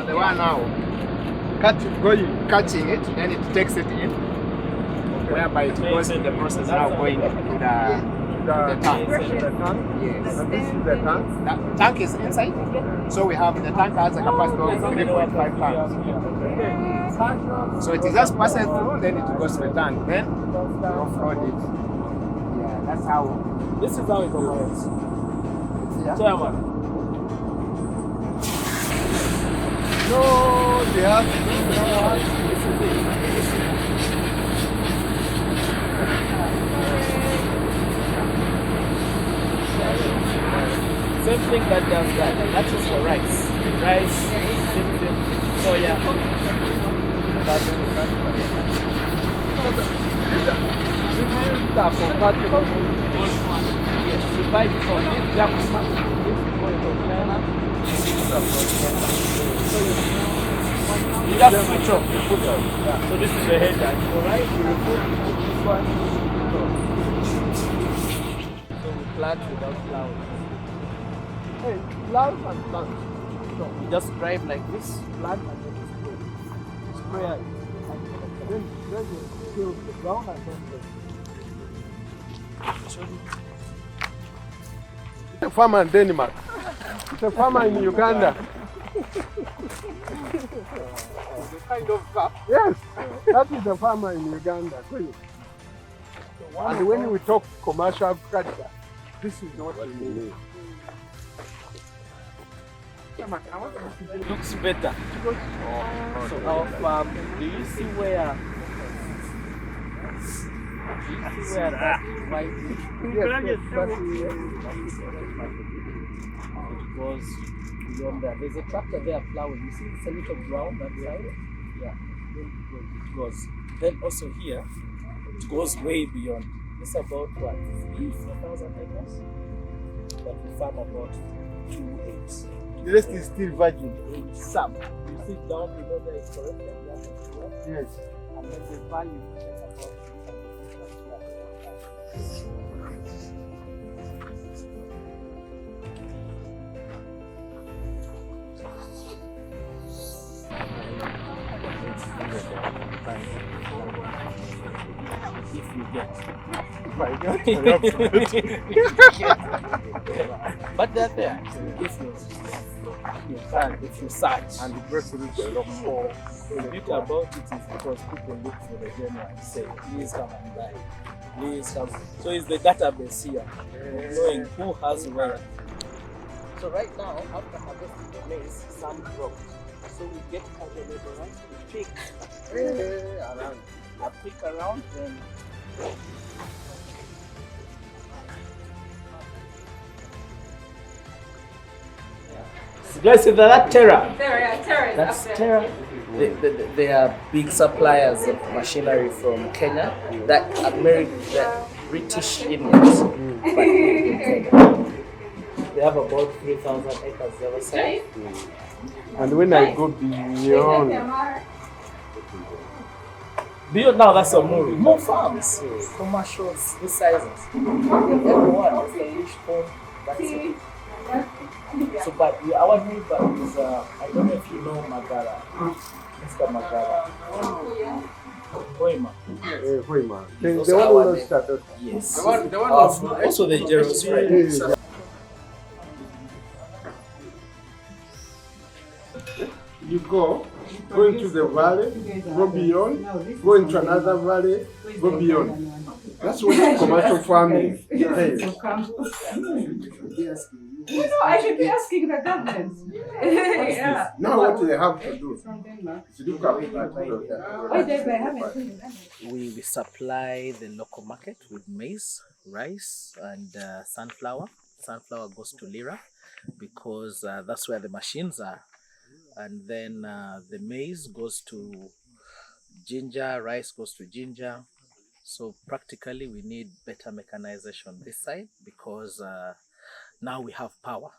The one now catching it, then it takes it in, whereby it goes in the process now going to the tank. Yes. And this is the tank. The tank is inside, so we have the tank has a capacity of 3.5 tons. So it is just passes through, then it goes to the tank, then we offload it. Yeah, that's how. This is how it operates. Yeah. Chairman. No, they have Same thing that does that. That is for rice. Rice, soya. Yes, you buy it from this Japan. You just switch off, you put on. So this is the head that you right, you put this one. So we plant without flowers. hey, flowers and plants. So we just drive like this, plant and then spray. Sprayer it. Then you fill the ground and then it's a farmer in Denmark. It's a farmer in Uganda. Kind of cup. Yes, that is a farmer in Uganda. And when we talk commercial agriculture, this is what we mean. It looks better. So our farm, do you see where that white Yes, it goes beyond there? There's a tractor there plowing. You see it's a little brown that side? Yeah. Then it goes. Then also here, it goes way beyond. It's about what? 4,000 acres? But we farm about 2 acres. the rest is still virgin. Some. You see down below there is corrected. Yes. And then the value is about. If you get. But they're there. If you search. And the breast is a lot more. The beauty about it is because people look for the general and say, please come and buy. Please come. So it's the database here, knowing who has where. So right now, after harvesting the maize, some dropped. So we get out the laborers, we pick around. I pick around and you guys see that Terra? Terra. That's Terra. They are big suppliers of machinery from Kenya. That British Indians. But in Kenya. They have about 3,000 acres the other side. And when I go beyond, Now that's a more farms, commercials, this sizes. Everyone has a fish pond. That's it. So, but our neighbor is, I don't know if you know Magara, Mr. Magara. Hoima. Hoima. The Also one our who neighbor. started. Yes. The one Also the Jeros, right? Yeah. You go into the valley, go beyond, go into another valley, go beyond. That's what commercial farming is. I should be asking the government. Yeah. Now what they have to do is look up We supply the local market with maize, rice, and sunflower. Sunflower goes to Lira because that's where the machines are. And then the maize goes to ginger, rice goes to ginger. So practically we need better mechanization this side because now we have power.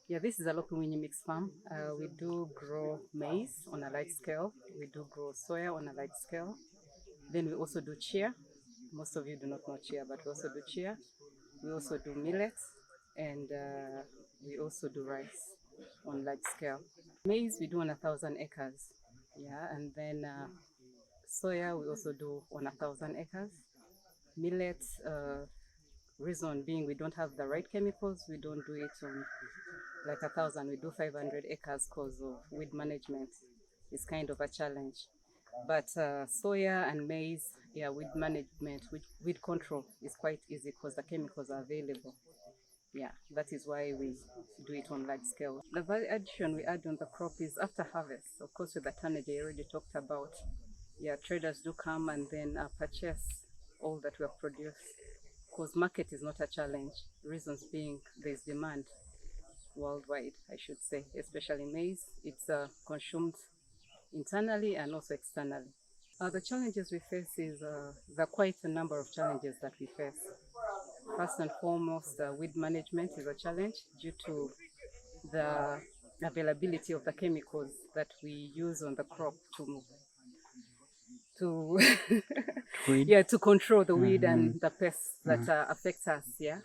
Yeah, this is a local mini mix farm. We do grow maize on a large scale. We do grow soya on a large scale. Then we also do chia. Most of you do not know chia, but we also do chia. We also do millets and we also do rice on large scale. Maize we do on 1,000 acres, yeah, and then soya we also do on 1,000 acres. Millet, reason being we don't have the right chemicals, we don't do it on like 1,000, we do 500 acres because of weed management. It's kind of a challenge. But soya and maize, yeah, weed management, weed control is quite easy because the chemicals are available. Yeah, that is why we do it on large scale. The value addition we add on the crop is after harvest. Of course, with the tonnage I already talked about. Yeah, traders do come and then purchase all that we have produced. Because market is not a challenge. Reasons being there's demand worldwide, I should say, especially maize. It's consumed internally and also externally. The challenges we face is there are quite a number of challenges that we face. First and foremost, weed management is a challenge due to the availability of the chemicals that we use on the crop to yeah, to control the weed and the pests that affect us. Yeah.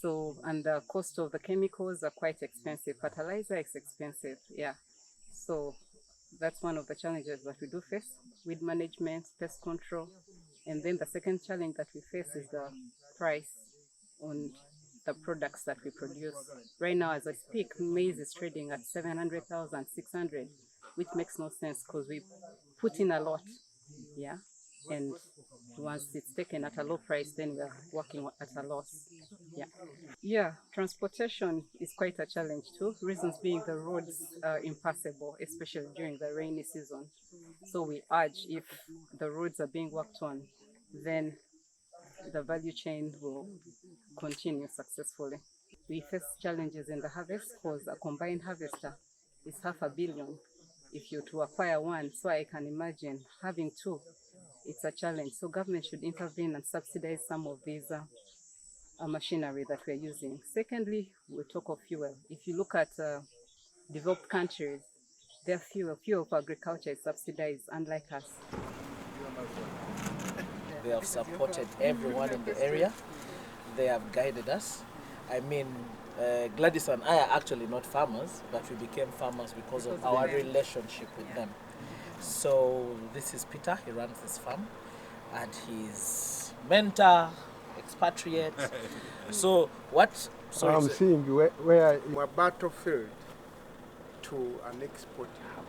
So, and the cost of the chemicals are quite expensive. Fertilizer is expensive. Yeah. So that's one of the challenges that we do face: weed management, pest control. And then the second challenge that we face is the price on the products that we produce. Right now, as I speak, maize is trading at 700,000, 600, which makes no sense because we put in a lot, yeah, and once it's taken at a low price, then we are working at a loss. Yeah, transportation is quite a challenge too. Reasons being the roads are impassable, especially during the rainy season. So we urge, if the roads are being worked on, then the value chain will continue successfully. We face challenges in the harvest because a combined harvester is 500 million if you to acquire one. So I can imagine having two, it's a challenge. So government should intervene and subsidize some of these machinery that we're using. Secondly, we talk of fuel. If you look at developed countries, their fuel for agriculture is subsidized, unlike us. They have supported everyone in the area. They have guided us. I mean, Gladys and I are actually not farmers, but we became farmers because of our relationship with them. So this is Peter, he runs this farm, and he's mentor, expatriate. So what? Sorry, I'm seeing where we're battlefield to an export hub.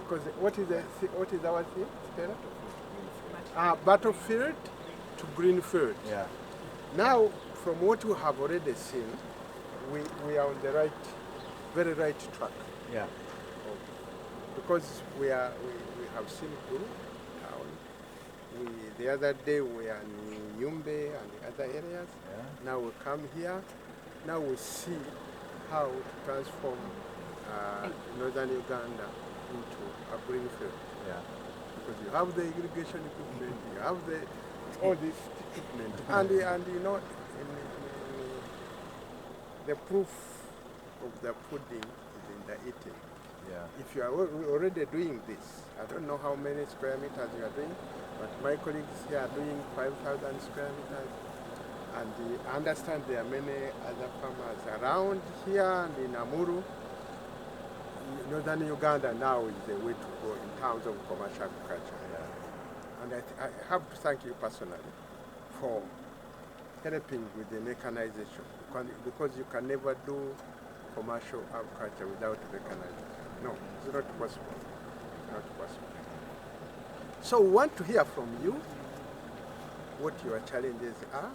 Because what is our thing, Stella? Battlefield to greenfield. Yeah. Now, from what we have already seen, we are on the very right track. Yeah. Because we have seen Guru town. The other day we are in Yumbe and the other areas. Yeah. Now we come here. Now we see how to transform northern Uganda into a greenfield. Yeah. Because you have the irrigation equipment, you have all this equipment, and you know, the proof of the pudding is in the eating. Yeah. If you are already doing this, I don't know how many square meters you are doing, but my colleagues here are doing 5,000 square meters, and I understand there are many other farmers around here and in Amuru. Northern Uganda now is the way to go in terms of commercial agriculture. Yeah. And I have to thank you personally for helping with the mechanization, because you can never do commercial agriculture without mechanization. No, it's not possible. Not possible. So we want to hear from you what your challenges are,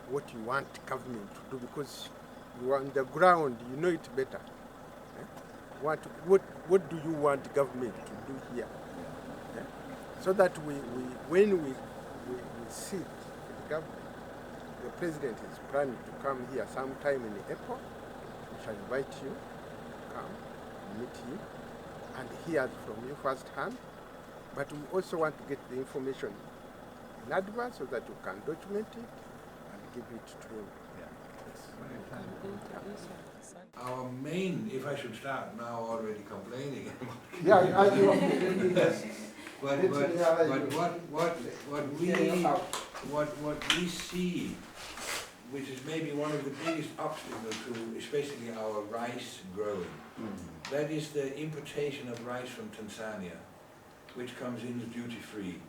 what you want government to do, because you are on the ground, you know it better. What do you want government to do here? Yeah? So that when we sit with the government, the president is planning to come here sometime in April. We shall invite you to come, meet you, and hear from you firsthand. But we also want to get the information in advance so that you can document it and give it to him. Our main, if I should start now already complaining. But what we see which is maybe one of the biggest obstacles to especially our rice growing. That is the importation of rice from Tanzania, which comes in duty-free.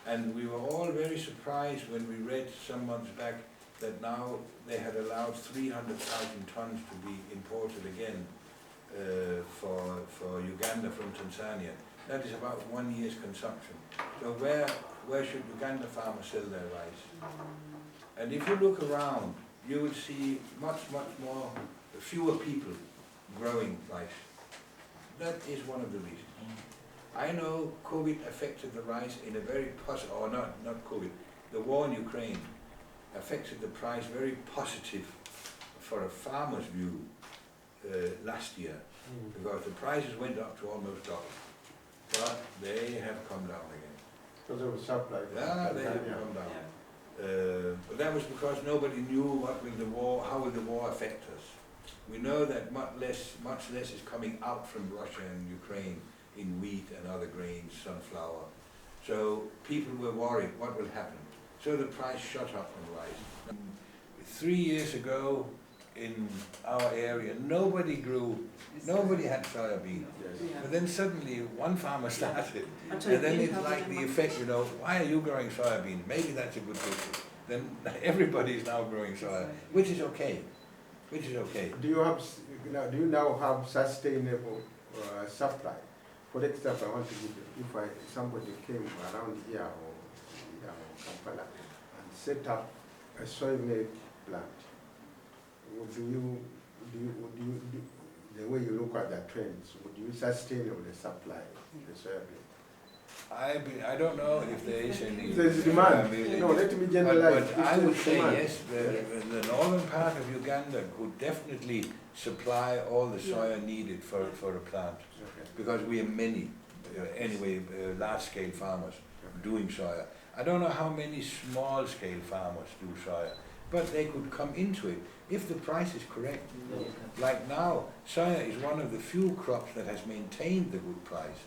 And we were all very surprised when we read some months back that now they had allowed 300,000 tons to be imported again for Uganda from Tanzania. That is about 1 year's consumption. So where should Uganda farmers sell their rice? And if you look around, you will see much more, fewer people growing rice. That is one of the reasons. I know COVID affected the rice in a very positive, or not COVID, the war in Ukraine affected the price very positive for a farmer's view last year, because the prices went up to almost double, but they have come down again. Because of supply. Yeah, they have come down. But that was because nobody knew how will the war affect us. We know that much less is coming out from Russia and Ukraine in wheat and other grains, sunflower. So people were worried, what will happen? So the price shot up on rice. 3 years ago in our area, nobody had soybean. Yes. But then suddenly one farmer started, and then it's like the effect, why are you growing soybean? Maybe that's a good business. Then everybody is now growing soya, which is okay. Do you now have sustainable supply? For example, I want to give you, if somebody came around here or Kampala and set up a soy milk plant, would you the way you look at the trends, would you sustainably supply the soybean? I don't know if there is any. There's demand. No, let me generalize. But I would say yes, the northern part of Uganda could definitely supply all the soya needed for a plant. Okay. Because we are many, large-scale farmers doing soya. I don't know how many small-scale farmers do soya, but they could come into it if the price is correct. Like now, soya is one of the few crops that has maintained the good price.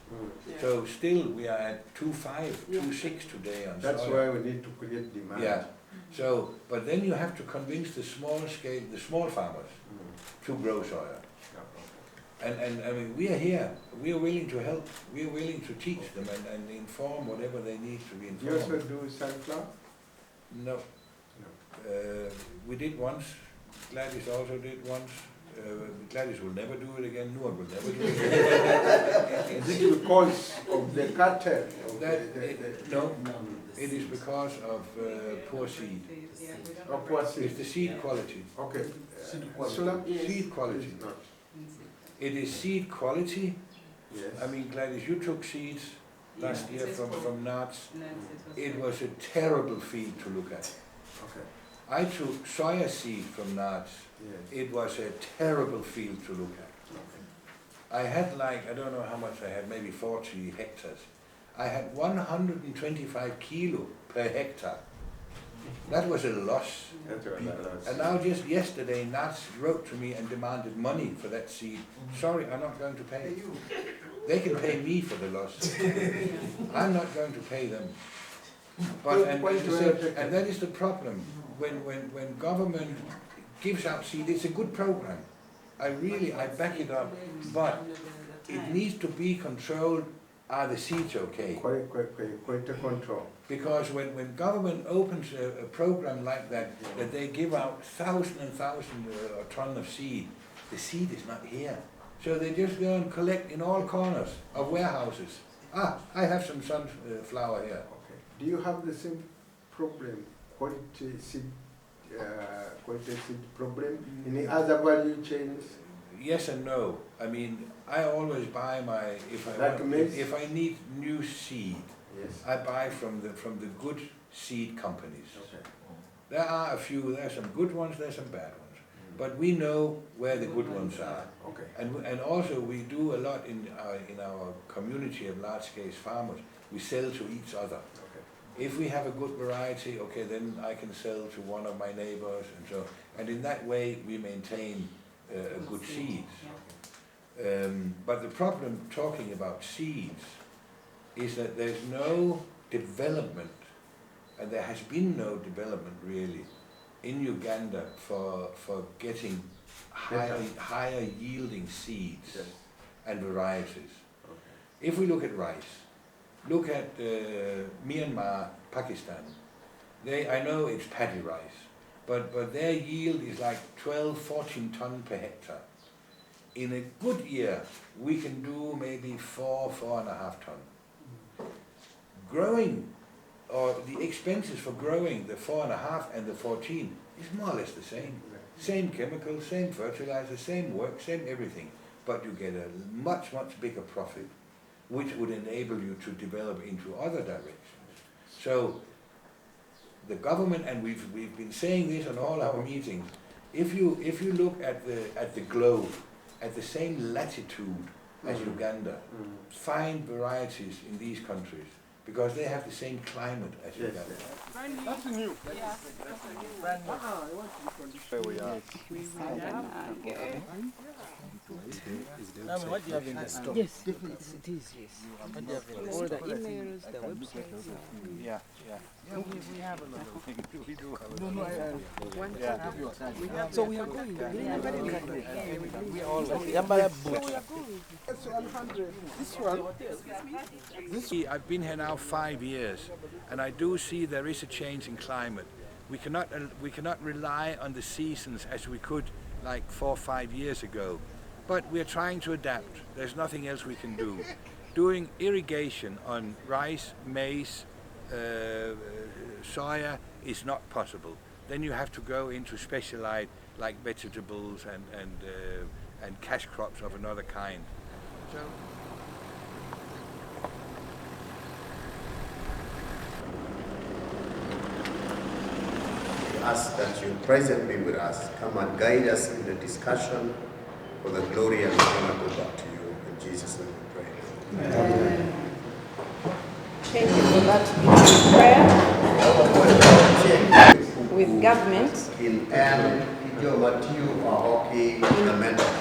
So still we are at 2.5, 2.6 today on soya. That's why we need to create demand. Yeah. So, but then you have to convince the small farmers to grow soya. And I mean, we are here, we are willing to help, we are willing to teach them and inform whatever they need to be informed. You also do sunflower? No. We did once, Gladys also did once. Gladys will never do it again, Noor will never do it again. Is it because of the cartel? No, it is because of poor seed. Poor seed? It's the seed quality. Okay. Seed quality. It is seed quality. Yes. I mean, Gladys, you took seeds last year from nuts. It was a terrible field to look at. Okay. I took soya seed from nuts. Yes. It was a terrible field to look at. Okay. I had I don't know how much I had, maybe 40 hectares. I had 125 kilo per hectare. That was a loss. And now just yesterday, Nats wrote to me and demanded money for that seed. Sorry, I'm not going to pay. They can pay me for the loss. I'm not going to pay them. But and that is the problem. When government gives out seed, it's a good program. I back it up, but it needs to be controlled. Are the seeds okay? Quite control. Because when government opens a program like that, that they give out thousand ton of seed, the seed is not here. So they just go and collect in all corners of warehouses. I have some sunflower here. Okay. Do you have the same problem, quality seed problem in the other value chains? Yes and no. I mean, I always buy if I need new seed, yes, I buy from the good seed companies. Okay. There are a few. There are some good ones. There are some bad ones. But we know where the good ones are. Okay. And also we do a lot in our community of large-scale farmers. We sell to each other. Okay. If we have a good variety, okay, then I can sell to one of my neighbors, and in that way we maintain good seeds. But the problem talking about seeds is that there's no development, and there has been no development really, in Uganda for getting higher yielding seeds and varieties. If we look at rice, look at Myanmar, Pakistan. I know it's paddy rice, but their yield is like 12-14 ton per hectare. In a good year, we can do maybe 4.5 ton. Growing, or the expenses for growing the 4.5 and the 14 is more or less the same. Same chemicals, same fertilizer, same work, same everything. But you get a much, much bigger profit, which would enable you to develop into other directions. So the government, and we've been saying this on all our meetings, if you look at the globe, at the same latitude as Uganda, find varieties in these countries, because they have the same climate as Uganda. That's new. Yeah. Where we are. What do you have in the store? Yes, definitely it is, yes. What do you have in the All store? the emails, the websites. Yeah. We have a lot of things. We do have a No, no, Yeah. so we are going. We all Yambara boot. That's 100. This one. I've been here now 5 years, and I do see there is a change in climate. We cannot rely on the seasons as we could like 4 or 5 years ago, but we're trying to adapt. There's nothing else we can do. Doing irrigation on rice, maize, soya is not possible. Then you have to go into specialized like vegetables and cash crops of another kind. So. Ask that you present be with us, come and guide us in the discussion for the glory and honor go back to you. In Jesus' name we pray. Amen. Thank you for that beautiful prayer. With government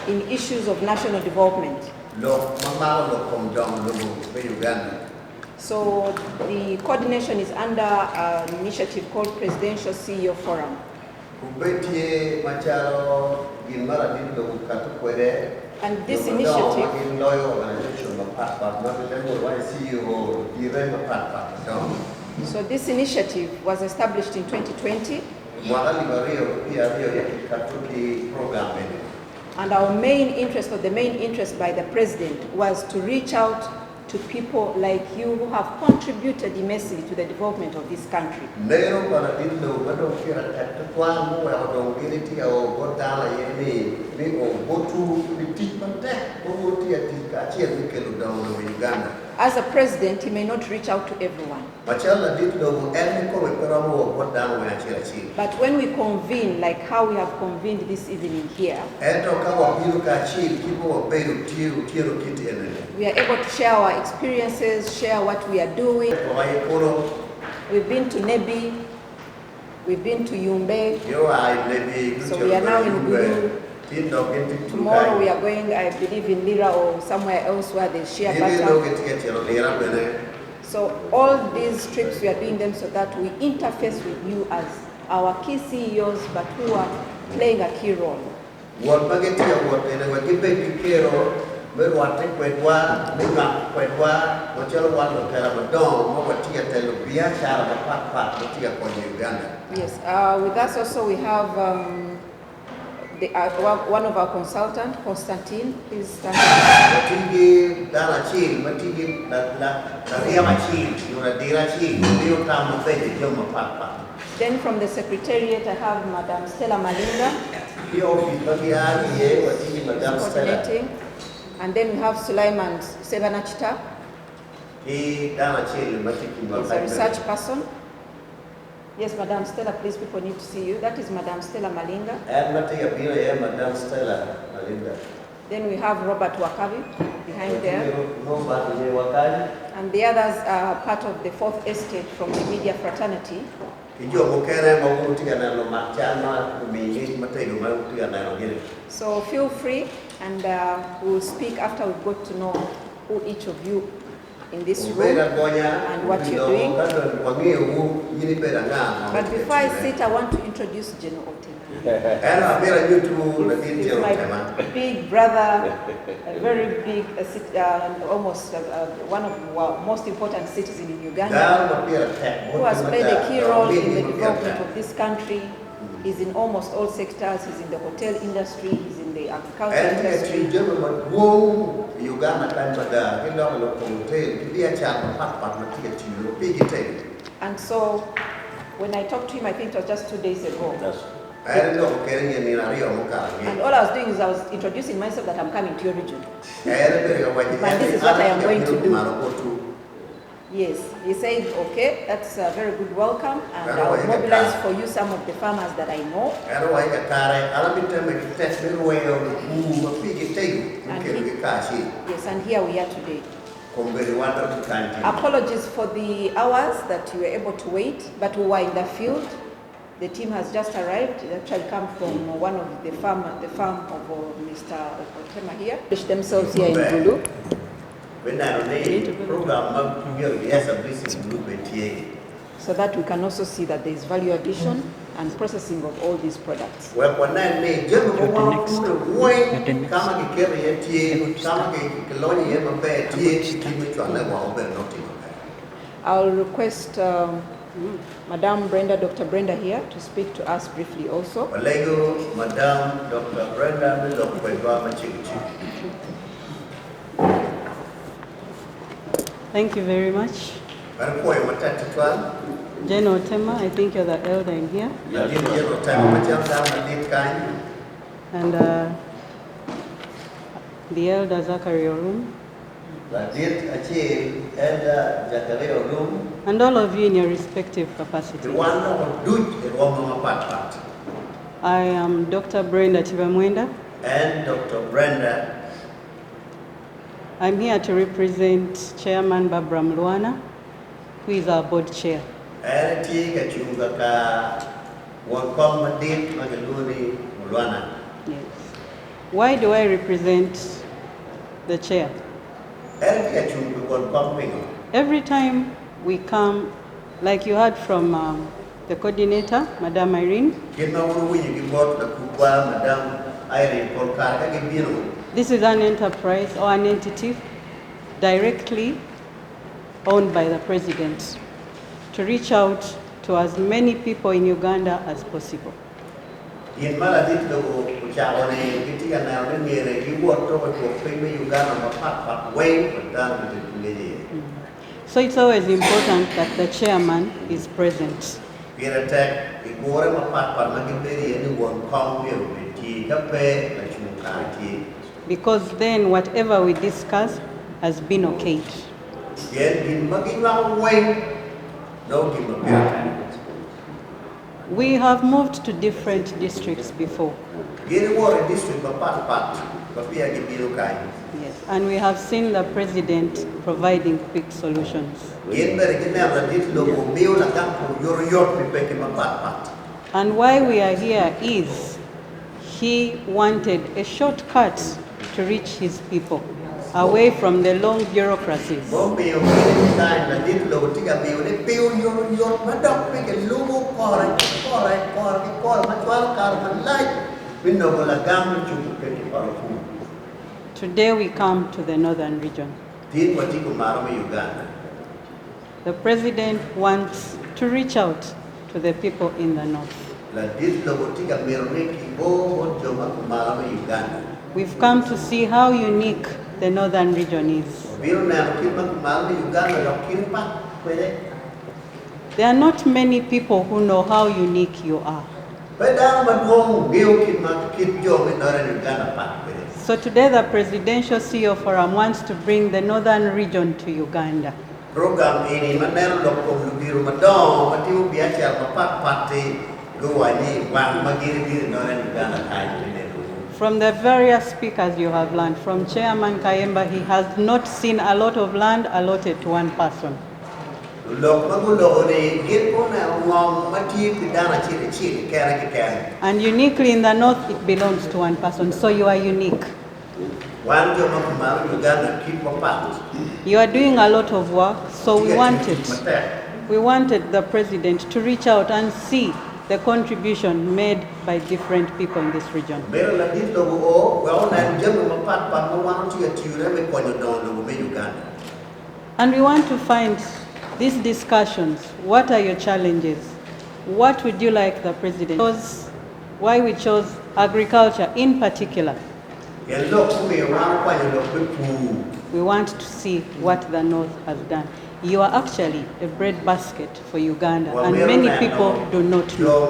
in issues of national development. So the coordination is under an initiative called Presidential CEO Forum. And this initiative So this initiative was established in 2020. And our main interest, or the main interest by the President, was to reach out to people like you who have contributed immensely to the development of this country. As a president, he may not reach out to everyone. But when we convene, like how we have convened this evening here, we are able to share our experiences, share what we are doing. We've been to Nebi, we've been to Yumbe, so we are now in Guru. Tomorrow we are going, I believe, in Lira or somewhere else where they share butter. So all these trips, we are doing them so that we interface with you as our key CEOs, but who are playing a key role. Yes, with us also we have one of our consultants, Constantine, please stand up. Then from the Secretariat I have Madam Stella Malinga, coordinating. And then we have Sulaiman Sebanachita, he's a research person. Yes, Madam Stella, please, people need to see you. That is Madam Stella Malinga. Then we have Robert Wakabi behind there. And the others are part of the fourth estate from the media fraternity. So feel free, and we'll speak after we've got to know who each of you in this room and what you're doing. But before I sit, I want to introduce General Otema. He's my big brother, a very big, almost one of the most important citizens in Uganda, who has played a key role in the development of this country. He's in almost all sectors. He's in the hotel industry, he's in the agriculture industry. And so, when I talked to him, I think it was just 2 days ago. And all I was doing is I was introducing myself that I'm coming to your region. But this is what I am going to do. Yes, he said, okay, that's a very good welcome, and I will mobilize for you some of the farmers that I know. Yes, and here we are today. Apologies for the hours that you were able to wait, but we were in the field. The team has just arrived. They actually come from one of the farm of Mr. Otema here. They themselves here in Zulu. So that we can also see that there is value addition and processing of all these products. I'll request Madame Brenda, Dr. Brenda here to speak to us briefly also. Madame Dr. Brenda, Thank you very much. Jen Otema, I think you're the elder in here. And the elder Zachary Orum. And all of you in your respective capacities. I am Dr. Brenda Chibamwenda. And Dr. Brenda. I'm here to represent Chairman Barbara Mlwana, who is our board chair. Yes. Why do I represent the chair? Every time we come, like you heard from the coordinator, Madame Irene, this is an enterprise or an entity directly owned by the president to reach out to as many people in Uganda as possible. So it's always important that the chairman is present. Because then whatever we discuss has been okayed. We have moved to different districts before. Yes, and we have seen the president providing quick solutions. And why we are here is he wanted a shortcut to reach his people, away from the long bureaucracies. Today we come to the northern region. The president wants to reach out to the people in the north. We've come to see how unique the northern region is. There are not many people who know how unique you are. So today the Presidential CEO Forum wants to bring the northern region to Uganda. From the various speakers you have learned, from Chairman Kayemba, he has not seen a lot of land allotted to one person. And uniquely in the north, it belongs to one person, so you are unique. You are doing a lot of work, so we wanted the president to reach out and see the contribution made by different people in this region. And we want to find these discussions. What are your challenges? What would you like the president? Because why we chose agriculture in particular. We want to see what the North has done. You are actually a breadbasket for Uganda, and many people do not know.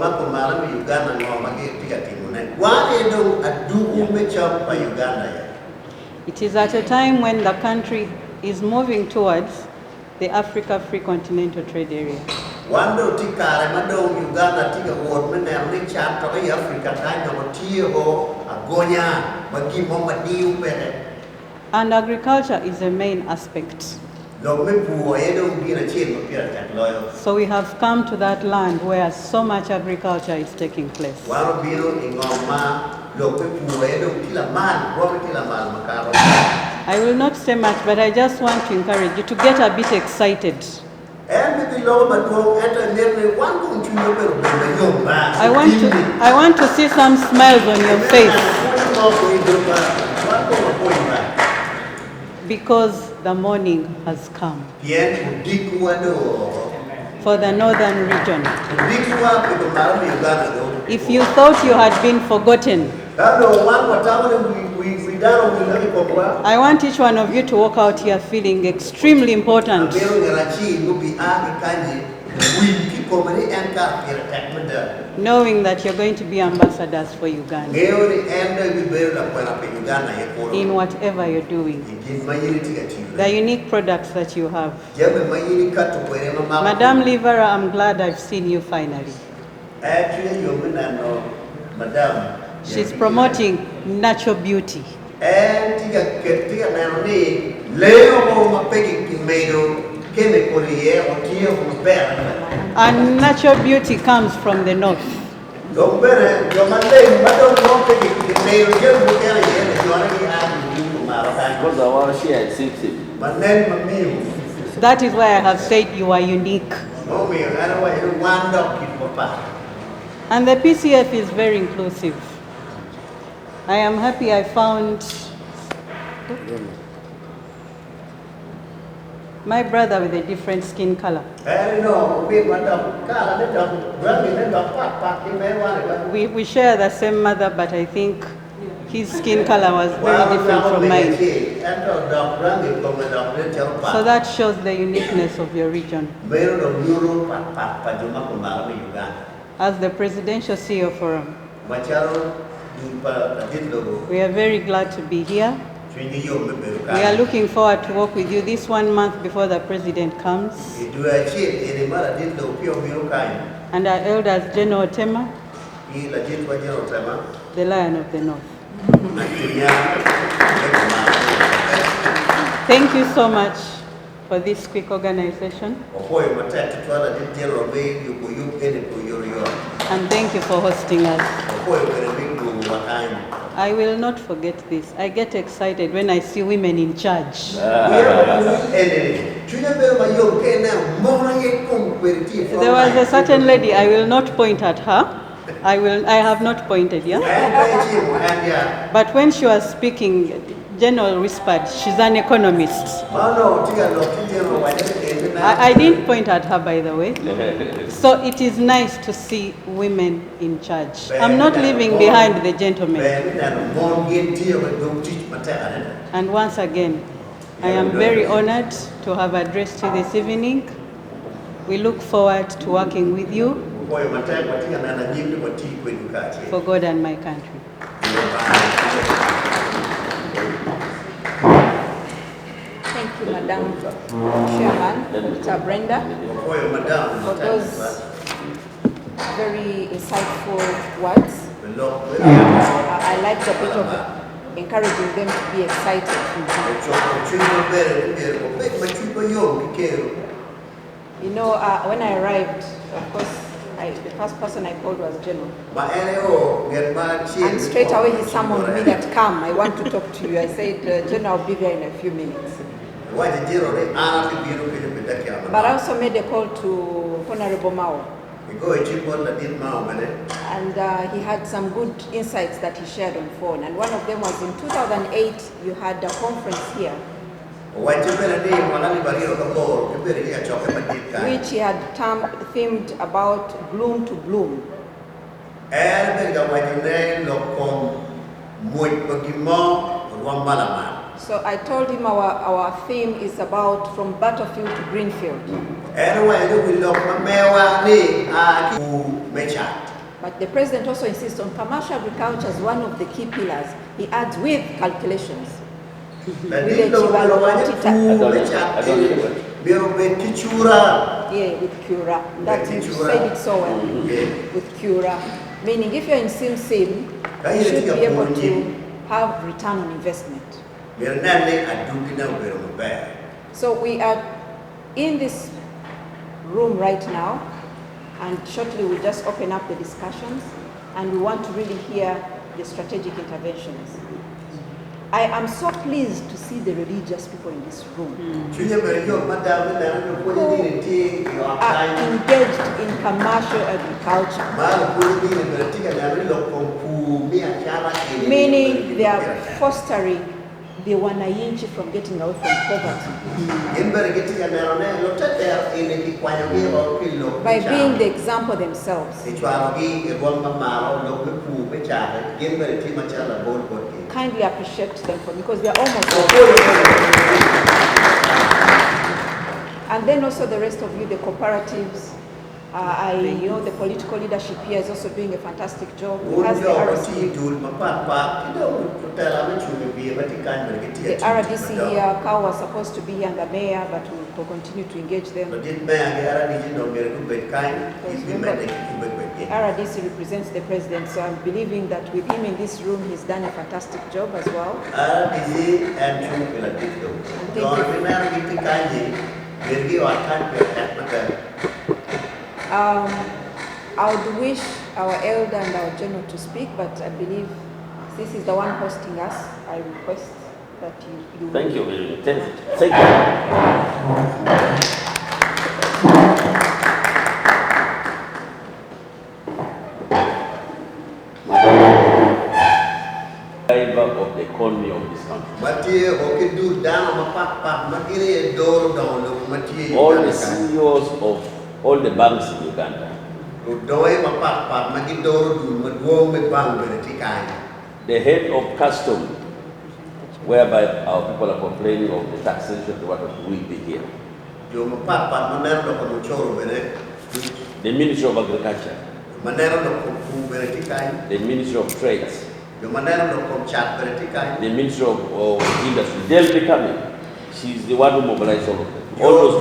It is at a time when the country is moving towards the Africa Free Continental Trade Area. And agriculture is a main aspect. So we have come to that land where so much agriculture is taking place. I will not say much, but I just want to encourage you to get a bit excited. I want to see some smiles on your face. Because the morning has come for the northern region. If you thought you had been forgotten, I want each one of you to walk out here feeling extremely important. Knowing that you're going to be ambassadors for Uganda in whatever you're doing, the unique products that you have. Madame Livera, I'm glad I've seen you finally. She's promoting natural beauty. And natural beauty comes from the north. That is why I have said you are unique. And the PCF is very inclusive. I am happy I found my brother with a different skin color. We share the same mother, but I think his skin color was very different from mine. So that shows the uniqueness of your region. As the Presidential CEO Forum, we are very glad to be here. We are looking forward to work with you this 1 month before the President comes. And our elders, General Tema, the Lion of the North. Thank you so much for this quick organization. And thank you for hosting us. I will not forget this. I get excited when I see women in charge. There was a certain lady, I will not point at her. I have not pointed, yeah? But when she was speaking, General whispered, she's an economist. I didn't point at her, by the way. So it is nice to see women in charge. I'm not leaving behind the gentlemen. And once again, I am very honored to have addressed you this evening. We look forward to working with you for God and my country. Thank you, Madam Chairman, Dr. Brenda, for those very insightful words. I like the bit of encouraging them to be excited. You know, when I arrived, of course, the first person I called was General. And straight away he summoned me that, come, I want to talk to you. I said, General, I'll be there in a few minutes. But I also made a call to Honorable Mao. And he had some good insights that he shared on phone. And one of them was in 2008, you had a conference here, which he had themed about bloom to bloom. So I told him our theme is about from battlefield to greenfield. But the president also insists on commercial agriculture as one of the key pillars. He adds with calculations. Yeah, with Cura. That you said it so well. With Cura. Meaning if you're in Sim Sim, you should be able to have return on investment. So we are in this room right now, and shortly we'll just open up the discussions, and we want to really hear the strategic interventions. I am so pleased to see the religious people in this room who are engaged in commercial agriculture, meaning they are fostering the wananchi from getting out from poverty by being the example themselves. Kindly appreciate them for because they are almost and then also the rest of you, the cooperatives. I know the political leadership here is also doing a fantastic job. Has the RDC here, Kao was supposed to be here and the mayor, but we will continue to engage them. The RDC represents the president, so I'm believing that with him in this room, he's done a fantastic job as well. I would wish our elder and our general to speak, but I believe this is the one hosting us. I request that you Thank you very much. Thank you. Driver of the economy of this country. All the CEOs of all the banks in Uganda, the head of custom, whereby our people are complaining of the taxation, what will be here. The Ministry of Agriculture, the Ministry of Trades, the Ministry of Industry, they'll be coming. She's the one who mobilized all of them. All those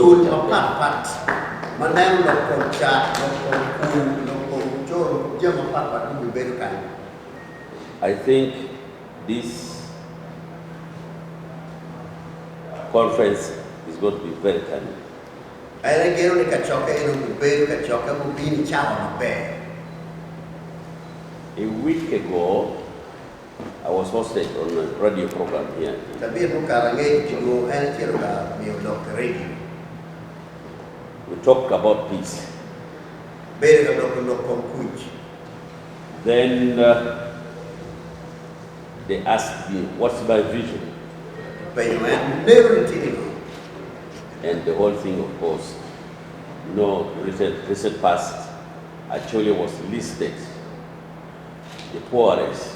I think this conference is going to be very timely. A week ago, I was hosted on a radio program here. We talked about peace. Then they asked me, what's my vision? And the whole thing, of course, recent past actually was listed the poorest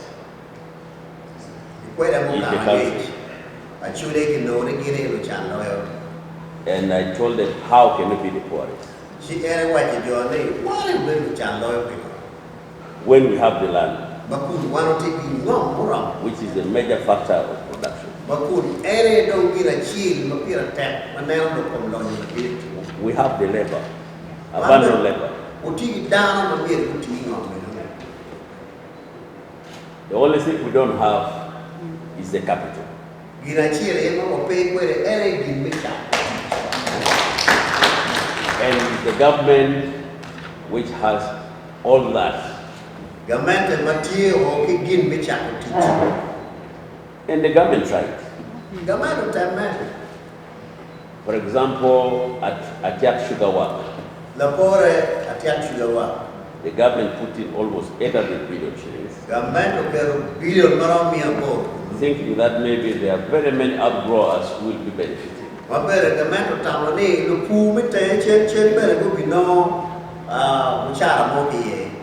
in the country. And I told them, how can we be the poorest? When we have the land, which is a major factor of production. We have the labor, abundant labor. The only thing we don't have is the capital. And the government which has all that. And the government tried. For example, at Atiak Sugar Work, the government put in almost 800 billion shillings, thinking that maybe there are very many outgrowers who will be benefiting.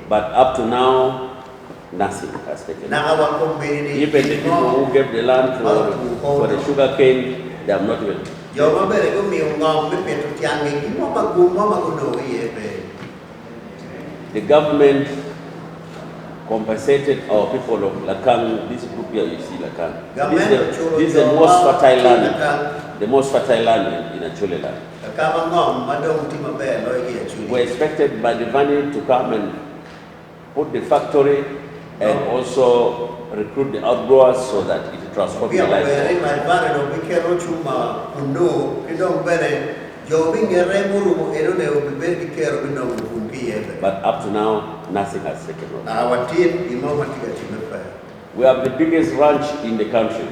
But up to now, nothing has taken place. Even the people who gave the land for the sugar cane, they have not even. The government compensated our people of Lakan. This group here, you see Lakan. This is the most fertile land, in Acholi land. We're expected by the Vani to come and put the factory and also recruit the outgrowers so that it transforms the life. But up to now, nothing has taken place. We have the biggest ranch in the country,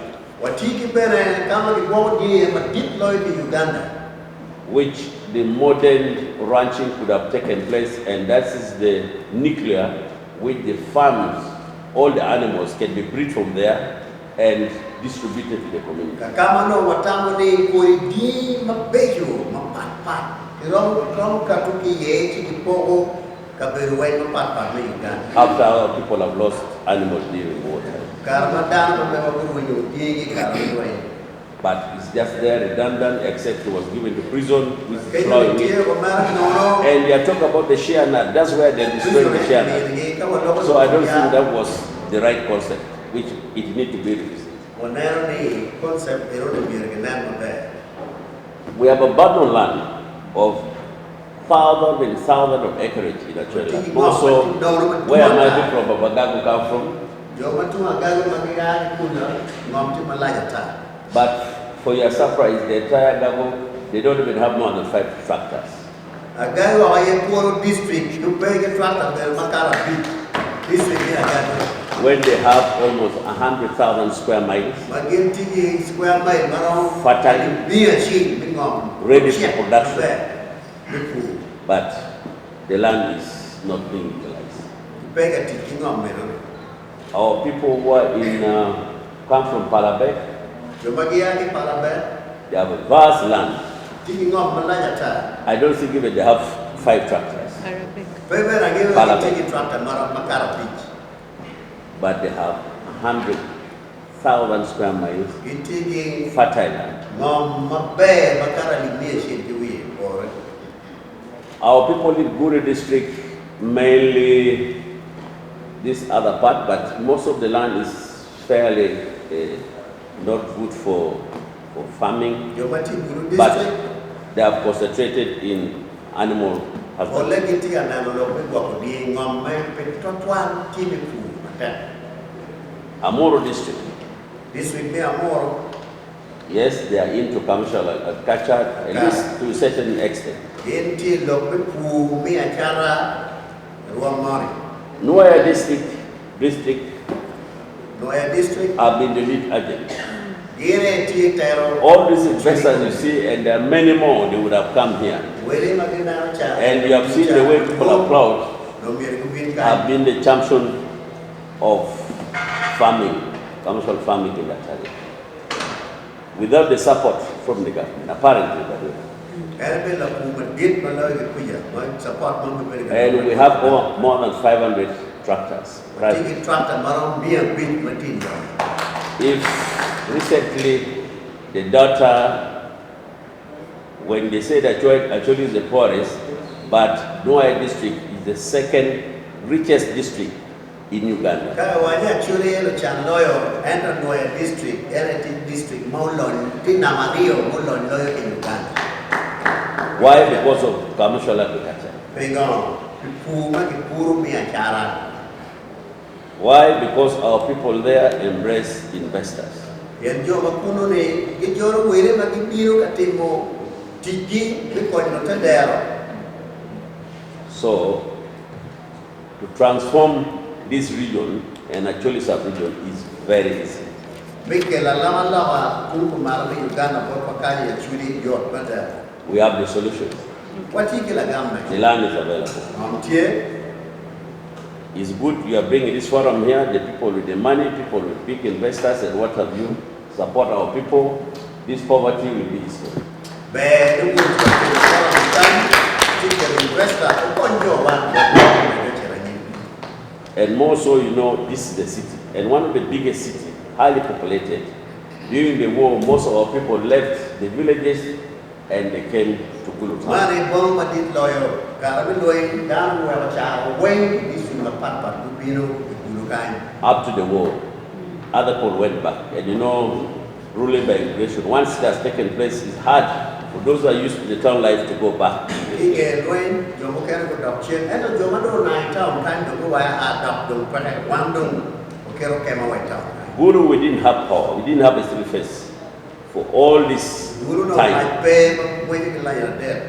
which the modern ranching could have taken place, and that is the nuclear, with the farms. All the animals can be bred from there and distributed to the community. After our people have lost animals during water. But it's just there, redundant, except it was given to prison with flowing it. And we are talking about the share nut. That's where they're destroying the share nut. So I don't think that was the right concept, which it needs to be revisited. We have abandoned land of thousands and thousands of acreage in Australia. Also, where my people of Babagagu come from. But for your surprise, the entire government, they don't even have more than 5 tractors. When they have almost 100,000 square miles, fertile, ready for production, but the land is not being utilized. Our people who are come from Palabek, they have a vast land. I don't think even they have 5 tractors. But they have 100,000 square miles fertile land. Our people in Guru district, mainly this other part, but most of the land is fairly not good for farming, but they have concentrated in animal husbandry. Amoro district. Yes, they are into commercial agriculture, at least to a certain extent. Nuaya district have been the lead agent. All these investors you see, and there are many more, they would have come here. And you have seen the way people are proud, have been the champion of farming, commercial farming in that area. Without the support from the government, apparently. And we have more than 500 tractors. If recently the data, when they say that actually is the poorest, but Nuaya district is the second richest district in Uganda. Why? Because of commercial agriculture. Why? Because our people there embrace investors. So, to transform this region and actually sub-region is very easy. We have the solution. The land is available. It's good you are bringing this forum here, the people with the money, people with big investors and what have you, support our people. This poverty will be history. And more so, you know, this is the city, and one of the biggest cities, highly populated. During the war, most of our people left the villages and they came to Gulu town. Up to the war, other people went back, and you know, ruling by immigration, once it has taken place, it's hard for those who are used to the town life to go back. Guru, we didn't have power, we didn't have a civil face for all this time.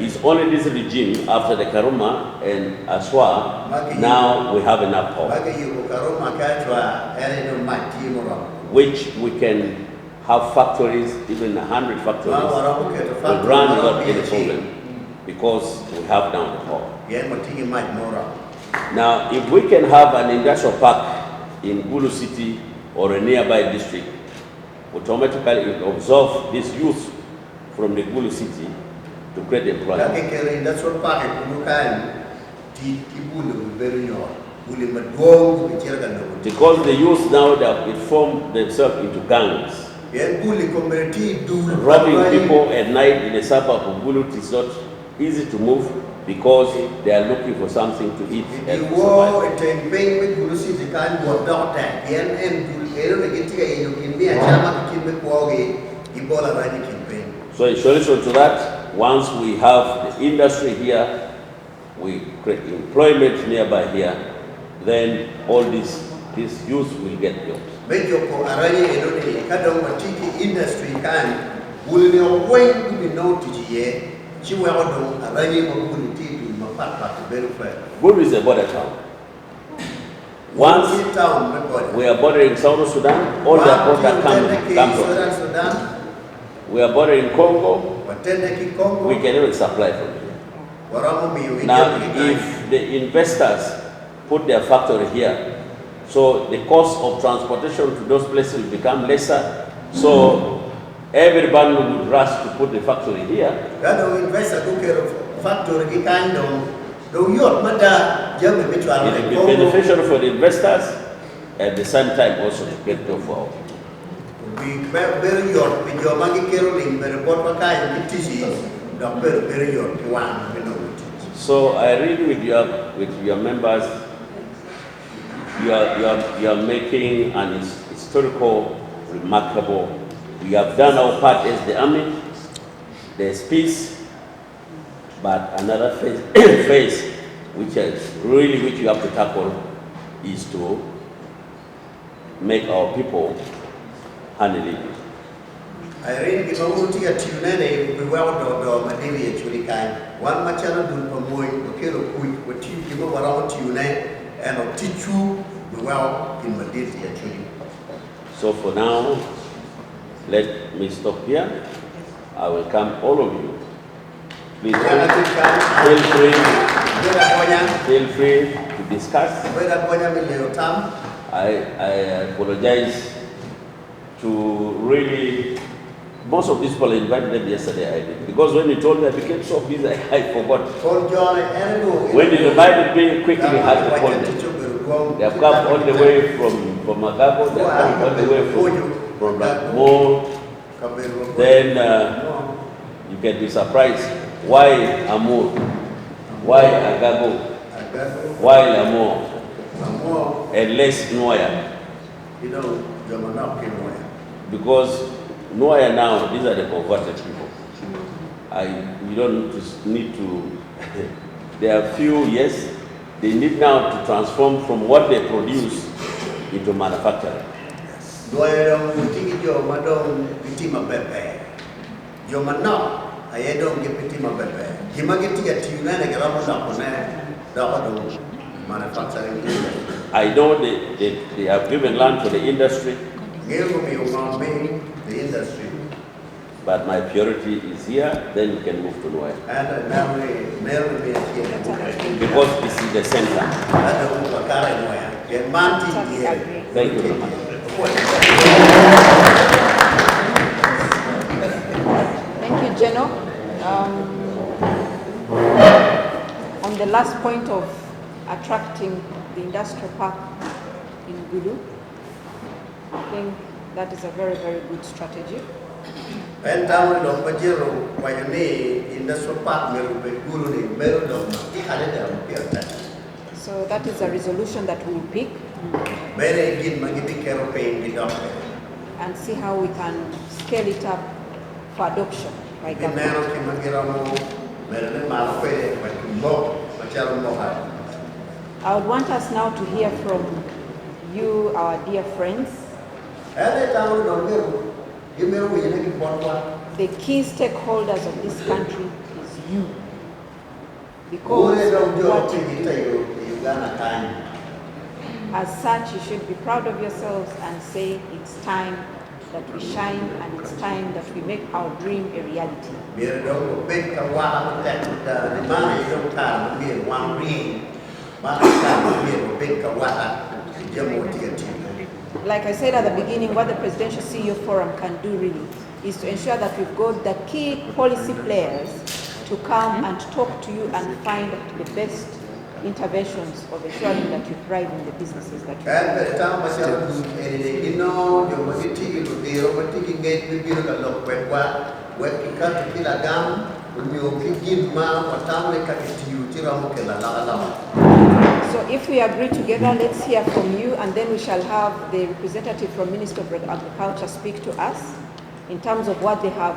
It's only this regime after the Karuma and Aswa, now we have enough power, which we can have factories, even 100 factories, we run without any problem, because we have now the power. Now, if we can have an industrial park in Gulu city or a nearby district, automatically it absorbs this youth from the Gulu city to create employment. Because the youth now, they have formed themselves into gangs. Robbing people at night in the suburb of Gulu is not easy to move because they are looking for something to eat and survive. So in solution to that, once we have the industry here, we create employment nearby here, then all these youth will get jobs. Gulu is a border town. Once we are bordering South Sudan, all their products come from Sudan. We are bordering Congo, we can even supply from here. Now, if the investors put their factory here, so the cost of transportation to those places will become lesser, so everyone would rush to put the factory here. It will be beneficial for the investors, at the same time also to get job for our people. So I agree with your members. You are making an historical, remarkable. We have done our part as the army. There's peace, but another phase which you have to tackle is to make our people honey living. I read the Mamuti at Tunene, we well do Madavi actually kind. One machana do Pamoy, Okero Quick, what you give around Tune, and I'll teach you the well in Madavi actually. So for now, let me stop here. I will come all of you. Please feel free to discuss. I apologize to really, most of these people invited them yesterday, I did. Because when you told me, I became so busy, I forgot. When you invited me, quickly I had to call them. They have come all the way from Magabo, they have come all the way from More. Then you can be surprised. Why Amur? Why Agago? Why Lamor? And less Noya. You know, because Noya now, these are the converted people. You don't need to, there are few, yes, they need now to transform from what they produce into manufacturing. I know they have given land to the industry, the industry. But my priority is here, then you can move to Noel. Because this is the center. Thank you very much. Thank you, Geno. On the last point of attracting the industrial park in Gulu, I think that is a very, very good strategy. So that is a resolution that we will pick and see how we can scale it up for adoption by government. I would want us now to hear from you, our dear friends. The key stakeholders of this country is you. Because of what you do. As such, you should be proud of yourselves and say it's time that we shine and it's time that we make our dream a reality. Like I said at the beginning, what the Presidential CEO Forum can do really is to ensure that we've got the key policy players to come and talk to you and find the best interventions of ensuring that you thrive in the businesses that you So if we agree together, let's hear from you, and then we shall have the representative from Ministry of Agriculture speak to us in terms of what they have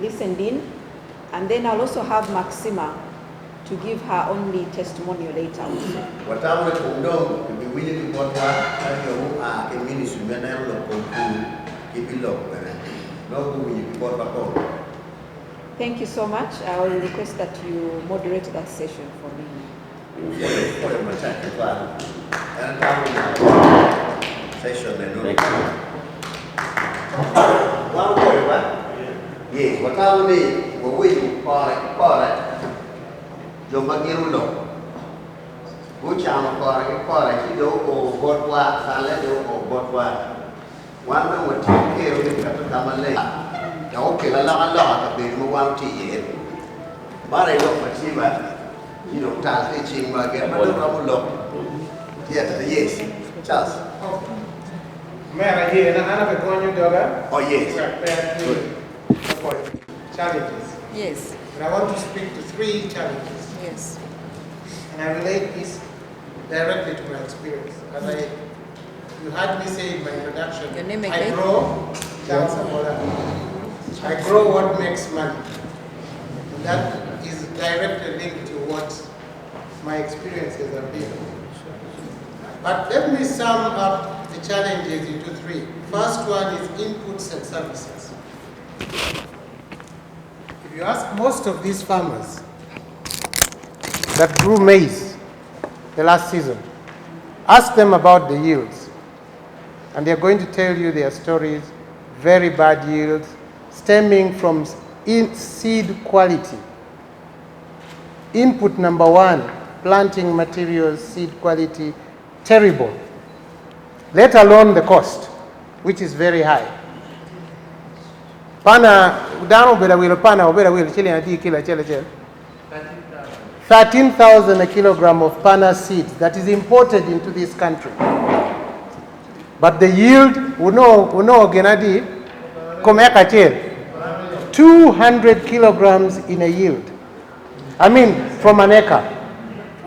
listened in, and then I'll also have Maxima to give her only testimonial later. Thank you so much. I will request that you moderate that session for me. Yes, what I need, we Jomagirulo, Bucham Kora, Kido, or Botwa, Saledo, or Botwa. One man would take care of it to come and lay. Okay, a lot of people want to eat. But I don't perceive, you know, task teaching my game, but don't look. Yes, Charles. May I hear another going daughter? Oh, yes. Challenges. Yes. And I want to speak to 3 challenges. Yes. And I relate this directly to my experience. As you heard me say in my introduction, Your name I again? grow, I grow what makes money. And that is directly linked to what my experiences have been. But let me sum up the challenges into 3. First one is inputs and services. If you ask most of these farmers that grew maize the last season, ask them about the yields, and they're going to tell you their stories, very bad yields, stemming from seed quality. Input number 1, planting materials, seed quality, terrible, let alone the cost, which is very high. Pana, dano bela wilo pana, obela wilo, chile na di kila chele. 13,000 a kilogram of pana seeds that is imported into this country. But the yield, uno genadi, komeka chele, 200 kilograms in a yield. I mean, from an acre.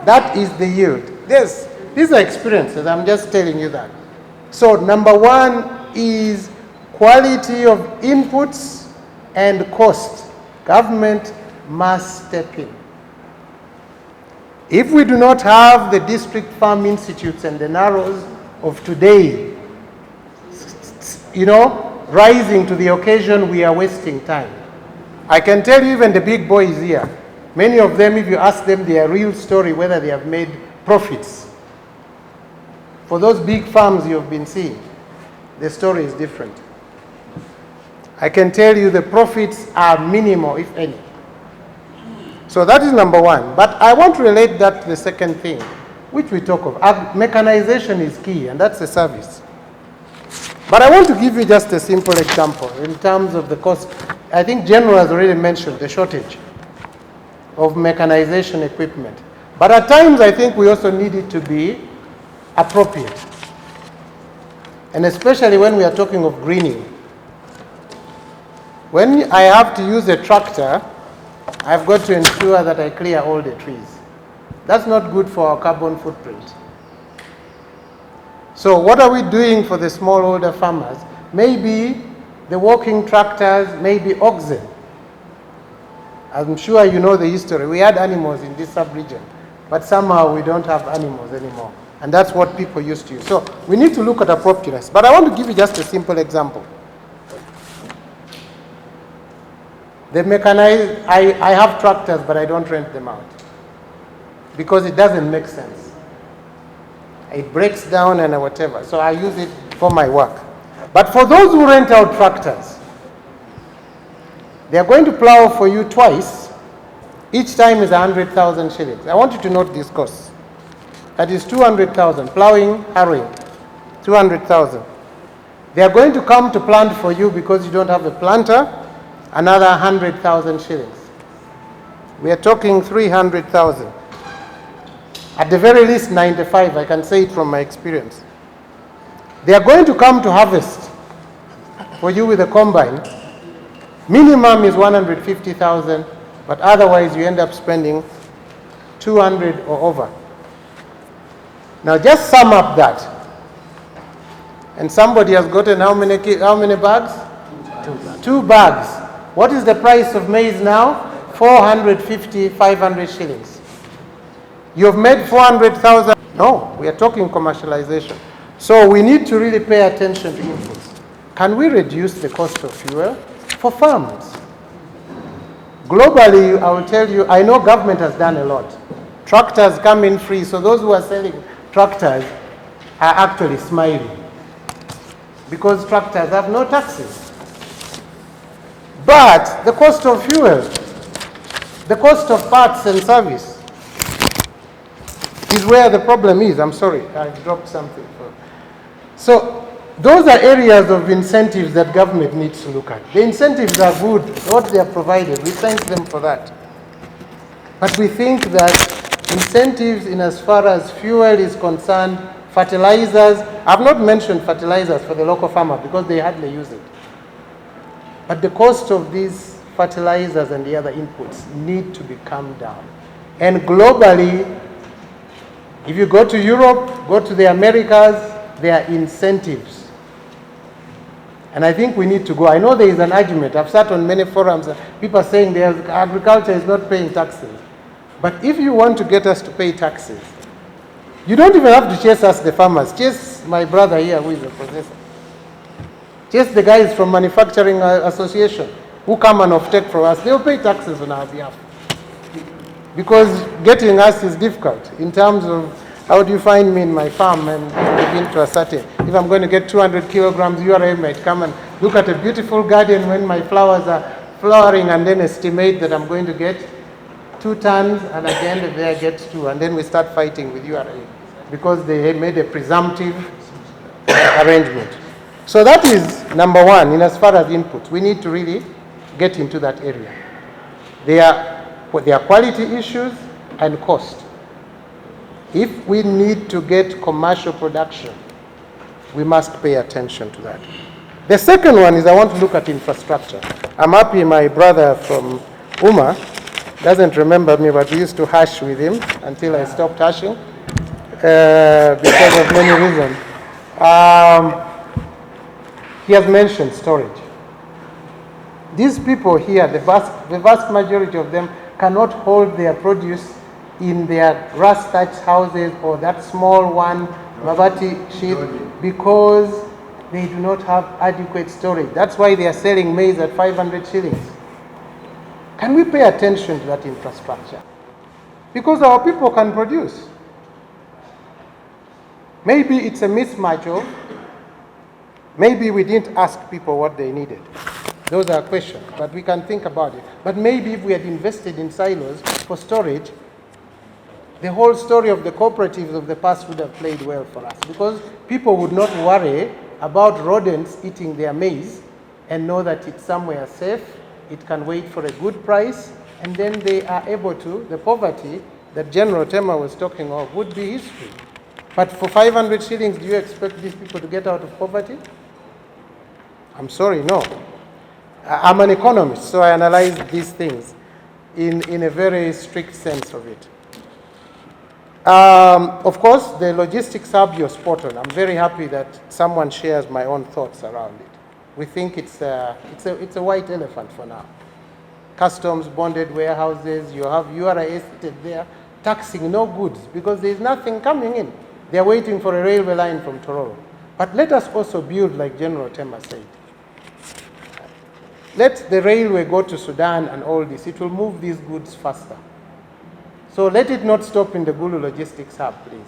That is the yield. These are experiences, I'm just telling you that. So number 1 is quality of inputs and cost. Government must step in. If we do not have the district farm institutes and the narrows of today, rising to the occasion, we are wasting time. I can tell you even the big boys here, many of them, if you ask them their real story, whether they have made profits for those big farms you have been seeing, the story is different. I can tell you the profits are minimal, if any. So that is number one. But I want to relate that to the second thing, which we talk of. Mechanization is key, and that's a service. But I want to give you just a simple example in terms of the cost. I think General has already mentioned the shortage of mechanization equipment. But at times, I think we also need it to be appropriate. And especially when we are talking of greening. When I have to use a tractor, I've got to ensure that I clear all the trees. That's not good for our carbon footprint. So what are we doing for the smallholder farmers? Maybe the walking tractors, maybe oxen. I'm sure you know the history. We had animals in this sub-region, but somehow we don't have animals anymore. And that's what people used to use. So we need to look at appropriateness. But I want to give you just a simple example. The mechanized, I have tractors, but I don't rent them out because it doesn't make sense. It breaks down and whatever. So I use it for my work. But for those who rent out tractors, they are going to plow for you twice. Each time is 100,000 shillings. I want you to note these costs. That is 200,000. Plowing, harrowing, 200,000. They are going to come to plant for you because you don't have a planter, another 100,000 shillings. We are talking 300,000. At the very least 95, I can say it from my experience. They are going to come to harvest for you with a combine. Minimum is 150,000, but otherwise you end up spending 200 or over. Now just sum up that. And somebody has gotten how many bags? 2 bags. What is the price of maize now? 450, 500 shillings. You've made 400,000. No, we are talking commercialization. So we need to really pay attention to inputs. Can we reduce the cost of fuel for farms? Globally, I will tell you, I know government has done a lot. Tractors come in free, so those who are selling tractors are actually smiling because tractors have no taxes. But the cost of fuel, the cost of parts and service is where the problem is. I'm sorry, I dropped something. So those are areas of incentives that government needs to look at. The incentives are good, what they are provided, we thank them for that. But we think that incentives in as far as fuel is concerned, fertilizers, I've not mentioned fertilizers for the local farmer because they hardly use it. But the cost of these fertilizers and the other inputs need to be calmed down. And globally, if you go to Europe, go to the Americas, there are incentives. And I think we need to go. I know there is an argument. I've sat on many forums, people are saying agriculture is not paying taxes. But if you want to get us to pay taxes, you don't even have to chase us, the farmers. Chase my brother here who is a processor. Chase the guys from Manufacturing Association who come and offtake from us. They'll pay taxes on our behalf. Because getting us is difficult in terms of how do you find me in my farm and begin to ascertain. If I'm going to get 200 kilograms, URA might come and look at a beautiful garden when my flowers are flowering and then estimate that I'm going to get 2 tons and at the end of the day I get 2. And then we start fighting with URA because they made a presumptive arrangement. So that is number one in as far as inputs. We need to really get into that area. There are quality issues and cost. If we need to get commercial production, we must pay attention to that. The second one is I want to look at infrastructure. I'm happy my brother from Uma doesn't remember me, but we used to hash with him until I stopped hashing because of many reasons. He has mentioned storage. These people here, the vast majority of them cannot hold their produce in their grass thatched houses or that small one, mabati sheet, because they do not have adequate storage. That's why they are selling maize at 500 shillings. Can we pay attention to that infrastructure? Because our people can produce. Maybe it's a mismatch of Maybe we didn't ask people what they needed. Those are questions, but we can think about it. But maybe if we had invested in silos for storage, the whole story of the cooperatives of the past would have played well for us, because people would not worry about rodents eating their maize and know that it's somewhere safe, it can wait for a good price, and then they are able to, the poverty that General Tema was talking of would be history. But for 500 shillings, do you expect these people to get out of poverty? I'm sorry, no. I'm an economist, so I analyze these things in a very strict sense of it. Of course, the logistics hub, you're spot on. I'm very happy that someone shares my own thoughts around it. We think it's a white elephant for now. Customs, bonded warehouses, you have URA there, taxing no goods because there's nothing coming in. They're waiting for a railway line from Tororo. But let us also build, like General Tema said. Let the railway go to Sudan and all this. It will move these goods faster. So let it not stop in the Gulu Logistics Hub, please.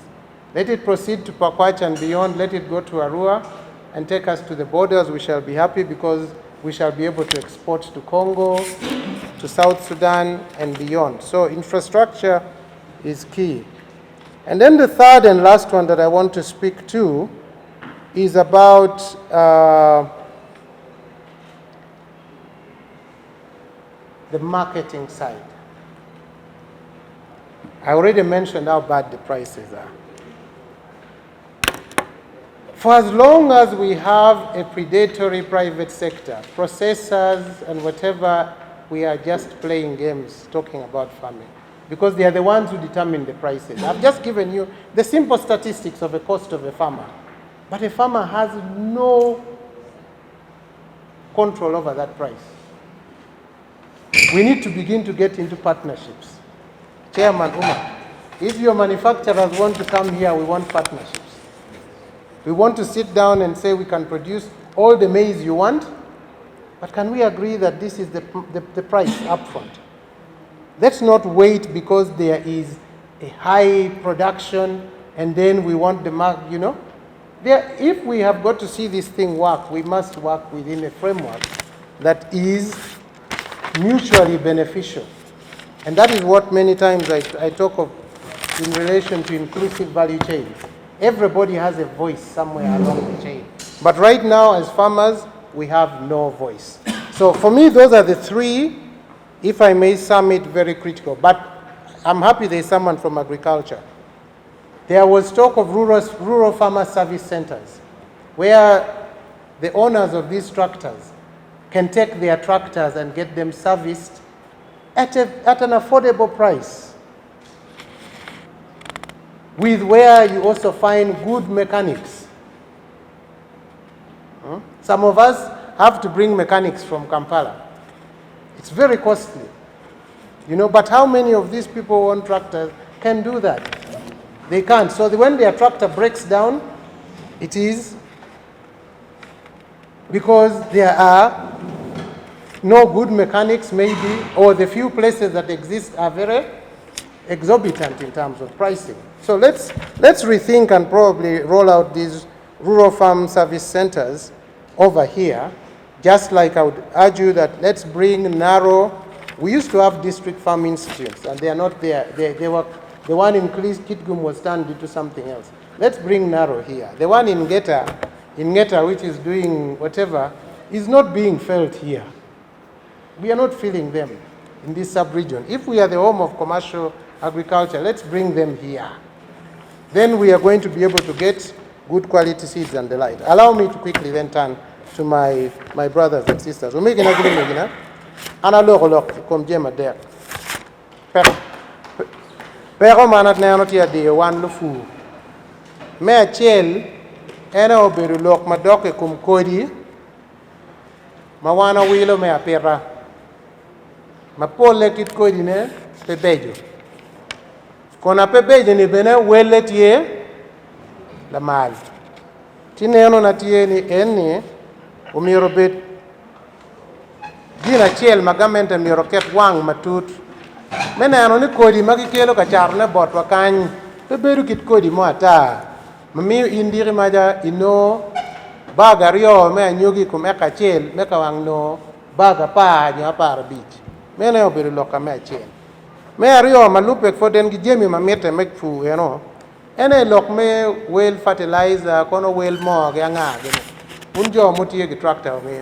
Let it proceed to Pakwach and beyond. Let it go to Arua and take us to the borders. We shall be happy because we shall be able to export to Congo, to South Sudan, and beyond. So infrastructure is key. And then the third and last one that I want to speak to is about the marketing side. I already mentioned how bad the prices are. For as long as we have a predatory private sector, processors and whatever, we are just playing games talking about farming, because they are the ones who determine the prices. I've just given you the simple statistics of the cost of a farmer, but a farmer has no control over that price. We need to begin to get into partnerships. Chairman Umar, if your manufacturers want to come here, we want partnerships. We want to sit down and say we can produce all the maize you want, but can we agree that this is the price up front? Let's not wait because there is a high production and then we want the mark, you know. If we have got to see this thing work, we must work within a framework that is mutually beneficial. And that is what many times I talk of in relation to inclusive value chains. Everybody has a voice somewhere along the chain. But right now, as farmers, we have no voice. So for me, those are the three, if I may sum it, very critical. But I'm happy there's someone from agriculture. There was talk of rural farmer service centers, where the owners of these tractors can take their tractors and get them serviced at an affordable price, with where you also find good mechanics. Some of us have to bring mechanics from Kampala. It's very costly, you know, but how many of these people who own tractors can do that? They can't. So when their tractor breaks down, it is because there are no good mechanics maybe, or the few places that exist are very exorbitant in terms of pricing. So let's rethink and probably roll out these rural farm service centers over here, just like I would argue that let's bring narrow. We used to have district farm institutes, and they are not there. They were, the one in Kitgum was turned into something else. Let's bring narrow here. The one in Ngeta, which is doing whatever, is not being felt here. We are not feeling them in this sub-region. If we are the home of commercial agriculture, let's bring them here. Then we are going to be able to get good quality seeds and the like. Allow me to quickly then turn to my brothers and sisters. We're making a agreement, you know? Analog comme Jema there. Pero manat na ano tiya de wan lufu. Me achel ena oberu lok madoke kum kodi. Mawana wilo me apera. Mapole kit kodi ne pebejo. Kona pebejo ni bene wele tie la mal. Tineno na tie ni eni umiro bet gina chiel magamente miro ket wang matut. Meneno ni kodi magikelo ka charne bot wakany peberu kit kodi mo ata. Mamiyo indiri maja ino baga rio me anyugi kum eka chel me kawang no baga pa nya para beach me ne obedo loka me chel me rio malupe foden gi jemi mamete me fu ene lok me well fertilizer kono well mo ga nga gene unjo motie gi tractor me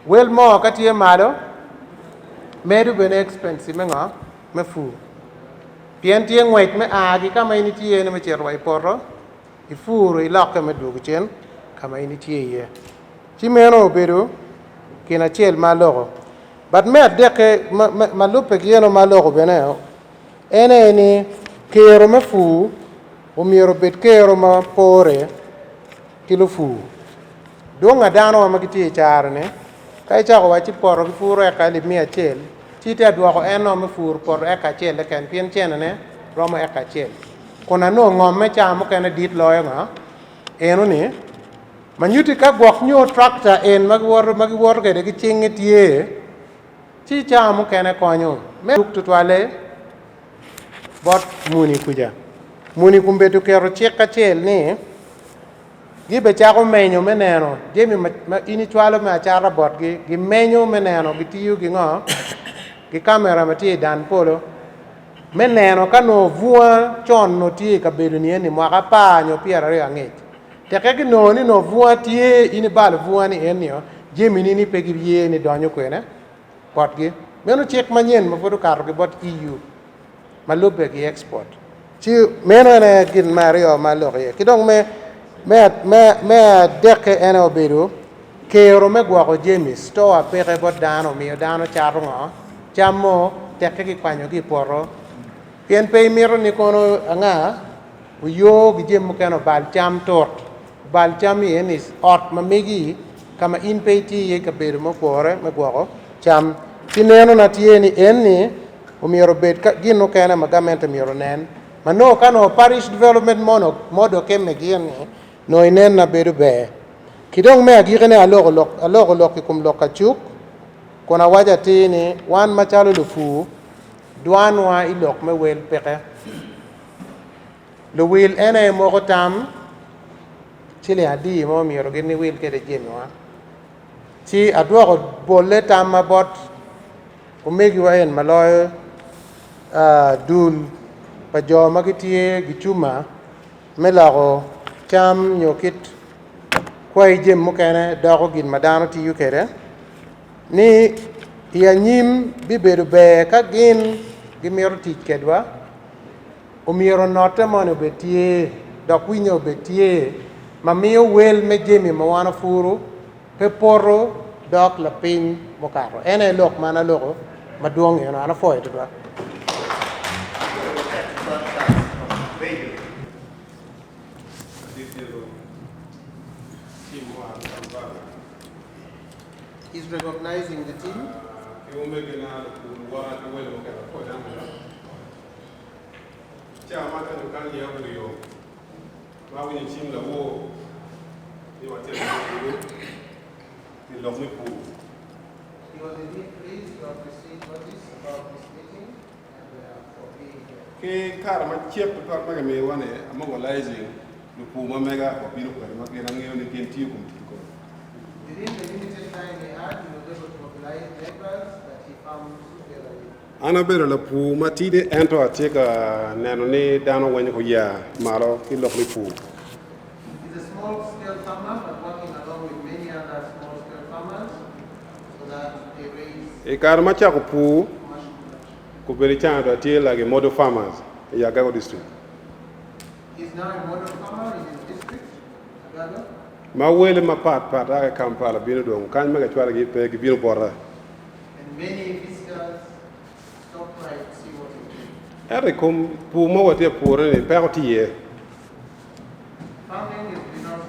well mo katie malo medu bene expensive me nga me fu pien tie ngwet me agi kama ini tie ne me cherwa iporo ifuru ilaka me dugu chen kama ini tie ye chi meno obedo kina chel malo but me deke malupe gieno malo bene ene ni kero me fu o miero bet kero ma pore kilo fu donga dano ma kiti charne kai cha ko wachi poro ki furo e ka li mia chel ti te duoko eno me fur por e ka chel ken pien chen ne romo e ka chel kona no ngom me cha mo ken dit loyo nga eno ni manyuti ka gwok nyo tractor en magiwor ke de ki chingi tie ti cha mo ken konyo me duk tutwale bot muni kuja muni kumbetu kero cheka chel ni gibe chako menyo meneno jemi ma ini chwalo me achara bot gi menyo meneno gi tiyu gi ngo gi kamera mati dan polo meneno kano vua chon no tie ka bedo ni eni mwaka pa nyo piera re ang'ech te ke no ni no vua tie ini bal vua ni enio jemi ni pe gi ye ni donyo kwene bot gi meno chek manyen ma foto karo gi bot EU malube gi export chi meno ne gin mario malo ye kidong me deke ene obedo kero me gwako jemi store peke bot dano miyo dano charo ngo chamo teke ki kwanyo ki poro pien pe miro ni kono anga uyo gi jemu keno bal cham tort bal cham eni ot mamigi kama in pe ti ye ka bedo mo pore me gwako cham tineno na tieni enni umiro bet ka gino kene magamento miro nen mano kano parish development modo kemme gieni no inen na bedo be kidong me agirene alogo lok kum lokachuk kona waja tini wan machalo lufu duanwa ilok me wel peke lo wil ene moko tam chile adi mo miro gini wil kede jenwa chi adwoko bolle tam mabot umegi wa en maloyo dul pa jo magitie gichuma melago cham nyokit kwai jem mukene doko gin madano ti yukere ni ya nyim bibedo be ka gin gimiro tich kedwa umiro note mono betie dok winyo betie mamiyo wel me jemi mawana furu pe poro dok la piny mokaro ene lok mana loko maduong eno ana foye tudwa is recognizing the team. He was indeed pleased to have received notice about this meeting and for being here. Ke karma chep to talk maga me wane mobilizing the puma mega for pino kwa makena ngeo ni kentiu kumtiko. Within the limited time he had, he was able to mobilize members that he found suitable. Ana bero la puma tide ento ateka neno ni dano wenye ko ya malo ilo ni pu. He's a small scale farmer but working along with many other small scale farmers so that they raise E karma cha ko pu ko beri chando atie like model farmers in Yagago district. He's now a model farmer in his district, Uganda. Ma wele ma pat aga Kampala bino dong kan mega chwara gi pe gi bino borra. And many visitors stop by to see what he's doing. Ere kom pu mo wate pore ni pe ko tie. Farming is not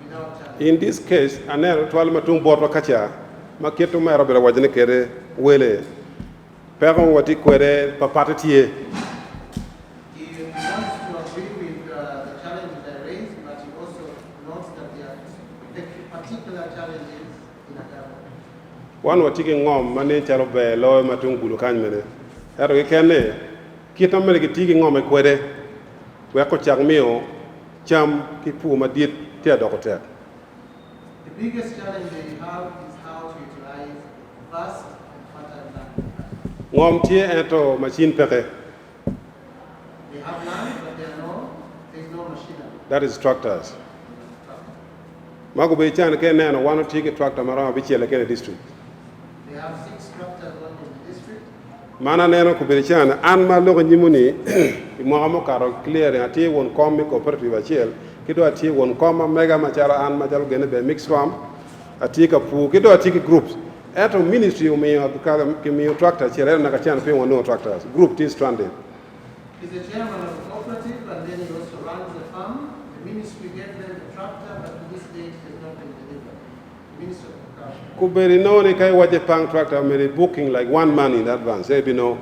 without challenge. In this case, anero twal matung borro kacha maketo mero bela wajne kere wele. Peron wati kwere papata tie. He wants to agree with the challenges I raised, but he also notes that there are particular challenges in Uganda. Wan wati ke ngom mane chalo be lo matung bulu kan mene. Ero ke kene kita mele ke tigi ngom e kwere. We ko chak mio cham ki pu ma dit tia dokotek. The biggest challenge that you have is how to utilize vast and fertile land. Ngom tie ento machine peke. They have land, but there is no machinery. That is tractors. Mago be chan ke neno wano tiki tractor mara bichele ke district. They have 6 tractors running in the district. Mana neno ko be chan an ma logo nyimuni mo amo karo clear ati won komi cooperative achiel kido ati won koma mega machara an machalo gene be mix farm ati ka pu kido ati groups eto ministry o me ka mi tractor chere na ka chan pe wono tractors group is stranded. He's the chairman of the cooperative, and then he also runs the farm. The ministry gave them the tractor, but to this date it has not been delivered. The ministry of Agriculture. Kuberi no ni kai waje pang tractor me booking like 1 month in advance. If you know.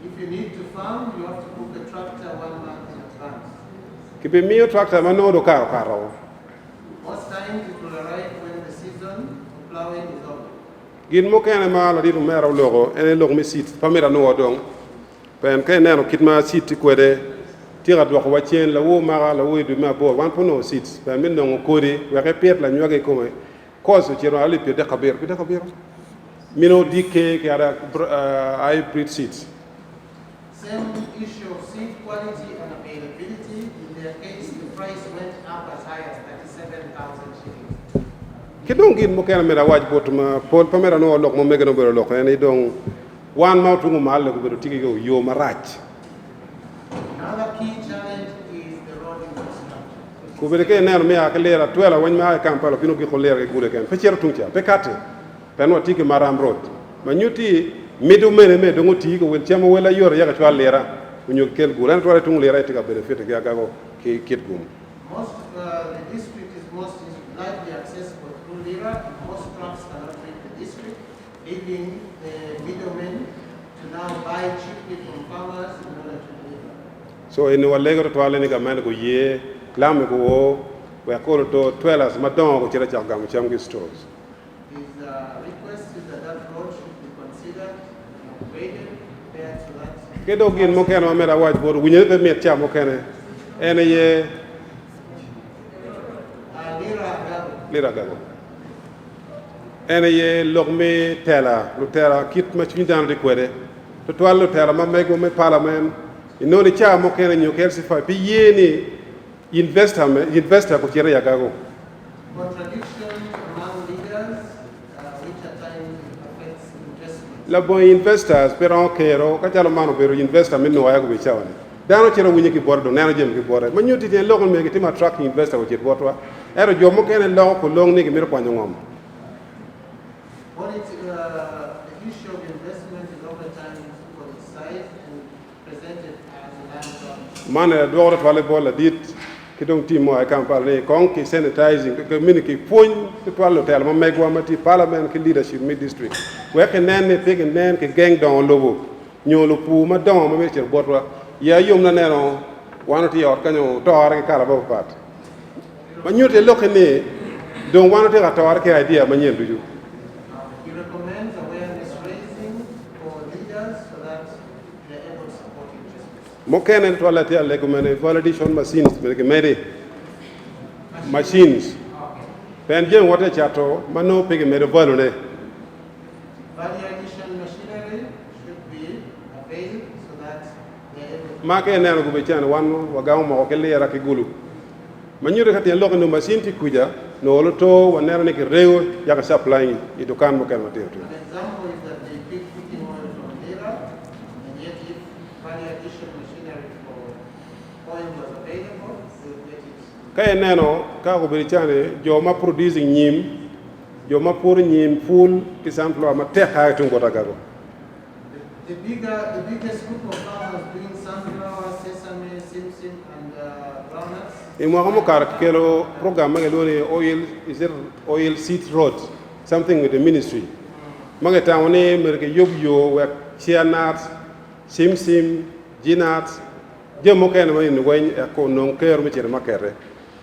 If you need to farm, you have to book a tractor 1 month in advance. Kibe mi tractor mano do karo. Most times it will arrive when the season of plowing is over. Gin mo kene ma la diru mera logo ene logo mi sit pamera no odong. Pen kay neno kitma sit kwede tira do wa chen la wo mara la wo du ma bo wan pono sit pen min no kodi wa ke piet la nyoge ko me cause tiro ali pe de khabir mino dike ke ara hybrid seeds. Same issue of seed quality and availability. In their case, the price went up as high as 37,000 shillings. Kidong gin mo kene mera waj botuma pol pamera no lok mo megano bero lok ene dong wan ma tungu mal ko bero tigi go yo marach. Another key challenge is the road infrastructure. Ko bere ke neno me akalera twela wan ma kampalo kino ki kolera ke gure ken pecher tuncha pe kate penwa tigi maram road manyuti midu mene me dongo tigi wel chama wela yor ya ka twala lera unyo kel gure an twala tungu lera tiga benefit ga ga go ki kit gum. Most the district is most likely accessible through Lira. Most trucks cannot reach the district, leaving the middlemen to now buy cheaply from farmers in order to deliver. So in our Lego to Aleni Gaman go ye, Lam go, we are called to 12 Madon go Chera Chagam Chamgi stores. His request is that road should be considered and upgraded compared to that. Kedo gin mo ken o mera waj bor winye be met cham mo ken ene ye Lira gago. Ene ye logme tela, lu tela kit ma chi dan de kwede. To twal tela ma mego me parliament. Ino ni cha mo ken nyu kel sifa bi yeni investor ko Chera gago. Contradictions among leaders, which at times affects investment. La bon investors pero kero ka jalo mano pero investor min no ayago be chawani. Dano Chera winye ki bordo nano jem ki bordo. Ma nyuti den logon me ki tima track investor ko chet botwa. Ero jomo ken long ko long ni ki mir kwanyo ngom. The issue of investment is oftentimes politicized and presented as a land grab. Man do twale bol dit ki dong timo ay campagne kon ki sanitizing ko min ki poñ ki twalo tel ma megwa mati parliament ki leadership mi district we ke nen ne pig nen ki gang don lobo nyolo pu ma don ma mecher botwa ya yom na neno wanoti yor kanyo tor ki kala ba pat ma nyote lokene don wanoti ka tor ki idea ma nyen duju. He recommends awareness raising for leaders so that they are able to support investment. Mo kenen twala te le ko mene validation machines me ke mede machines pen jen wote chato mano pig mede valone. Value addition machinery should be available so that they are able to Ma ke neno go be chan wan wagaw mo ke lera ki gulu manyure kati loko no machine ti kuja no loto wanera ne ki rewo ya ka supply i dukan mo ken matir tu. An example is that they pick cooking oil from Lira, and yet if value addition machinery for oil was available, they would get it. Kay neno ka go be chane jo ma producing nyim jo ma pour nyim full ki sample ma te ha tu ngota gago. The biggest group of farmers doing sunflower, sesame, simsim, and groundnuts. E mo gamo kar kelo program magelone oil seed road something with the ministry. Mageta woni merke yobyo we chianat simsim jinat je mo ken ma ni wen e ko non ker mi chere makere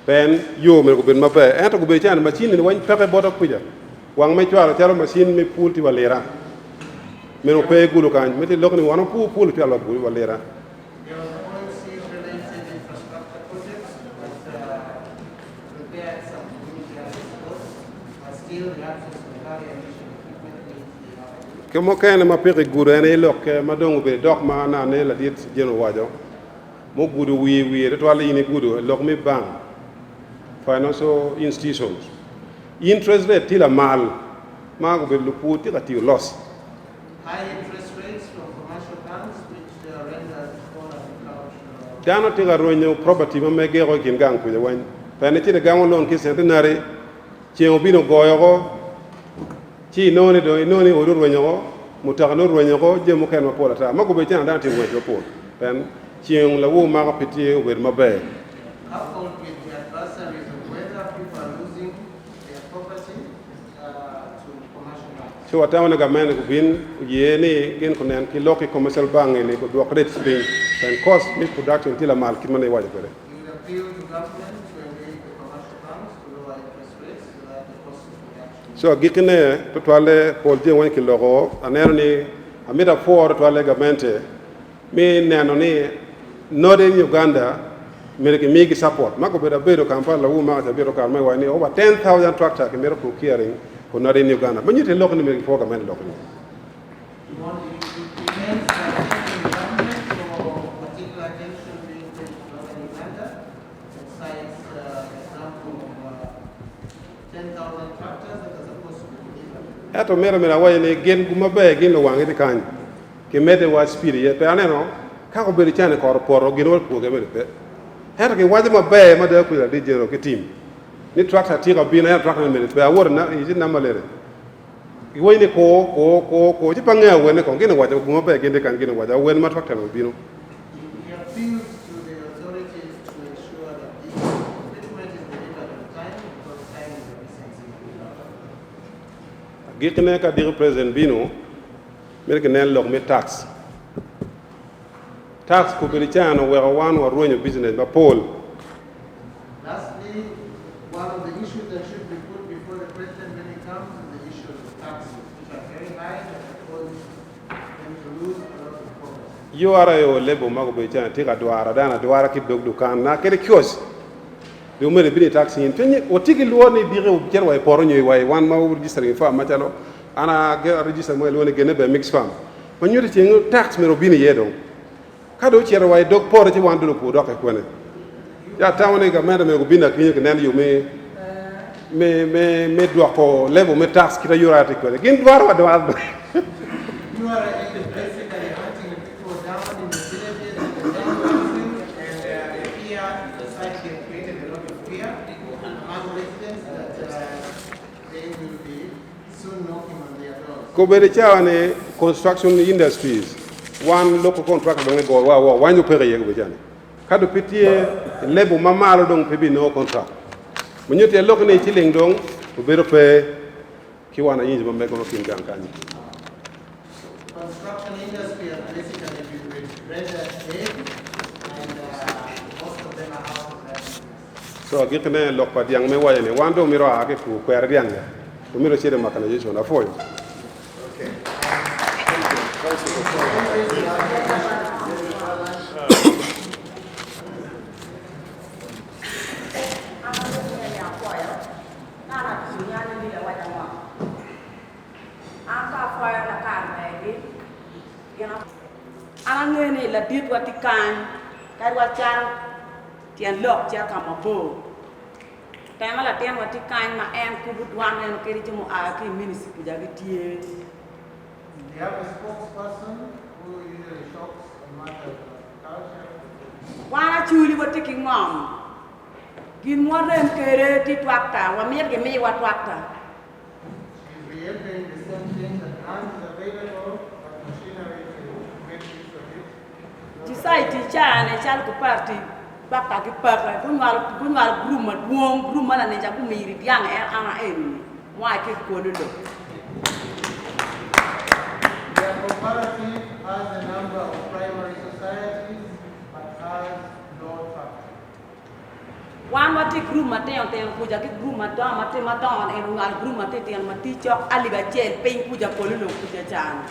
pen yo mer ko ben mabe en to go be chan machine ni wen pepe boto kuja wang me chwaro charo machine mi pulti walera meno pe gulu kan meti lokni wono pul ti alo gulu walera. There are oil seed related infrastructure projects that prepare Kemo kene ma peke guru ene lok ke madongo be dok ma na ne la dit jeno wajo mo guru wi to ala ini guru lok mi bank financial institutions interest rate tila mal ma go be lupu tila ti loss High interest rates from commercial banks which render all agricultural. dano tila ronyo property ma mege ro kin gang ku wan pane ti ga won lon ki centenary ci obino goyo go ci noni do noni o ronyo go mutakano ronyo go je mo ken ma pola ta ma go be tan dan ti wo po pen ci la wo ma ko piti o be ma be Coupled with the adversaries of whether people are losing their property to commercial banks. so atawana ga men ko bin yene gen ko nen ki loki commercial bank ni ko do credit spin pen cost mi production tila mal ki mane wajo ko You would appeal to government to engage the commercial banks to lower interest rates so that the cost of production. so gikne to toile pol je won ki logo anero ni amida for toile gamente mi neno ni northern Uganda mereke migi support mako beda bedo Kampala wu ma ta bedo kan mai wani over 10,000 tractor ke mero procuring ko northern Uganda manyite lokko ni mereke foga men lokko You want to implement government for particular attention being paid to northern Uganda and cites example of 10,000 tractors that are supposed to be delivered. eto mera wayne gen guma be gen lo wangi kan ke mede wa speed ye pe aneno ka ko beri chane ko poro gen wol ko ge pe eto ke waje ma be ma da ku la di jero ke team ni tractor ti ko bina ya tractor me pe awor na yi na malere i wayne ko ji panga wene ko gen waje guma be gen de kan gen waje wen ma tractor no bino He appeals to the authorities to ensure that this equipment is delivered on time because time is a sensitive. gikne ka dir president bino mer ke nen lok me tax ko beri chano we wan wa ronyo business ba pol Lastly, one of the issues that should be put before the president when he comes is the issue of taxes, which are very high and cause them to lose a lot of property. yo ara yo lebo mago be chana tika duara ki dog dukan na kere kios do mere bini taxi in tenye o tigi lo ni dire o ker way poro nyoy way wan ma wo register ni fa ma chalo ana ge register mo lo ne gene be mix fam ma nyoti ting tax mero bini yedo kado cher way dog poro ti wan do ko do ko ne ya tawne ga meda me go bina kinye ke nan yo me do ko lebo me tax kita yorati ko gin duara wa do You are basically hunting people down in the villages and the jungles, and fear, society has created a lot of fear among residents that they will be soon knocking on their doors. ko be chawane construction industries one local contractor do go wa wanyu pere yego be jani kado pitie lebo mamalo dong pebi no contract munyote loko ne chilling dong ko be pe ki wana yinji ba mego no kin kan kan Construction industry has basically been rendered dead, and most of them are out of business. so gikne lok pa diang me wayene wando miro ake ku kwer diang to miro chere mechanization afoyo Anangene la dit watikan kai wachal tian lok cha kamabo tema la tian watikan ma en kubut wan en keri chimo a ki ministry puja gitie. We have a spokesperson who usually talks on matters of culture. Wana chuli watiki ngom gin modem kere ti twakta wa mier ge mi wa twakta. She's reiterating the same thing that land is available, but machinery to make use of it. Ti sai ti chane chal ku parti bakta ki pakla kunwal gruma duong gruma na ne ja ku miri diang ana en wa ke ko do. Their cooperative has a number of primary societies, but has no factory. Wan wati gruma te puja ki gruma do mate madon en ngal gruma te mati chok aliga chel pin puja ko lu puja chan.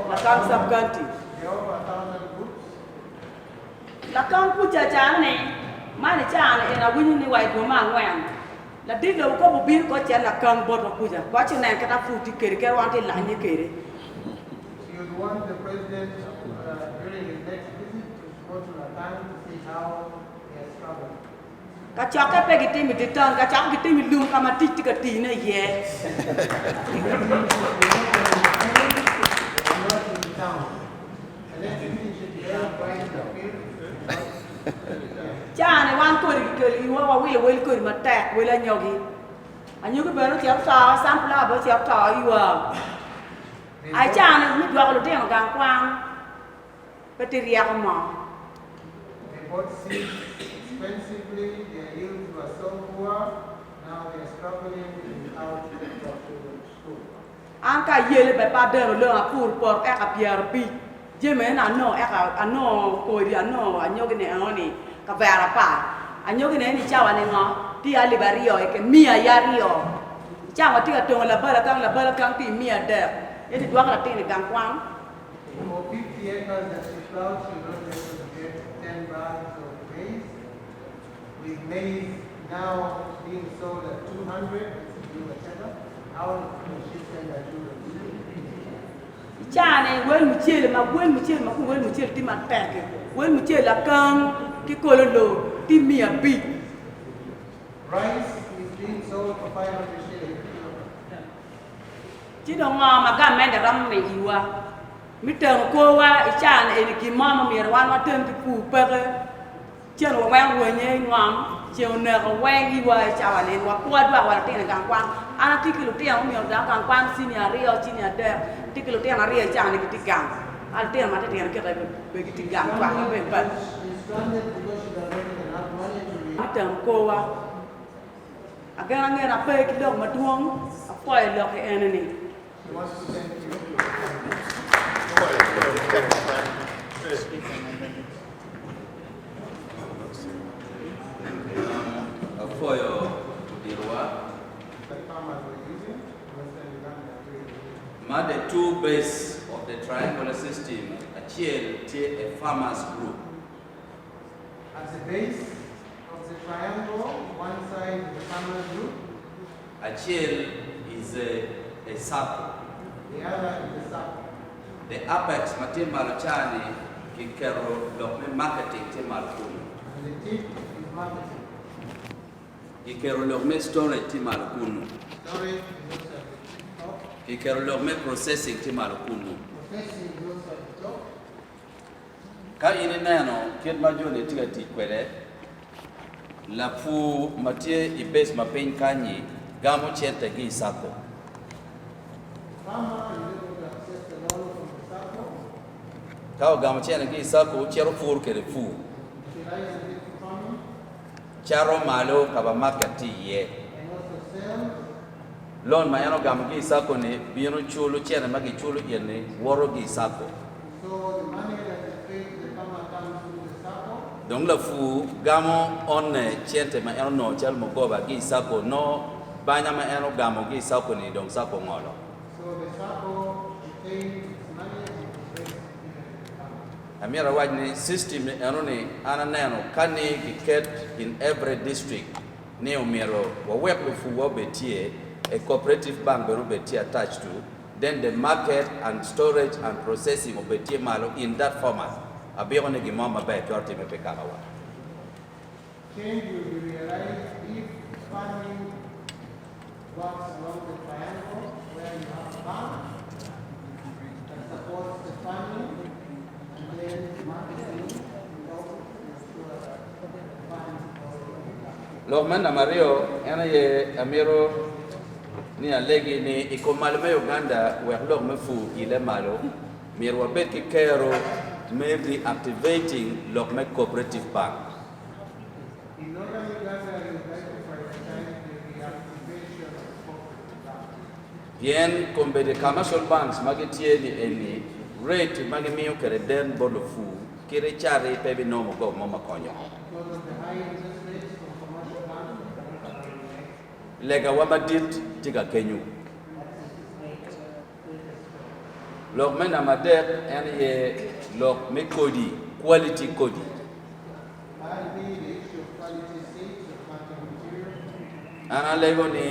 La kan sab ganti. There are over 1,000 groups. La kan puja chan ne mani chan en a wini ni wai do ma ngwan. La dido ko bu bin ko chen la kan bodo puja. Ko chen en kata futi kere wan te la ni kere. we want the president during his next visit to go to Latam to see how he has traveled. Kachaka pegiti mi titan, kachaka giti mi lum kama titi katina ye. Cha ne wan ko ri wa will ko ma tek will nyogi. Anyu ko bero tiap sa sampla ba tiap ta iwa. Ai cha ne mi dwa ko de gang kwang. Peteria ko ma. They bought seeds expensively, their yields were so poor, now they are struggling without to school. Anka yele be pa de lo apur por e ka pier pi. Jeme na no e ka ano ko ri ano anyogi ne oni ka vera pa. Anyogi ne ni chawa ne ngo ti ali bario e ke mia ya rio. Chawa ti ka to la bala kang ti mia de. E ti dwa ka ti ni gang kwang. For 50 acres that she plowed, she was not able to get 10 bags of maize. With maize now being sold at 200, how will she send her children? Chane wel muchele ma ku wel muchele ti ma teke wel muchele la kang ki kololo ti mia bi. Rice is being sold for 500 shillings. Ti do ma ga me da ram me iwa mi teng ko wa I chane e ki mama mi wan wa tem ti pu pere chen wa wan wo nye ngam chen ne ko wan iwa cha wa ne wa kwa dwa wa ti na gang kwang ana ti ki lu ti mi ga gang kwang senior rio senior de tikilo tiang ari cha ni kitigang al tiang mate tiang ke be kitigang kwa be ba atang ko wa agara ngera pe ki dog maduong a foi lo ke enemy Afoyo dirwa the two base of the triangular system achieve a farmers group. At the base of the triangle, one side is the farmers group. Achieve is a circle. The other is the circle. The apex matimalo chani kikero lokme marketing timalo kunu. And the tip is marketing. Kikero lokme storage timalo kunu. Storage is also Kikero lokme processing timalo kunu. processing is also at the top. Ka ini neno kid majoni tiga tikwede la fu matie ibes mapin kanyi gamo chente gi sako. Farmer is able to access the loan from the circle. Kao gamo chente gi sako chero fur kere fu. Utilize it for farming Charo malo kaba market ye. and also sell. Lon mayano gamo gi sako ne bino chulu chene magi chulu yene woro gi sako. So the money that is paid to the farmer comes through the circle. Donc la fu gamo on chente ma eno no chal mo goba gi sako no banya ma eno gamo gi sako ni donc sako ngolo. So the circle retains its money and is paid to the farmer. Amira wajni system ni eno ni ana neno kani kiket in every district ne umiro wa wek lu fu wo betie a cooperative bank bero betie attached to, then the market and storage and processing of betie malo in that format abiro ne gimama ba torti me pekala wa. Change will be realized if farming works along the triangle where you have a bank that supports the farming and then marketing will ensure that the farming Logman Amario, ena ye amiro ni alegi ni ikomalme Uganda we log mefu ile malo mirwa beti kero maybe activating logme cooperative bank. in northern Uganda is like to prioritize the reactivation of cooperative banks. Yen kombe de commercial banks magitie ni eni rate magimio kere den bodo fu kire chare pebi no mo go mama konyo. Because of the high interest rates from commercial banks, Lega wamadit tiga kenyu. Log men amader en ye log me kodi quality kodi. finally the issue of quality states of planting material. Ana lego ni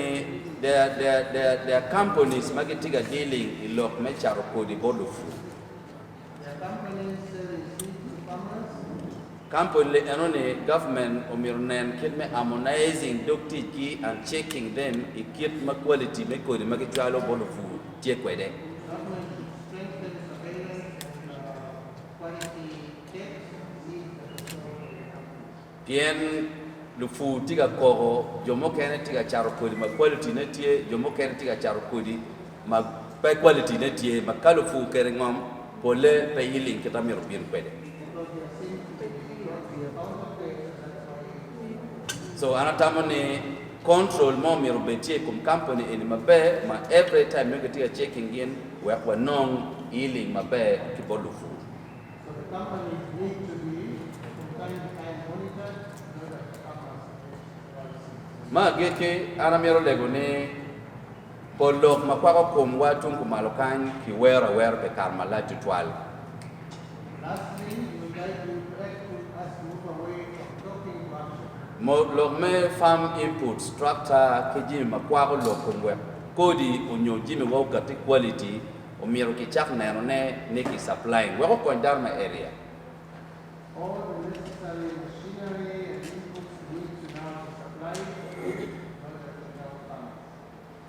their companies magitiga dealing in log me charo kodi bodo fu. Campo le anone government umirnen kid me harmonizing doctiki and checking them I kid ma quality me ko ma kichalo bolo fu je kwede. Bien le fu tiga koro jomo kene tiga charo ko ma quality ne tie jomo kene tiga charo ko di ma pa quality ne tie ma kalo fu kere ngom pole pe yiling kita mir bien kwede. So anatamani control more mirubeti kum company in mabe ma every time you get checking in we are non healing mabe kibolufu. So the companies need to be from time to time monitored. Ma geke ana miro legone polok makwako kum watu kumalokan kiwera wer be karmala tutwal. Lastly, we would like to us move away from talking to action. Log me farm input structure kiji makwako lokumwe kodi unyo jimi woka ti quality umiro kichak na ne neki supplying wako kondar ma area. All the necessary machinery and inputs need to now supply.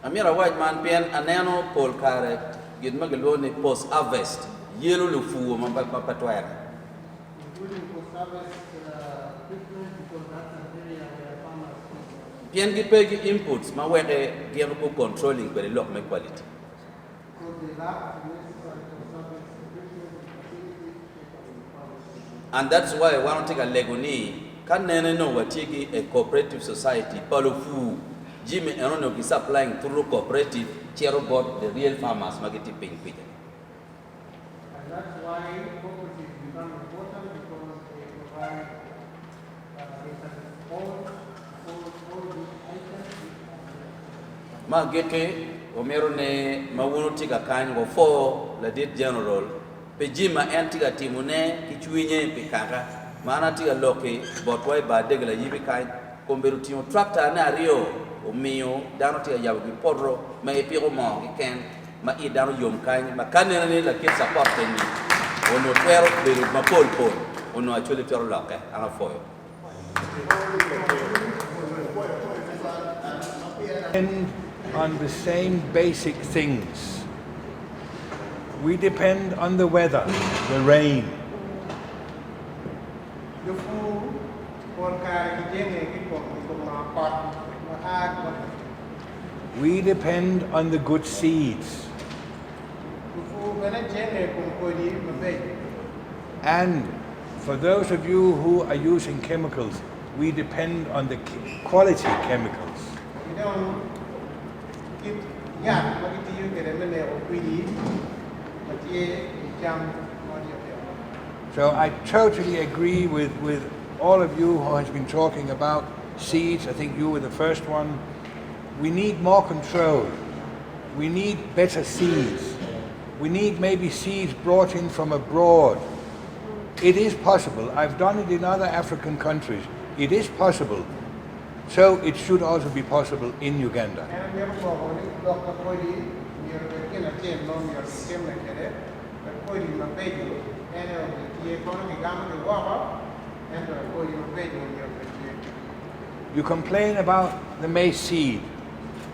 Amira white man pian aneno pol kare gidma geloni post harvest yelo lu fu ma patwara. Including post harvest equipment because that's an area where farmers Pian gi pegi inputs ma wede gero ko controlling bere lok me quality. because they lack the necessary post harvest equipment facilities. And that's why I want to take a legoni can no watiki a cooperative society palofu Jimmy Erono is supplying through cooperative chair board the real farmers mageti paying quick. And that's why cooperatives become important because they provide all these items. Mageke omero ne mawuno tika kan go for la dit general pe jima antiga timune kichwinye pikaka mana tiga loke botwai ba degla yibi kan komberu timo tractor na rio umio dano tiga yabu porro ma epiro mo ken ma I dano yom kan ma kanene ne la kit support ni ono pero beru ma pol ono actually tero loke ana foyo. Depend on the same basic things. We depend on the weather, the rain. We depend on the good seeds. And for those of you who are using chemicals, we depend on the quality chemicals. So I totally agree with all of you who has been talking about seeds. I think you were the first one. We need more control. We need better seeds. We need maybe seeds brought in from abroad. It is possible. I've done it in other African countries. It is possible. So it should also be possible in Uganda. You complain about the maize seed.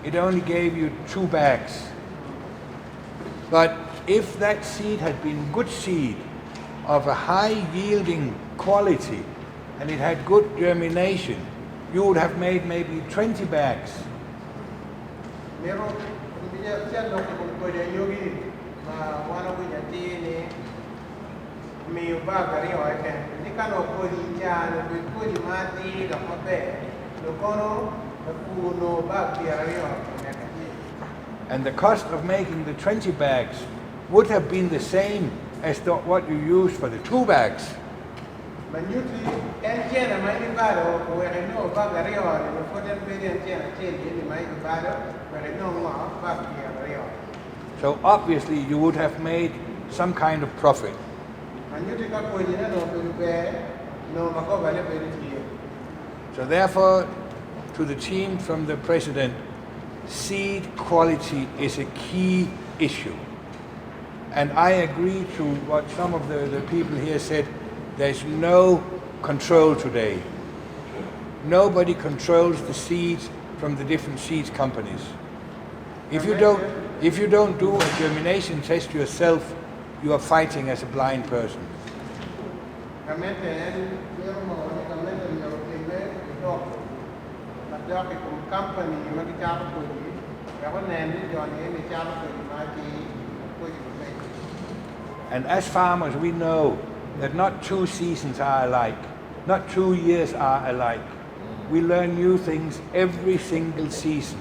It only gave you 2 bags. But if that seed had been good seed of a high yielding quality and it had good germination, you would have made maybe 20 bags. And the cost of making the 20 bags would have been the same as what you used for the 2 bags. So obviously you would have made some kind of profit. So therefore, to the team from the President, seed quality is a key issue. And I agree to what some of the people here said, there's no control today. Nobody controls the seeds from the different seeds companies. If you don't do a germination test yourself, you are fighting as a blind person. And as farmers, we know that not 2 seasons are alike, not 2 years are alike. We learn new things every single season.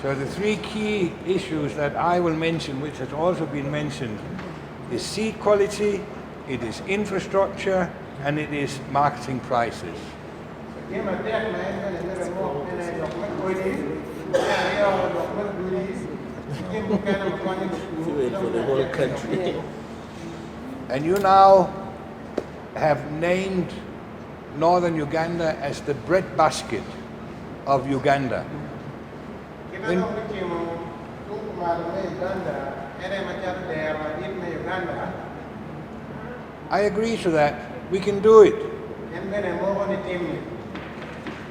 So the 3 key issues that I will mention, which has also been mentioned, is seed quality, it is infrastructure, and it is marketing prices. For the whole country. And you now have named northern Uganda as the breadbasket of Uganda. I agree to that. We can do it.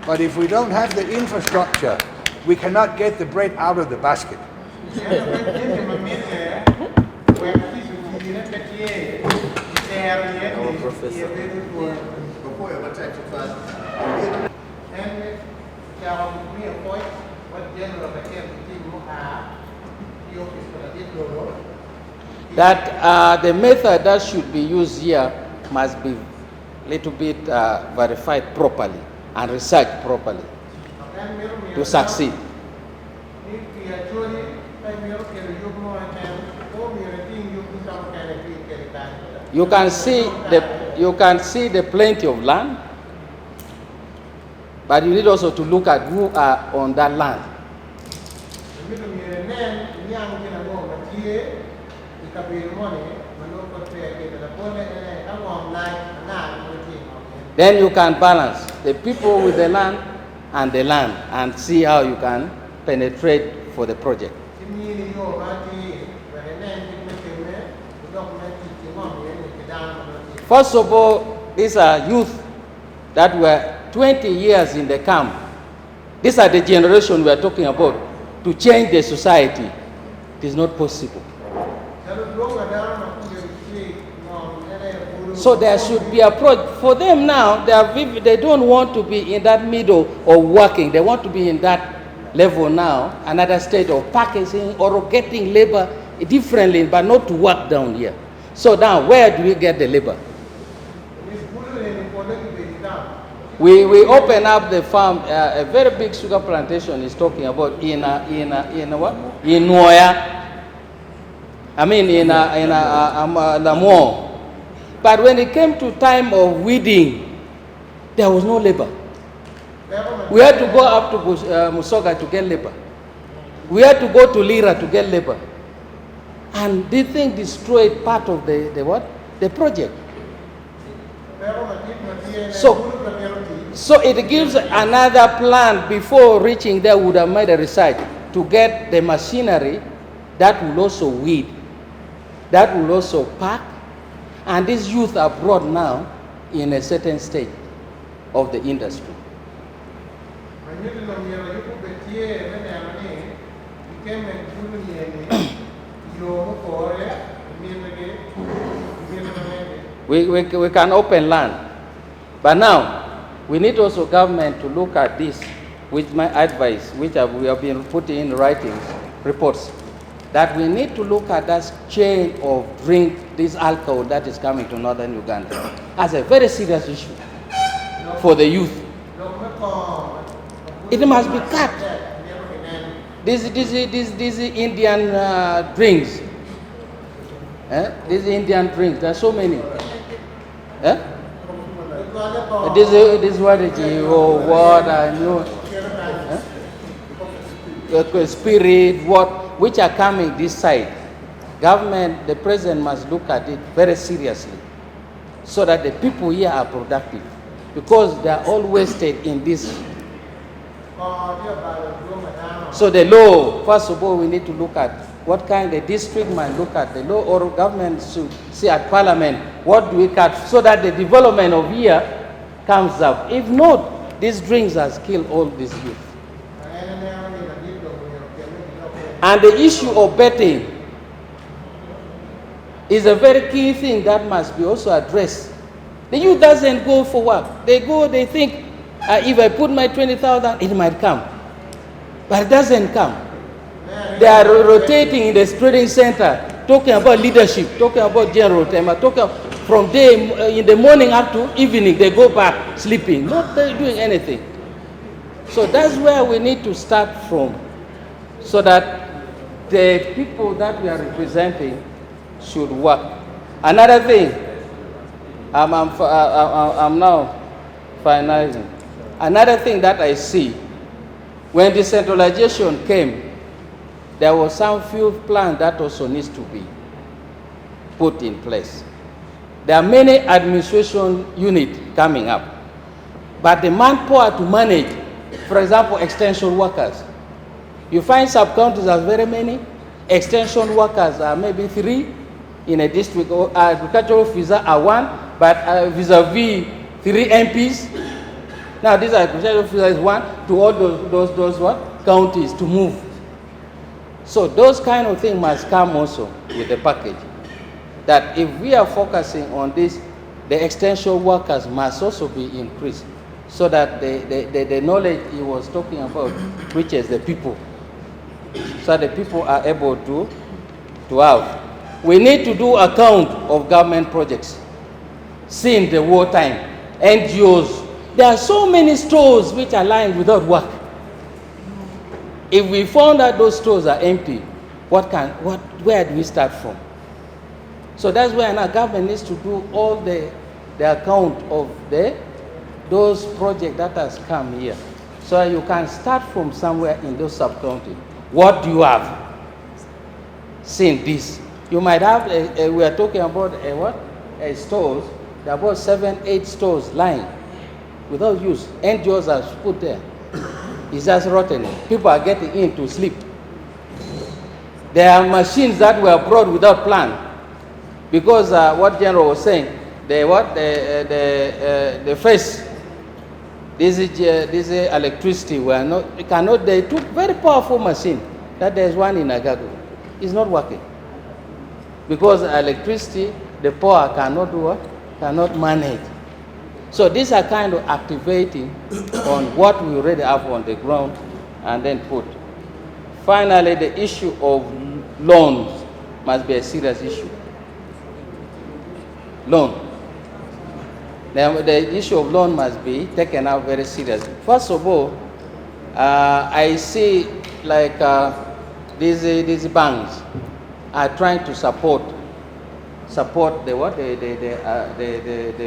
But if we don't have the infrastructure, we cannot get the bread out of the basket. Our professor. That the method that should be used here must be a little bit verified properly and researched properly to succeed. You can see the plenty of land, but you need also to look at who are on that land. Then you can balance the people with the land and see how you can penetrate for the project. First of all, these are youth that were 20 years in the camp. These are the generation we are talking about. To change the society, it is not possible. So there should be a project. For them now, they don't want to be in that middle of working. They want to be in that level now, another state of packaging or getting labor differently, but not to work down here. So now, where do we get the labor? We open up the farm, a very big sugar plantation is talking about in what? In Noya. I mean in Lamo. But when it came to time of weeding, there was no labor. We had to go up to Musoga to get labor. We had to go to Lira to get labor. And this thing destroyed part of the project. So it gives another plan before reaching there would have made a research to get the machinery that will also weed, that will also pack, and these youth are brought now in a certain stage of the industry. We can open land, but now we need also government to look at this, with my advice, which we have been putting in writings, reports, that we need to look at that chain of this alcohol that is coming to northern Uganda as a very serious issue for the youth. It must be cut. These Indian drinks. These Indian drinks, there are so many. This is what it is, water, spirit, which are coming this side. Government, the president must look at it very seriously so that the people here are productive. because they are all wasted in this. So the law, first of all, we need to look at what kind the district might look at, the law, or government should see at parliament, what do we cut, so that the development of here comes up. If not, these drinks has killed all these youth. And the issue of betting is a very key thing that must be also addressed. The youth doesn't go for work. They go, they think, if I put my 20,000, it might come. But it doesn't come. They are rotating in the trading center, talking about leadership, talking about general tema, talking from day in the morning up to evening, they go back sleeping, not doing anything. So that's where we need to start from, so that the people that we are representing should work. Another thing, I'm now finalizing. Another thing that I see, when decentralization came, there was some few plans that also needs to be put in place. There are many administration units coming up, but the manpower to manage, for example, extension workers. You find sub-counties are very many, extension workers are maybe 3 in a district, or agricultural officers are 1, but vis-a-vis 3 MPs. Now these agricultural officers is 1 to all those what? Counties to move. So those kind of things must come also with the package. That if we are focusing on this, the extension workers must also be increased, so that the knowledge he was talking about reaches the people, so the people are able to have. We need to do a count of government projects since the wartime, NGOs. There are so many stores which are lying without work. If we found that those stores are empty, where do we start from? So that's where our government needs to do all the account of those projects that has come here. So you can start from somewhere in those sub-counties. What do you have? Seeing this, you might have, we are talking about stores, there are about 7-8 stores lying without use. NGOs are put there. It's just rotten. People are getting in to sleep. There are machines that were brought without plan. Because what General was saying, the first, this electricity were not, they took very powerful machine, that there's one in Agago. It's not working. Because electricity, the power cannot do what? Cannot manage. So these are kind of activating on what we already have on the ground and then put. Finally, the issue of loans must be a serious issue. Loan. The issue of loan must be taken out very seriously. First of all, I see like these banks are trying to support the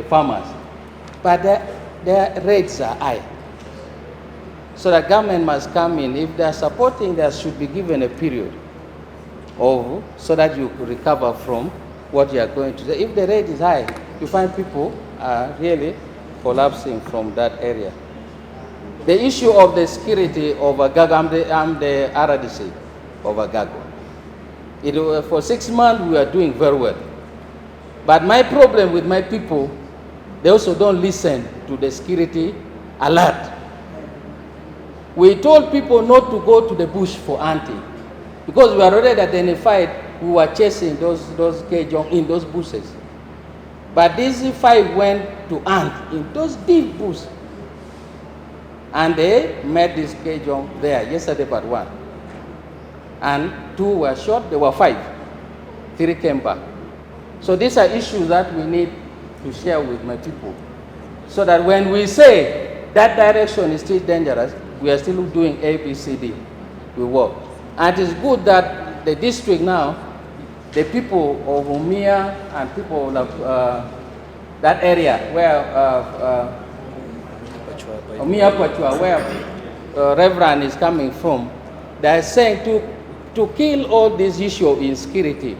farmers, but their rates are high. So the government must come in. If they are supporting, there should be given a period of, so that you could recover from what you are going to do. If the rate is high, you find people are really collapsing from that area. The issue of the security of Agago, I'm the RDC of Agago. For 6 months, we are doing very well. But my problem with my people, they also don't listen to the security alert. We told people not to go to the bush for hunting, because we already identified we were chasing those Kejong in those bushes. But these 5 went to hunt in those deep bushes. And they met this Kejong there yesterday but 1. And 2 were shot, there were 5. 3 came back. So these are issues that we need to share with my people, so that when we say that direction is still dangerous, we are still doing ABCD, we work. And it is good that the district now, the people of Umia and people of that area where Umia Pachua, where Reverend is coming from, they are saying to kill all this issue of insecurity,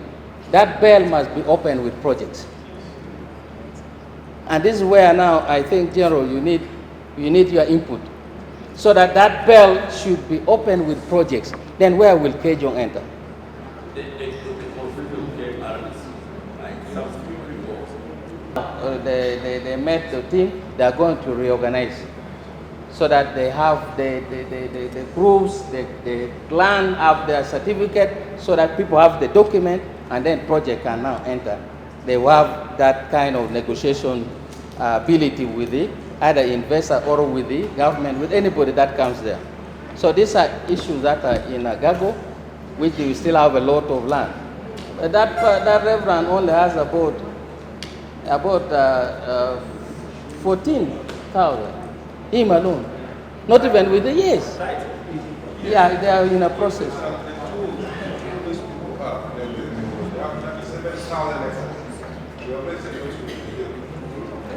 that bell must be opened with projects. And this is where now I think, General, you need your input. So that belt should be open with projects. Then where will Kejong enter? They met the team, they are going to reorganize so that they have the proofs, the land have their certificate, so that people have the document, and then project can now enter. They will have that kind of negotiation ability with the either investor or with the government, with anybody that comes there. So these are issues that are in Agago, which we still have a lot of land. That reverend only has about 14,000, him alone. Not even with the years. Yeah, they are in a process.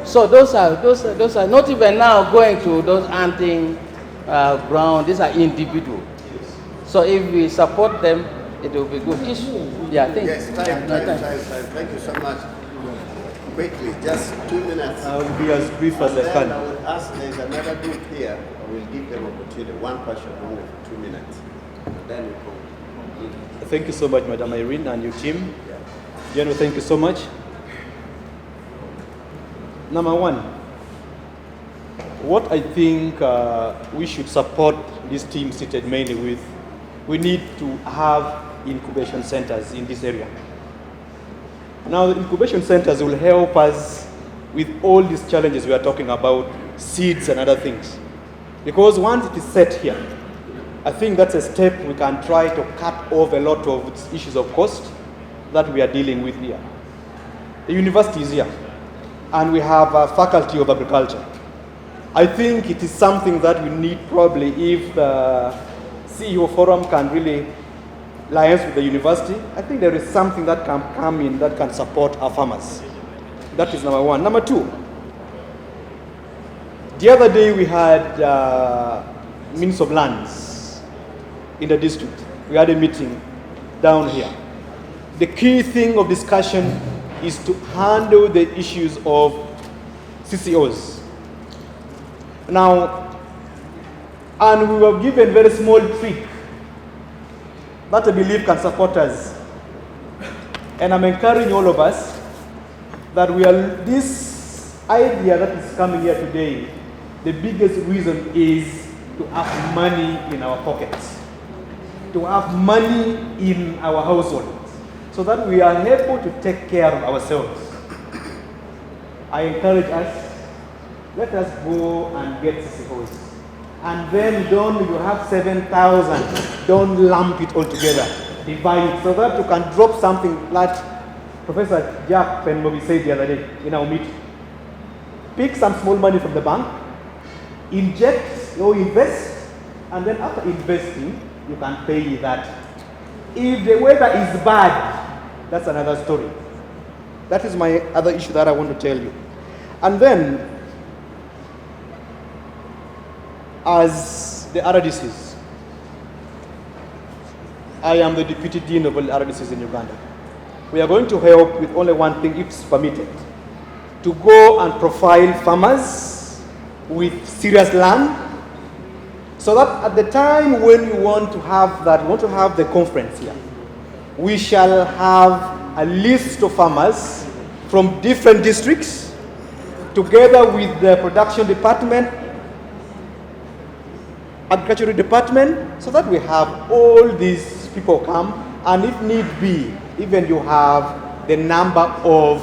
So those are not even now going to those hunting ground. These are individual. So if we support them, it will be good. Yeah, thank you. Yes, time. Thank you so much. Quickly, just 2 minutes. I will be as brief as I can. I would ask, there's another group here. I will give them opportunity. One question only for 2 minutes. Then we conclude. Thank you so much, Madam Irene and your team. General, thank you so much. Number one, what I think we should support this team seated mainly with, we need to have incubation centers in this area. Now, the incubation centers will help us with all these challenges we are talking about, seeds and other things. Because once it is set here, I think that's a step we can try to cut off a lot of issues of cost that we are dealing with here. The university is here, and we have a faculty of agriculture. I think it is something that we need probably if the CEO forum can really liaise with the university. I think there is something that can come in that can support our farmers. That is number one. Number two, the other day we had Minister of Lands in the district. We had a meeting down here. The key thing of discussion is to handle the issues of CCOs. Now, and we were given a very small trick that I believe can support us. And I'm encouraging all of us that this idea that is coming here today, the biggest reason is to have money in our pockets, to have money in our households, so that we are able to take care of ourselves. I encourage us, let us go and get CCOs. And then you have 7,000, don't lump it all together, divide it, so that you can drop something like Professor Jack Penmobi said the other day in our meeting. Pick some small money from the bank, inject or invest, and then after investing, you can pay that. If the weather is bad, that's another story. That is my other issue that I want to tell you. And then, as the RDCs, I am the Deputy Dean of all RDCs in Uganda. We are going to help with only one thing, if it's permitted, to go and profile farmers with serious land, so that at the time when you want to have the conference here, we shall have a list of farmers from different districts, together with the production department, agricultural department, so that we have all these people come, and if need be, even you have the number of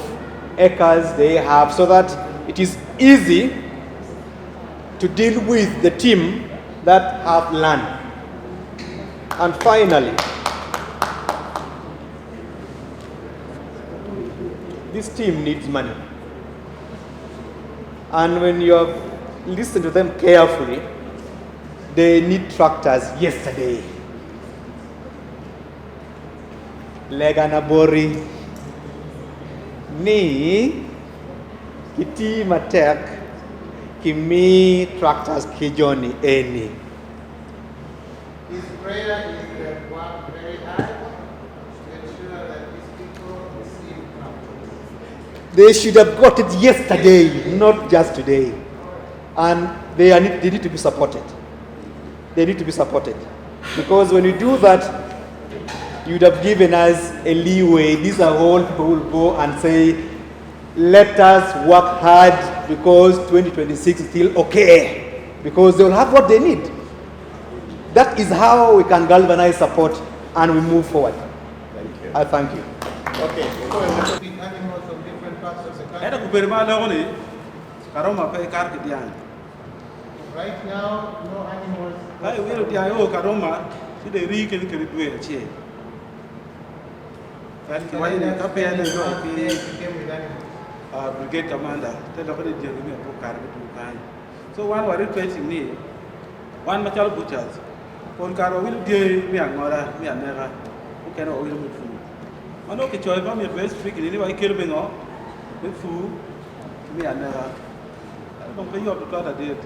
acres they have, so that it is easy to deal with the team that have land. And finally, this team needs money. And when you have listened to them carefully, they need tractors yesterday. Leganabori ni kiti matek kimi tractors kijoni any. His prayer is that work very hard to ensure that these people receive tractors. They should have got it yesterday, not just today. And they need to be supported. They need to be supported. Because when you do that, you would have given us a leeway. These are all people who will go and say, let us work hard because 2026 is still okay. Because they will have what they need. That is how we can galvanize support and we move forward. Thank you. I thank you. Okay. Animals from different parts of the country. Right now, no animals. Brigade commander, so one were requesting me, one material butchers, one car will do me and Nora, me and Nera, who can oil with food. I know it's your family best speaking anyway, kill me off with food, me and Nera. I don't pay you up to try to do it.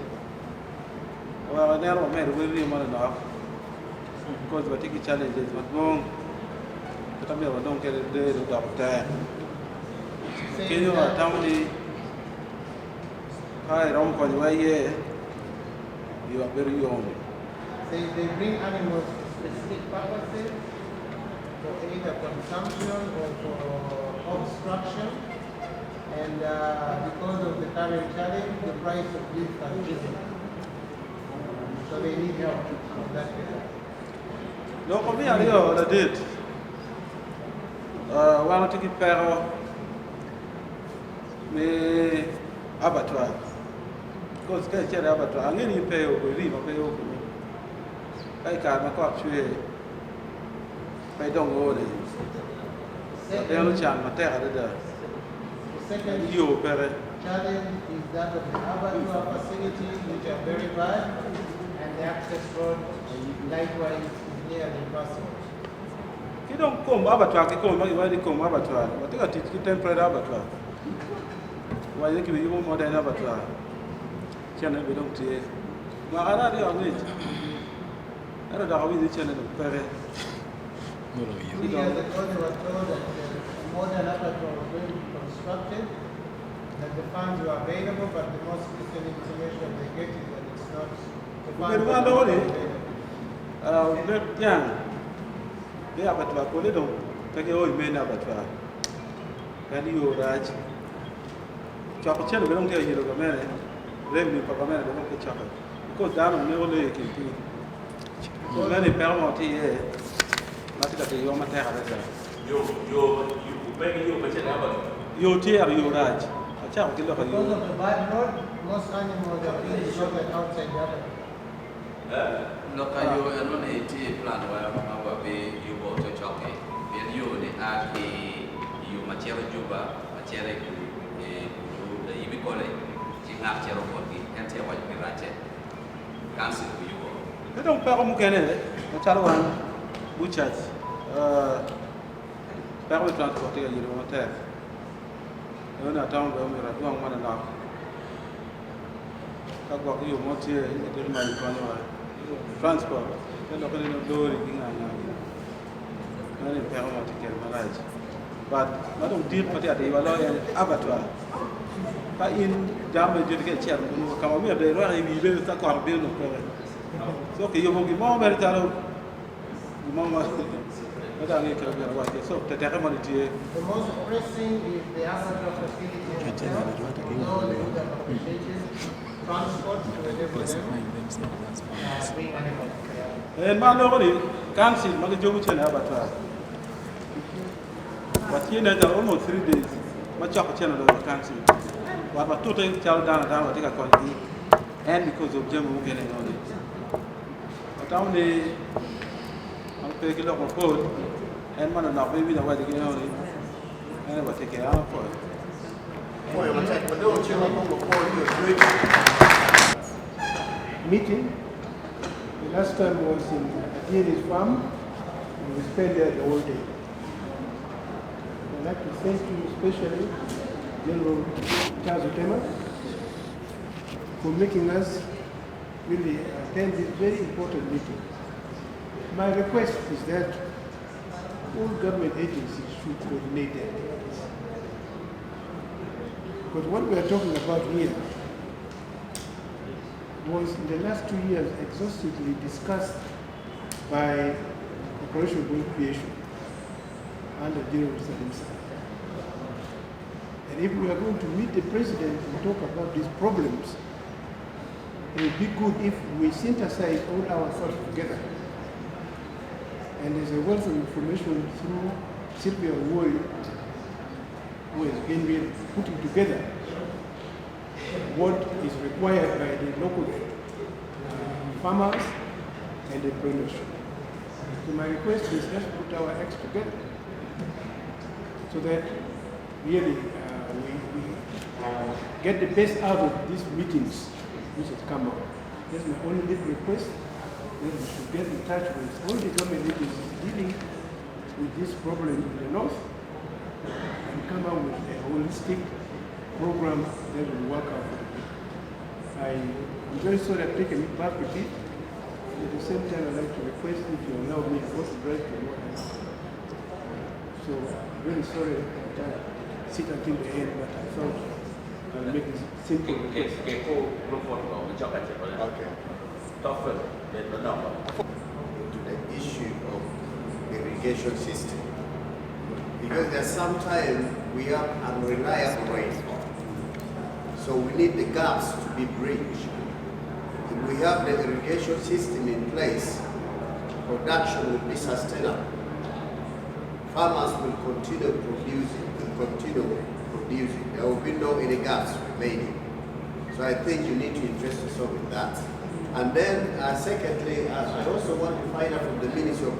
Well, I never made a really more enough because we're taking challenges, but long. But I don't get it there to doctor. Can you tell me? Hi, Rom Conway, you are very young. They bring animals for specific purposes, for either consumption or for obstruction. And because of the current challenge, the price of beef has risen. So they need help on that area. No, for me, I did. One to keep peril. Me abattoir. Because I can't abattoir. I'm going to pay over, leave, pay over. I can't go up to it. I don't go there. I don't chance my terror. The second challenge is that of the abattoir facilities, which are very bad, and the access road, likewise, is nearly impossible. You don't come abattoir, you come abattoir. I think I teach temporary abattoir. Why you give you more than abattoir? Channel we don't see. Well, I don't know it. I don't know how we channel the parent. 2 years ago, they were told that modern abattoir was going to be constructed, that the funds were available, but the most recent information they get is that it's not. The funds are not available. They abattoir, they don't take all men abattoir. Can you raj? Chocolate channel, we don't tell you the man, revenue for the man, they don't get chocolate. Because down on never lay can be. So many paramount here, not that you want to have it. You make you a channel. You tear you raj. A child will look at you. Because of the bad road, most animals are being shot outside the abattoir. Look at you and on a plan where our bay you go to chocolate. Then you the art you material juba, material the Ibicole, Chingar Cherokee, and say what you ratchet. Cancel you. They don't pay them again, the Chalawan, butchers, family transportation, you don't have. You're not town where we are doing one and a half. I got you more here in the German transport. They're not going to do anything. I didn't pay how to get my life. But I don't deal with that. You are lawyer abattoir. But in damage, you get chair. You come over there, you will take our bill of credit. So, okay, you will be more very thorough. So, the the most pressing is the abattoir facility itself. Transport to enable them bring animals. And man, nobody can't see Magajovic abattoir. But here, there are almost 3 days. Much of a channel of can't see. But 2 days, child down, I take a quality. And because of German getting on it. But only I'm taking a lot of food. And man, not maybe the way to get on it. And I will take it out for it. Meeting. The last time was in Adiri's farm, and we spent there the whole day. I'd like to thank you especially, General Charles Utema, for making us really attend this very important meeting. My request is that all government agencies should coordinate their activities. Because what we are talking about here was in the last 2 years exhaustively discussed by Operation Goal Creation under General himself. And if we are going to meet the president and talk about these problems, it would be good if we synthesize all our thoughts together. And there's a wealth of information through Sylvia Woy, who has been really putting together what is required by the local farmers and the production. So my request is let's put our acts together so that really we get the best out of these meetings which has come up. That's my only little request, that we should get in touch with all the government agencies dealing with this problem in the north and come up with a holistic program that will work out for the people. I'm very sorry I've taken it back a bit. At the same time, I'd like to request if you allow me to go to break to what I know. So I'm very sorry that I sit until the end, but I thought I'll make it simple. Okay. To the issue of irrigation system. Because there's sometimes we have unreliable rainfall. So we need the gaps to be bridged. If we have the irrigation system in place, production will be sustainable. Farmers will continue producing. There will be no any gaps remaining. So I think you need to interest yourself in that. And then, secondly, I also want to find out from the Ministry of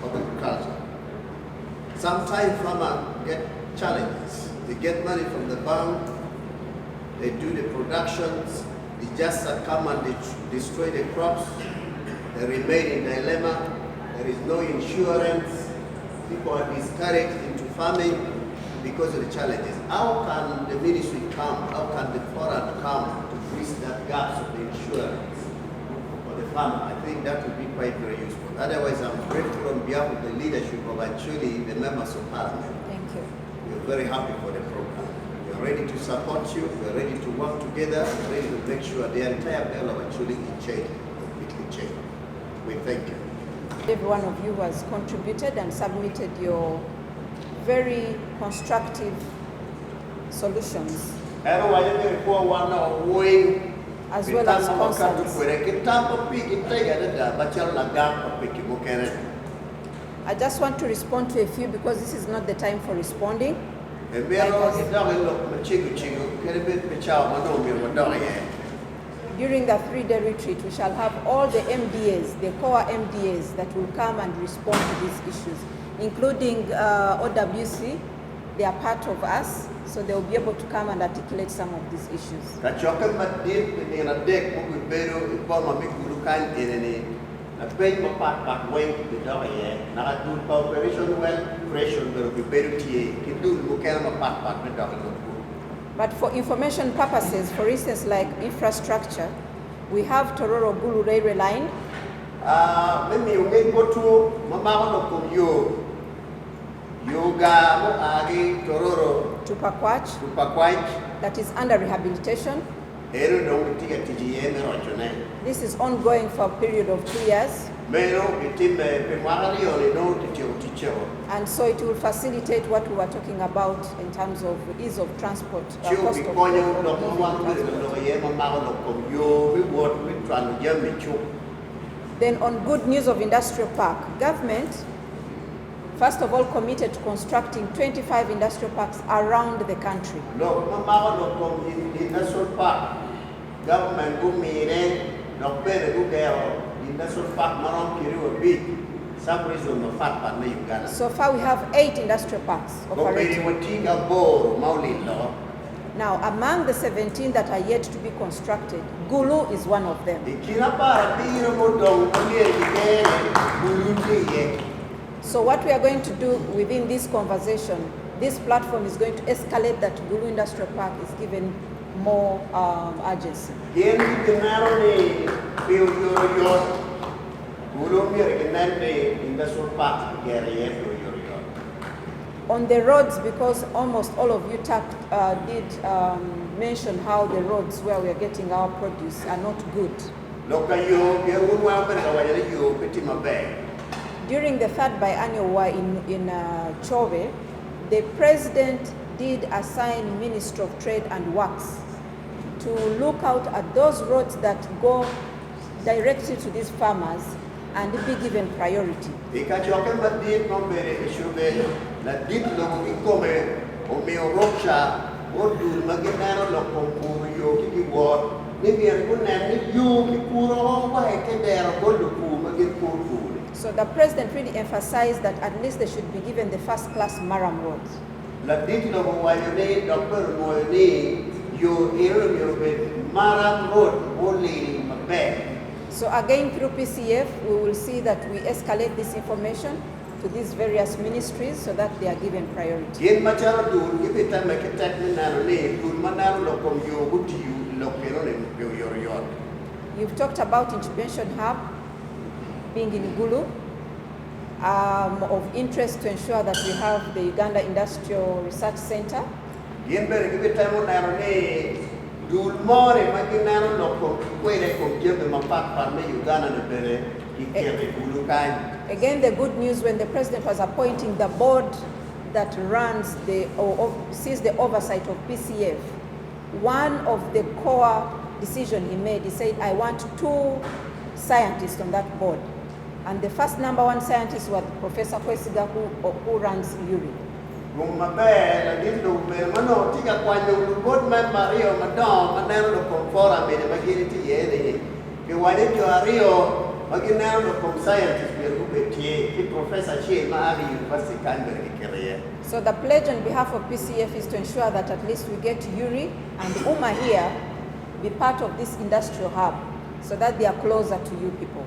Agriculture. Sometimes farmers get challenges. They get money from the bank, they do the productions, they just come and they destroy the crops, they remain in dilemma, there is no insurance, people are discouraged into farming because of the challenges. How can the ministry come, how can the foreign come to bridge that gap of the insurance for the farmer? I think that would be quite very useful. Otherwise, I'm grateful on behalf of the leadership of actually the members of parliament. Thank you. We're very happy for the program. We're ready to support you, we're ready to work together, we're ready to make sure the entire bill actually is changed, completely changed. We thank you. Every one of you has contributed and submitted your very constructive solutions. As well as concerns. I just want to respond to a few because this is not the time for responding. During the 3-day retreat, we shall have all the MDAs, the core MDAs that will come and respond to these issues, including OWC. They are part of us, so they will be able to come and articulate some of these issues. But for information purposes, for instance, like infrastructure, we have Tororo Gulu railway line. Tupakwach, that is under rehabilitation. This is ongoing for a period of 2 years. And so it will facilitate what we were talking about in terms of ease of transport. Cost of then on good news of industrial park, government, first of all, committed to constructing 25 industrial parks around the country. Industrial park, government industrial park some reason of Uganda. So far we have 8 industrial parks operating. Now, among the 17 that are yet to be constructed, Gulu is one of them. So what we are going to do within this conversation, this platform is going to escalate that Gulu Industrial Park is given more urgency. On the roads, because almost all of you did mention how the roads where we are getting our produce are not good. During the third biennial war in Chove, the president did assign Minister of Trade and Works to look out at those roads that go directly to these farmers and be given priority. So the president really emphasized that at least they should be given the first-class Maram roads. So again, through PCF, we will see that we escalate this information to these various ministries so that they are given priority. You've talked about intervention hub being in Gulu, of interest to ensure that we have the Uganda Industrial Research Center. Again, the good news when the president was appointing the board that runs or sees the oversight of PCF, one of the core decisions he made, he said, I want 2 scientists on that board. And the first #1 scientist was Professor Kwesiga, who runs URI. So the pledge on behalf of PCF is to ensure that at least we get URI and UMA here be part of this industrial hub, so that they are closer to you people.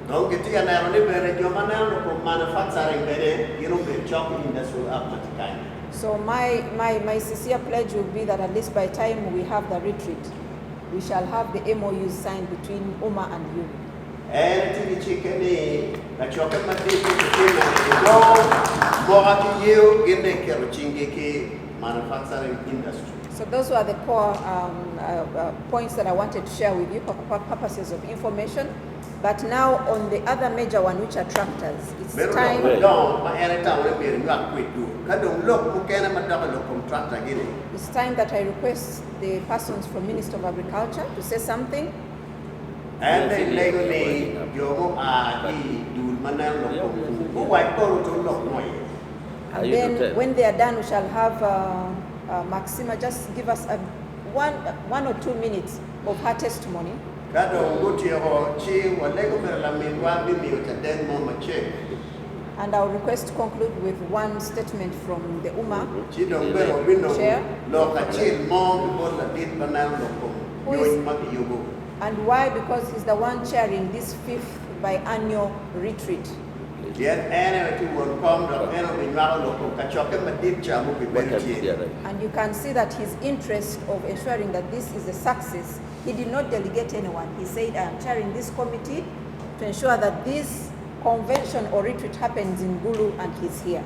So my sincere pledge will be that at least by the time we have the retreat, we shall have the MOUs signed between UMA and URI. Manufacturing industry. So those were the core points that I wanted to share with you for purposes of information. But now on the other major one, which are tractors, it's time. It's time that I request the persons from Minister of Agriculture to say something. And then when they are done, we shall have Maxima just give us one or 2 minutes of her testimony. And I'll request to conclude with one statement from the UMA chair. And why? Because he's the one chairing this 5th biannual retreat. And you can see that his interest of ensuring that this is a success, he did not delegate anyone. He said, I am chairing this committee to ensure that this convention or retreat happens in Gulu, and he's here.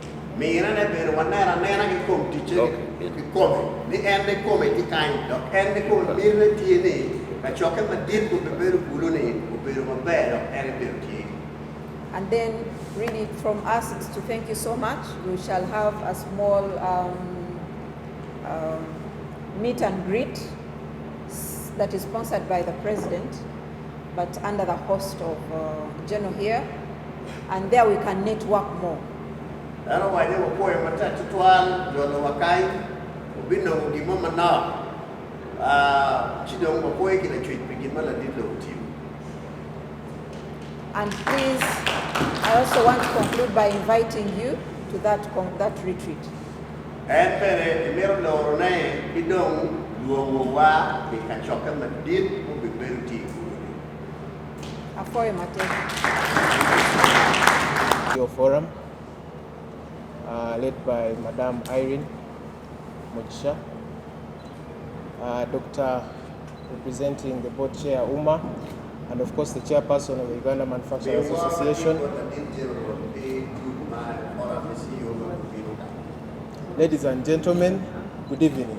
And then really from us, it's to thank you so much. We shall have a small meet and greet that is sponsored by the president, but under the host of General here. And there we can network more. And please, I also want to conclude by inviting you to that retreat. Your forum, led by Madam Irene Mochisha, Dr. representing the board chair UMA, and of course the chairperson of the Uganda Manufacturers Association. Ladies and gentlemen, good evening.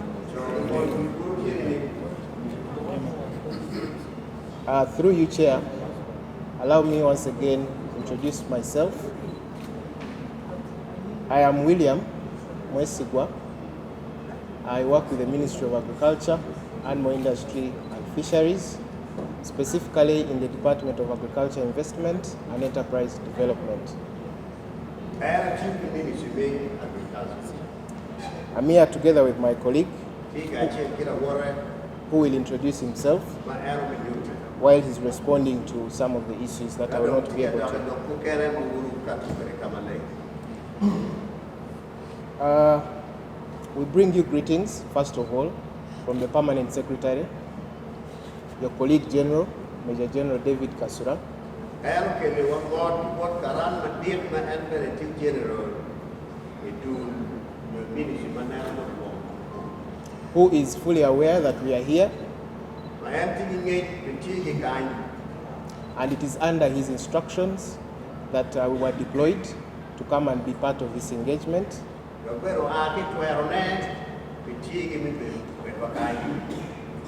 Through you, Chair, allow me once again to introduce myself. I am William Mwesigwa. I work with the Ministry of Agriculture, Animal Industry and Fisheries, specifically in the Department of Agriculture Investment and Enterprise Development. I'm here together with my colleague who will introduce himself while he's responding to some of the issues that I will not be able to. We bring you greetings, first of all, from the Permanent Secretary, your colleague General, Major General David Kasura, who is fully aware that we are here, and it is under his instructions that we were deployed to come and be part of this engagement.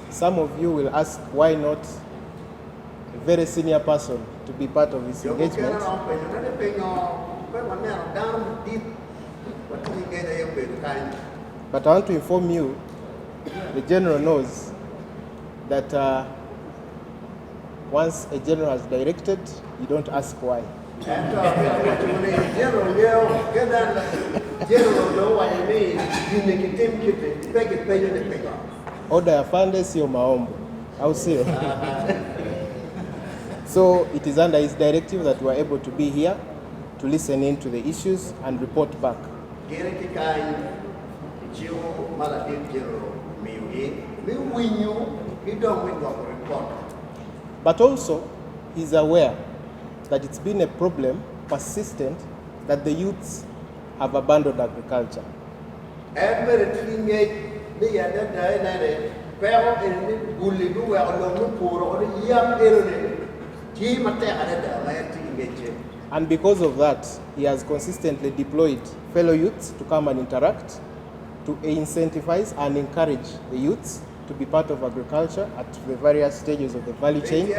Some of you will ask why not a very senior person to be part of this engagement. But I want to inform you, the General knows that once a General has directed, you don't ask why. Order afande sio maombo, au sio? So it is under his directive that we are able to be here to listen in to the issues and report back. But also, he's aware that it's been a problem, persistent, that the youths have abandoned agriculture. And because of that, he has consistently deployed fellow youths to come and interact, to incentivize and encourage the youths to be part of agriculture at the various stages of the value chain.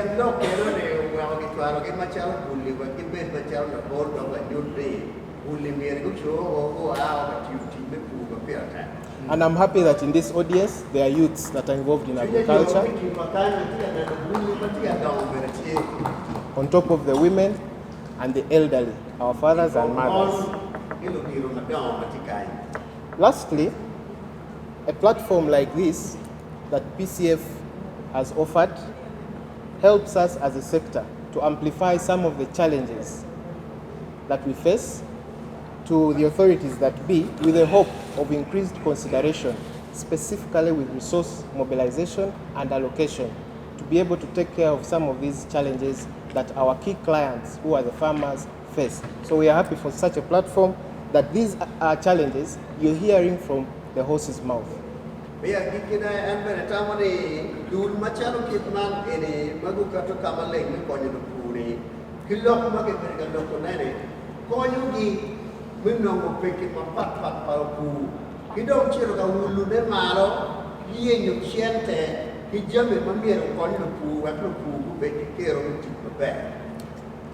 And I'm happy that in this audience, there are youths that are involved in agriculture, on top of the women and the elderly, our fathers and mothers. Lastly, a platform like this that PCF has offered helps us as a sector to amplify some of the challenges that we face to the authorities that be, with the hope of increased consideration, specifically with resource mobilization and allocation, to be able to take care of some of these challenges that our key clients, who are the farmers, face. So we are happy for such a platform, that these are challenges you're hearing from the horse's mouth.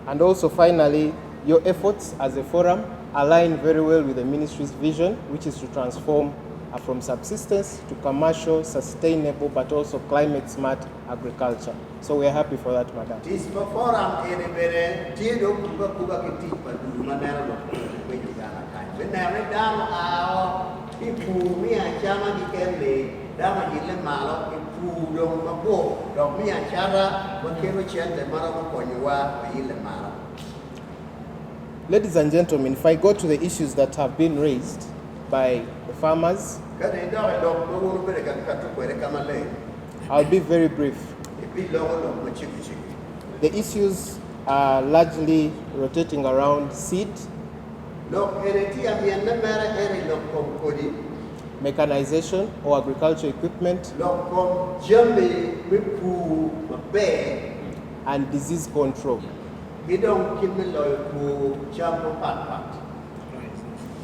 And also finally, your efforts as a forum align very well with the ministry's vision, which is to transform from subsistence to commercial, sustainable, but also climate smart agriculture. So we are happy for that, madam. Ladies and gentlemen, if I go to the issues that have been raised by the farmers, I'll be very brief. The issues are largely rotating around seed, mechanization or agricultural equipment, and disease control.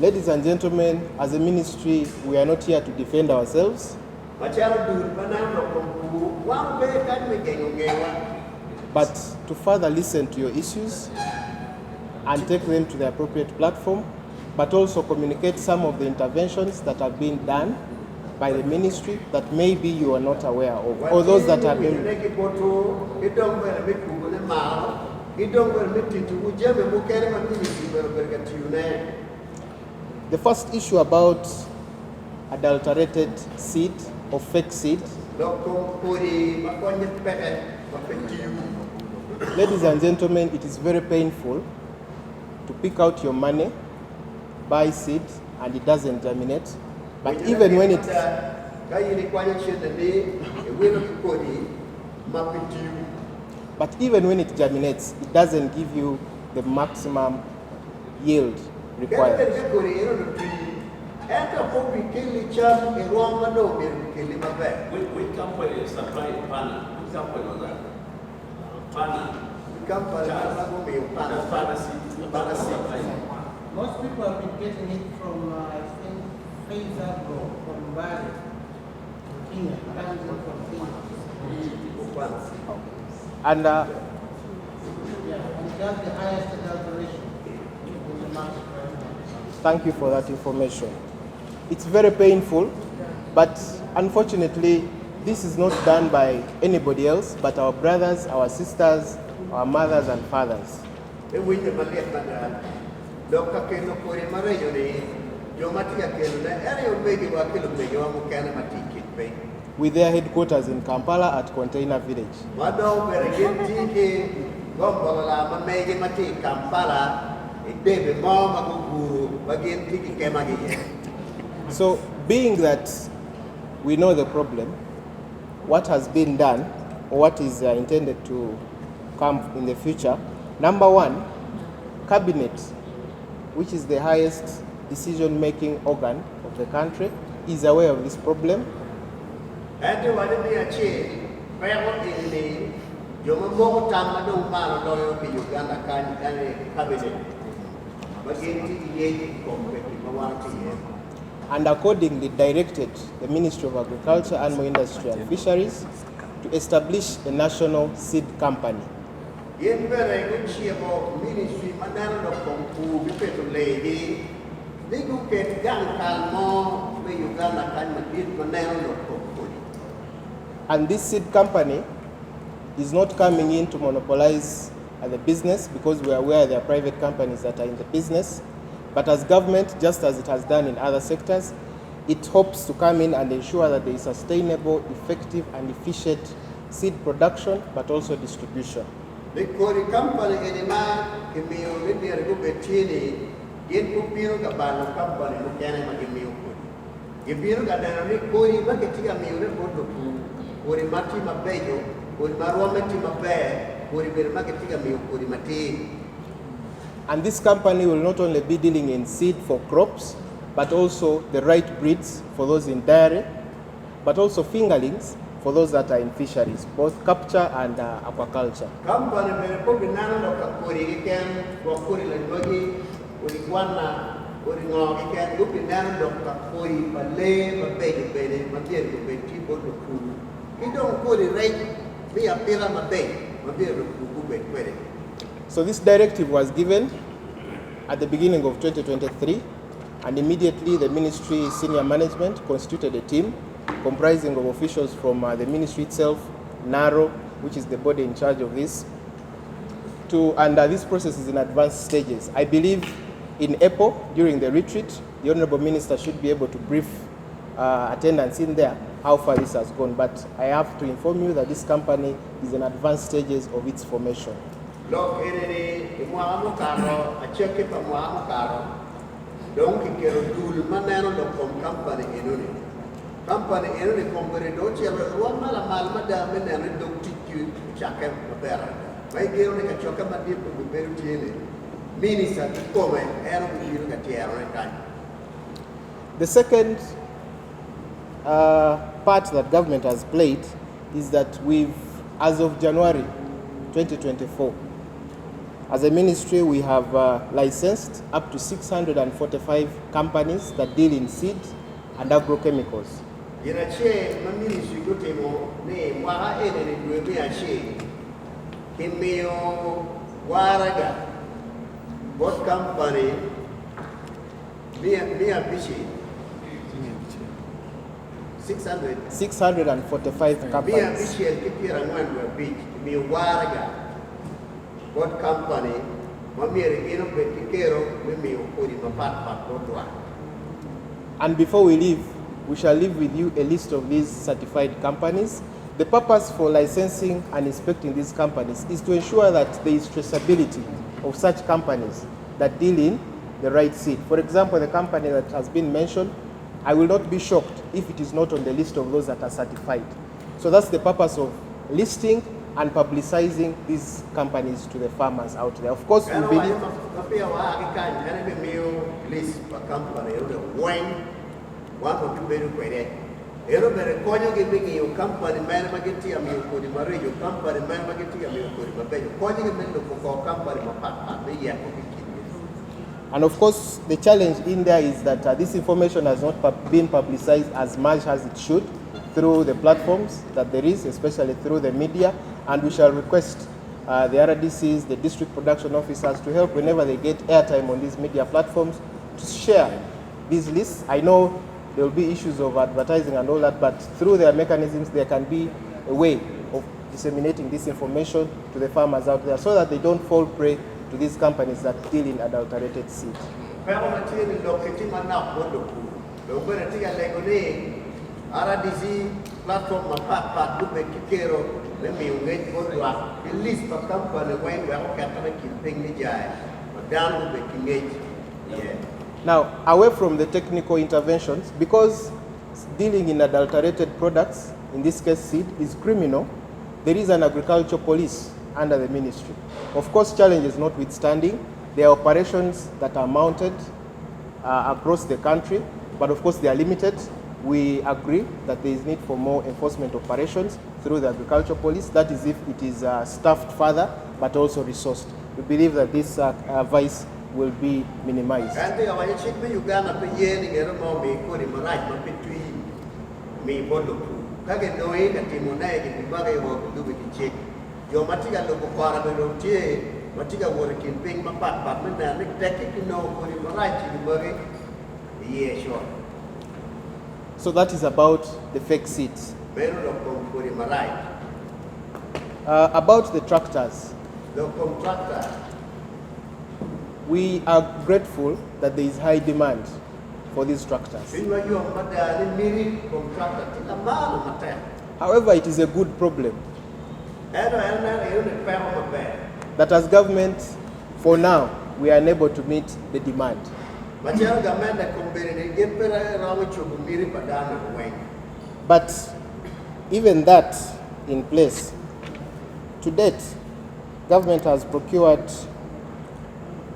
Ladies and gentlemen, as a ministry, we are not here to defend ourselves, but to further listen to your issues and take them to the appropriate platform, but also communicate some of the interventions that have been done by the ministry that maybe you are not aware of, or those that have been. The first issue about adulterated seed or fake seed. Ladies and gentlemen, it is very painful to pick out your money, buy seed, and it doesn't germinate. But even when it germinates, it doesn't give you the maximum yield required. Which company is supplying Pana? Which company was that? Pana. Most people have been getting it from, I think, from Bali, Kenya, from Kenya. And and that's the highest adulteration in the market. Thank you for that information. It's very painful, but unfortunately, this is not done by anybody else but our brothers, our sisters, our mothers and fathers. With their headquarters in Kampala at Container Village. So, being that we know the problem, what has been done, or what is intended to come in the future, number one, Cabinet, which is the highest decision-making organ of the country, is aware of this problem. And accordingly directed the Ministry of Agriculture, Animal Industry and Fisheries to establish a national seed company. And this seed company is not coming in to monopolize the business, because we are aware there are private companies that are in the business. But as government, just as it has done in other sectors, it hopes to come in and ensure that there is sustainable, effective and efficient seed production, but also distribution. And this company will not only be dealing in seed for crops, but also the right breeds for those in dairy, but also fingerlings for those that are in fisheries, both capture and aquaculture. So this directive was given at the beginning of 2023, and immediately the ministry senior management constituted a team comprising of officials from the ministry itself, NARO, which is the body in charge of this, and this process is in advanced stages. I believe in April, during the retreat, the Honorable Minister should be able to brief attendants in there how far this has gone. But I have to inform you that this company is in advanced stages of its formation. The second part that government has played is that we've, as of January 2024, As a ministry, we have licensed up to 645 companies that deal in seed and agrochemicals. What company? Mia Bishi. 645 companies. What company? And before we leave, we shall leave with you a list of these certified companies. The purpose for licensing and inspecting these companies is to ensure that there is traceability of such companies that deal in the right seed. For example, the company that has been mentioned, I will not be shocked if it is not on the list of those that are certified. So that's the purpose of listing and publicizing these companies to the farmers out there. Of course, we believe... And of course, the challenge in there is that this information has not been publicized as much as it should through the platforms that there is, especially through the media. And we shall request the RDCs, the district production officers, to help whenever they get airtime on these media platforms to share these lists. I know there will be issues of advertising and all that, but through their mechanisms, there can be a way of disseminating this information to the farmers out there so that they don't fall prey to these companies that deal in adulterated seed. RDC platform Now, away from the technical interventions, because dealing in adulterated products, in this case seed, is criminal, there is an agricultural police under the ministry. Of course, challenges notwithstanding, there are operations that are mounted across the country, but of course they are limited. We agree that there is need for more enforcement operations through the agricultural police. That is if it is staffed further, but also resourced. We believe that this vice will be minimized. So that is about the fake seeds. About the tractors. We are grateful that there is high demand for these tractors. However, it is a good problem that as government, for now, we are unable to meet the demand. But even that in place, to date, government has procured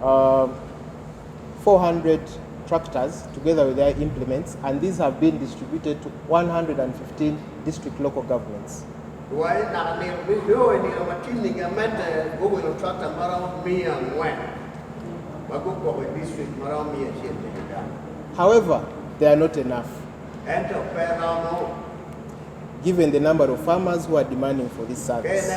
400 tractors together with their implements, and these have been distributed to 115 district local governments. However, they are not enough, given the number of farmers who are demanding for this service.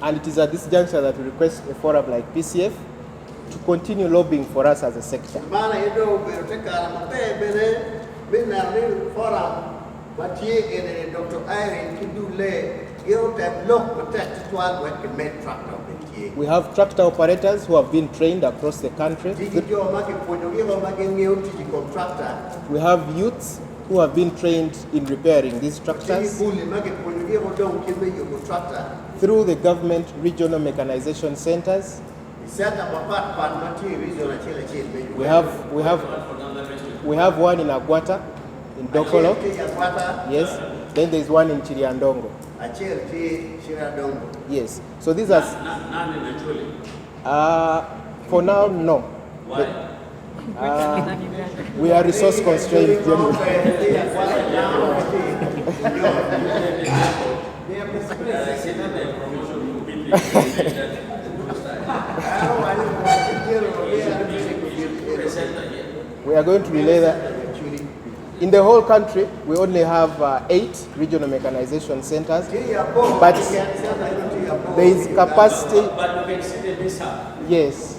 And it is at this juncture that we request a forum like PCF to continue lobbying for us as a sector. We have tractor operators who have been trained across the country. We have youths who have been trained in repairing these tractors through the government regional mechanization centers. We have one in Agwata, in Dokolo. Yes. Then there is one in Chiriandongo. Yes. So these are. For now, no. Why? We are resource constrained generally. Promotion We are going to relay that. In the whole country, we only have 8 regional mechanization centers, but there is capacity. But you can see the mishap. Yes.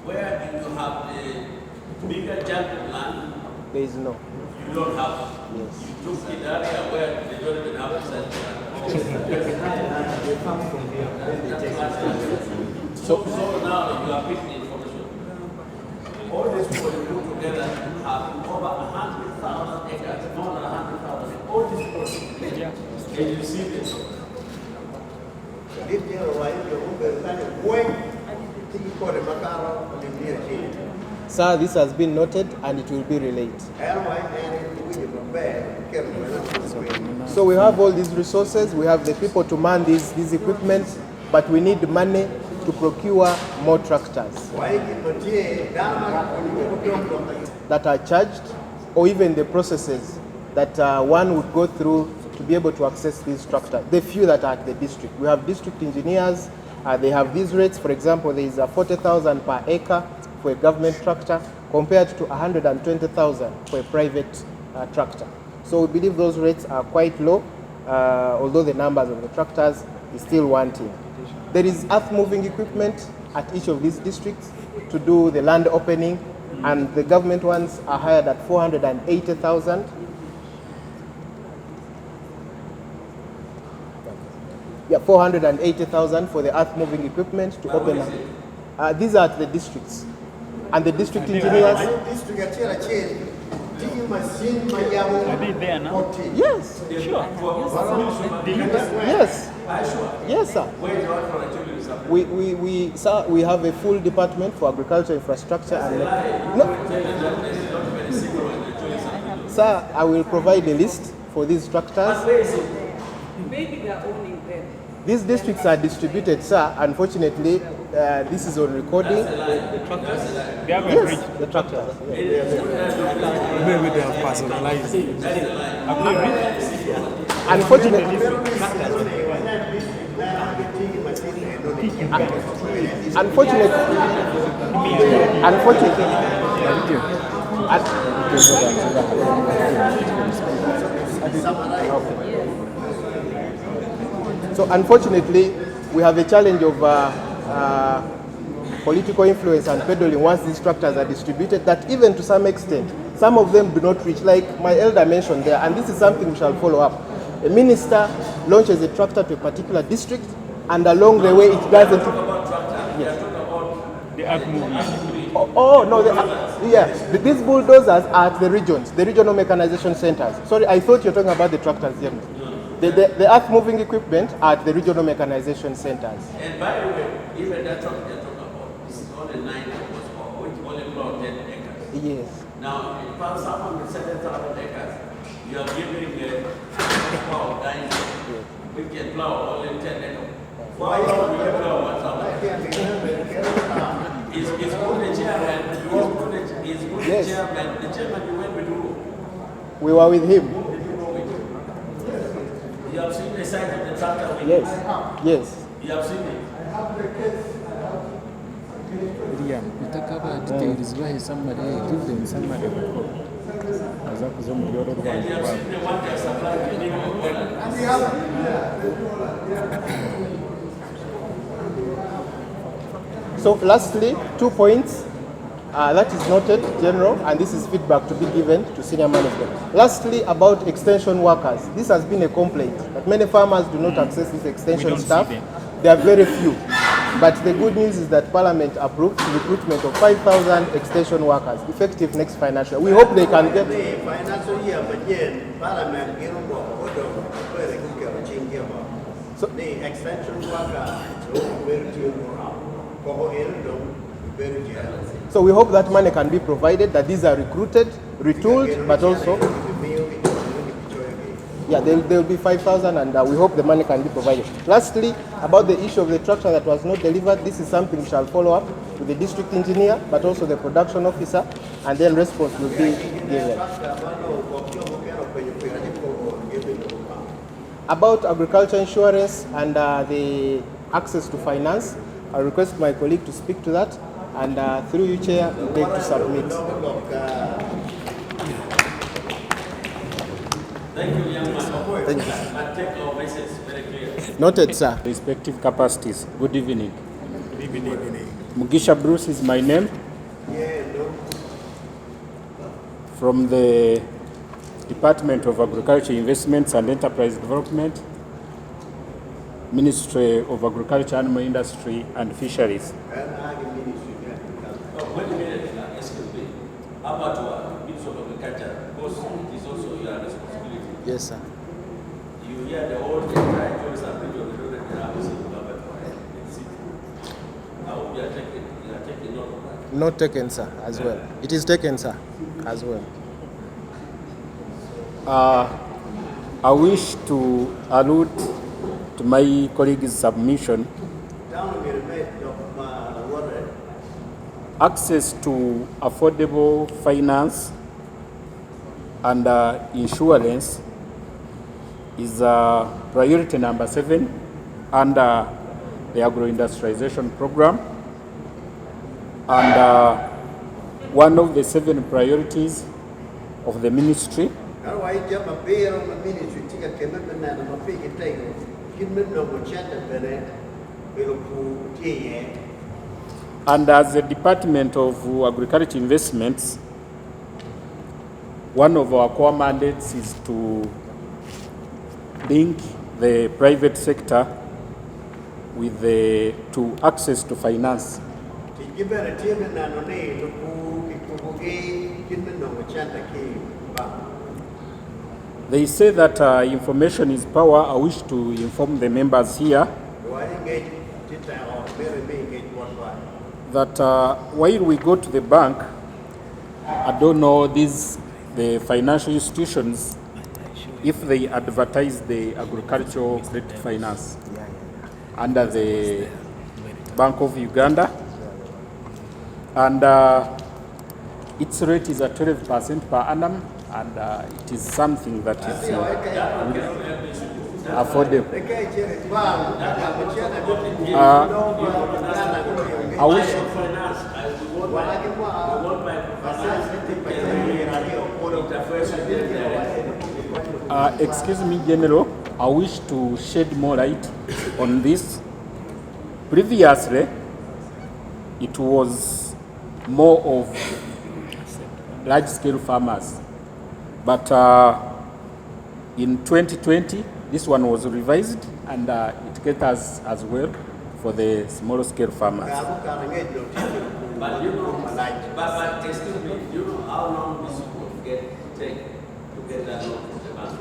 Where you have a bigger chunk of land, there is no. You don't have. Yes. You took the area where they don't even have a center. So now you are picking information. All these people you put together have over 100,000 acres, more than 100,000. All these people. Yeah. Can you see this? Sir, this has been noted and it will be relayed. So we have all these resources, we have the people to man these equipment, but we need money to procure more tractors that are charged, or even the processes that one would go through to be able to access these tractors. The few that are at the district. We have district engineers, they have these rates. For example, there is 40,000 per acre for a government tractor compared to 120,000 for a private tractor. So we believe those rates are quite low, although the numbers of the tractors is still wanting. There is earth-moving equipment at each of these districts to do the land opening, and the government ones are hired at 480,000. Yeah, 480,000 for the earth-moving equipment to open up. These are at the districts, and the district engineers. Yes. Sure. Yes. Yes, sir. Sir, we have a full department for agriculture, infrastructure, and sir, I will provide a list for these tractors. Maybe they are owning them. These districts are distributed, sir. Unfortunately, this is on recording. The tractors? They have yes, the tractors. Maybe they have personalized. Unfortunately, so unfortunately, we have a challenge of political influence and peddling once these structures are distributed, that even to some extent, some of them do not reach, like my elder mentioned there, and this is something we shall follow up. A minister launches a tractor to a particular district, and along the way it doesn't... Yes. The earth movement. Oh no, these bulldozers are at the regions, the regional mechanization centers. Sorry, I thought you were talking about the tractors here. The earth-moving equipment are at the regional mechanization centers. And by the way, even that truck they're talking about is only 9 horsepower, which only about 10 acres. Yes. Now, if you someone with 7,000 acres, you are giving a horsepower dying, we can plow only 10 acres. Why don't we plow 1,000? Is good the chairman, is good the chairman, the chairman you went with who? We were with him. You have seen the size of the tractor? Yes. Yes. You have seen it? William, utakaba details bahe somebody, give them somebody. And you have seen the one that supplied the So lastly, 2 points. That is noted, General, and this is feedback to be given to senior management. Lastly, about extension workers. This has been a complaint that many farmers do not access this extension staff. There are very few. But the good news is that Parliament approved the recruitment of 5,000 extension workers, effective next financial year. We hope they can get... So the extension So we hope that money can be provided, that these are recruited, retooled, but also... Yeah, there will be 5,000, and we hope the money can be provided. Lastly, about the issue of the tractor that was not delivered, this is something we shall follow up with the district engineer, but also the production officer, and then response will be given. About agriculture insurance and the access to finance. I request my colleague to speak to that, and through you, Chair, we beg to submit. Thank you, young man. Thank you. But take our message very clear. Noted, sir. Respective capacities. Good evening. Good evening. Mugisha Bruce is my name. From the Department of Agriculture, Investments and Enterprise Development, Ministry of Agriculture, Animal Industry and Fisheries. Wait a minute, excuse me. How about Ministry of Agriculture? Because it is also your responsibility. Yes, sir. You hear the whole entire choice and video of the I hope you are taking note of that. Not taken, sir, as well. It is taken, sir, as well. I wish to allude to my colleague's submission. Access to affordable finance and insurance is priority number 7 under the agro-industrialization program. And one of the 7 priorities of the ministry. And as the Department of Agriculture Investments, one of our core mandates is to link the private sector with to access to finance. They say that information is power. I wish to inform the members here that while we go to the bank, I don't know the financial institutions, if they advertise the agricultural credit finance under the Bank of Uganda, and its rate is at 12% per annum, and it is something that is affordable. I wish. Excuse me, General, I wish to shed more light on this. Previously, it was more of large-scale farmers, but in 2020, this one was revised, and it caters as well for the small-scale farmers. But you know, but excuse me, do you know how long this would take to get that loan from the bank?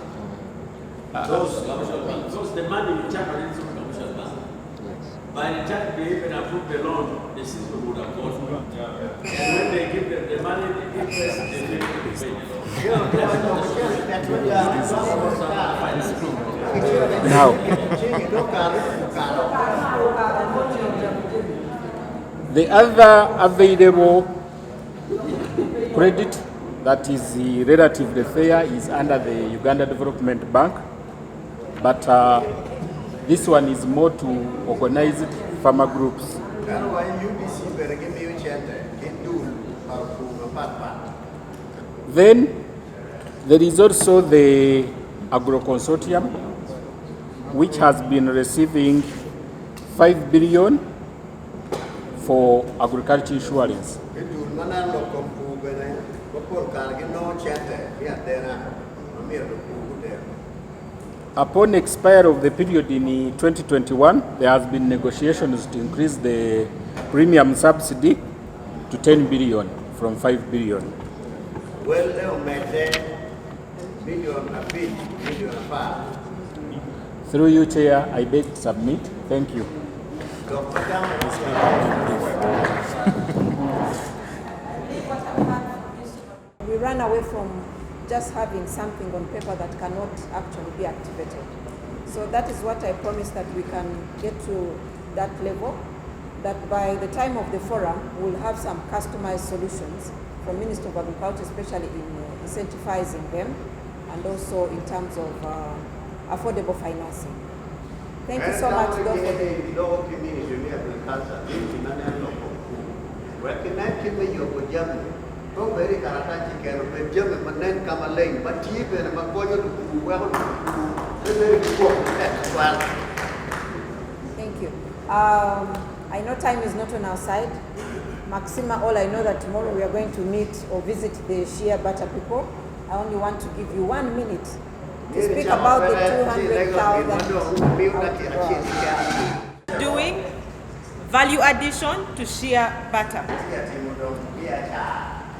Those commercial banks, because the money you charge on some commercial bank. By the time they even approve the loan, the system would have gone. And when they give them the money, the interest, they need to pay the loan. Now, the other available credit that is relatively fair is under the Uganda Development Bank, but this one is more to organized farmer groups. Then there is also the Agro Consortium, which has been receiving 5 billion for agriculture insurance. Upon expiry of the period in 2021, there has been negotiations to increase the premium subsidy to 10 billion from 5 billion. Well, they'll make that billion a bit, billion a part. Through you, Chair, I beg to submit. Thank you. We run away from just having something on paper that cannot actually be activated. So that is what I promised, that we can get to that level, that by the time of the forum, we'll have some customized solutions from Ministry of Agriculture, especially in incentivizing them, and also in terms of affordable financing. Thank you so much, Dr. Thank you. I know time is not on our side. Maxima, all I know that tomorrow we are going to meet or visit the Shea Butter people. I only want to give you 1 minute to speak about the 200,000. Doing value addition to shea butter.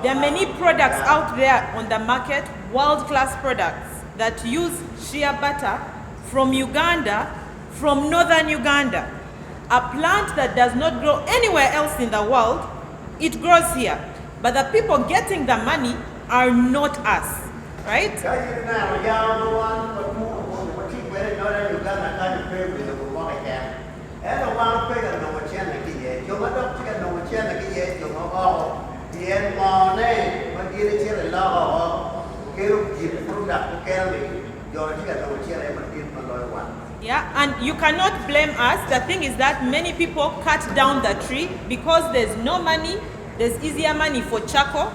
There are many products out there on the market, world-class products that use shea butter from Uganda, from northern Uganda. A plant that does not grow anywhere else in the world, it grows here. But the people getting the money are not us, right? Yeah, and you cannot blame us. The thing is that many people cut down the tree because there's no money, there's easier money for charcoal.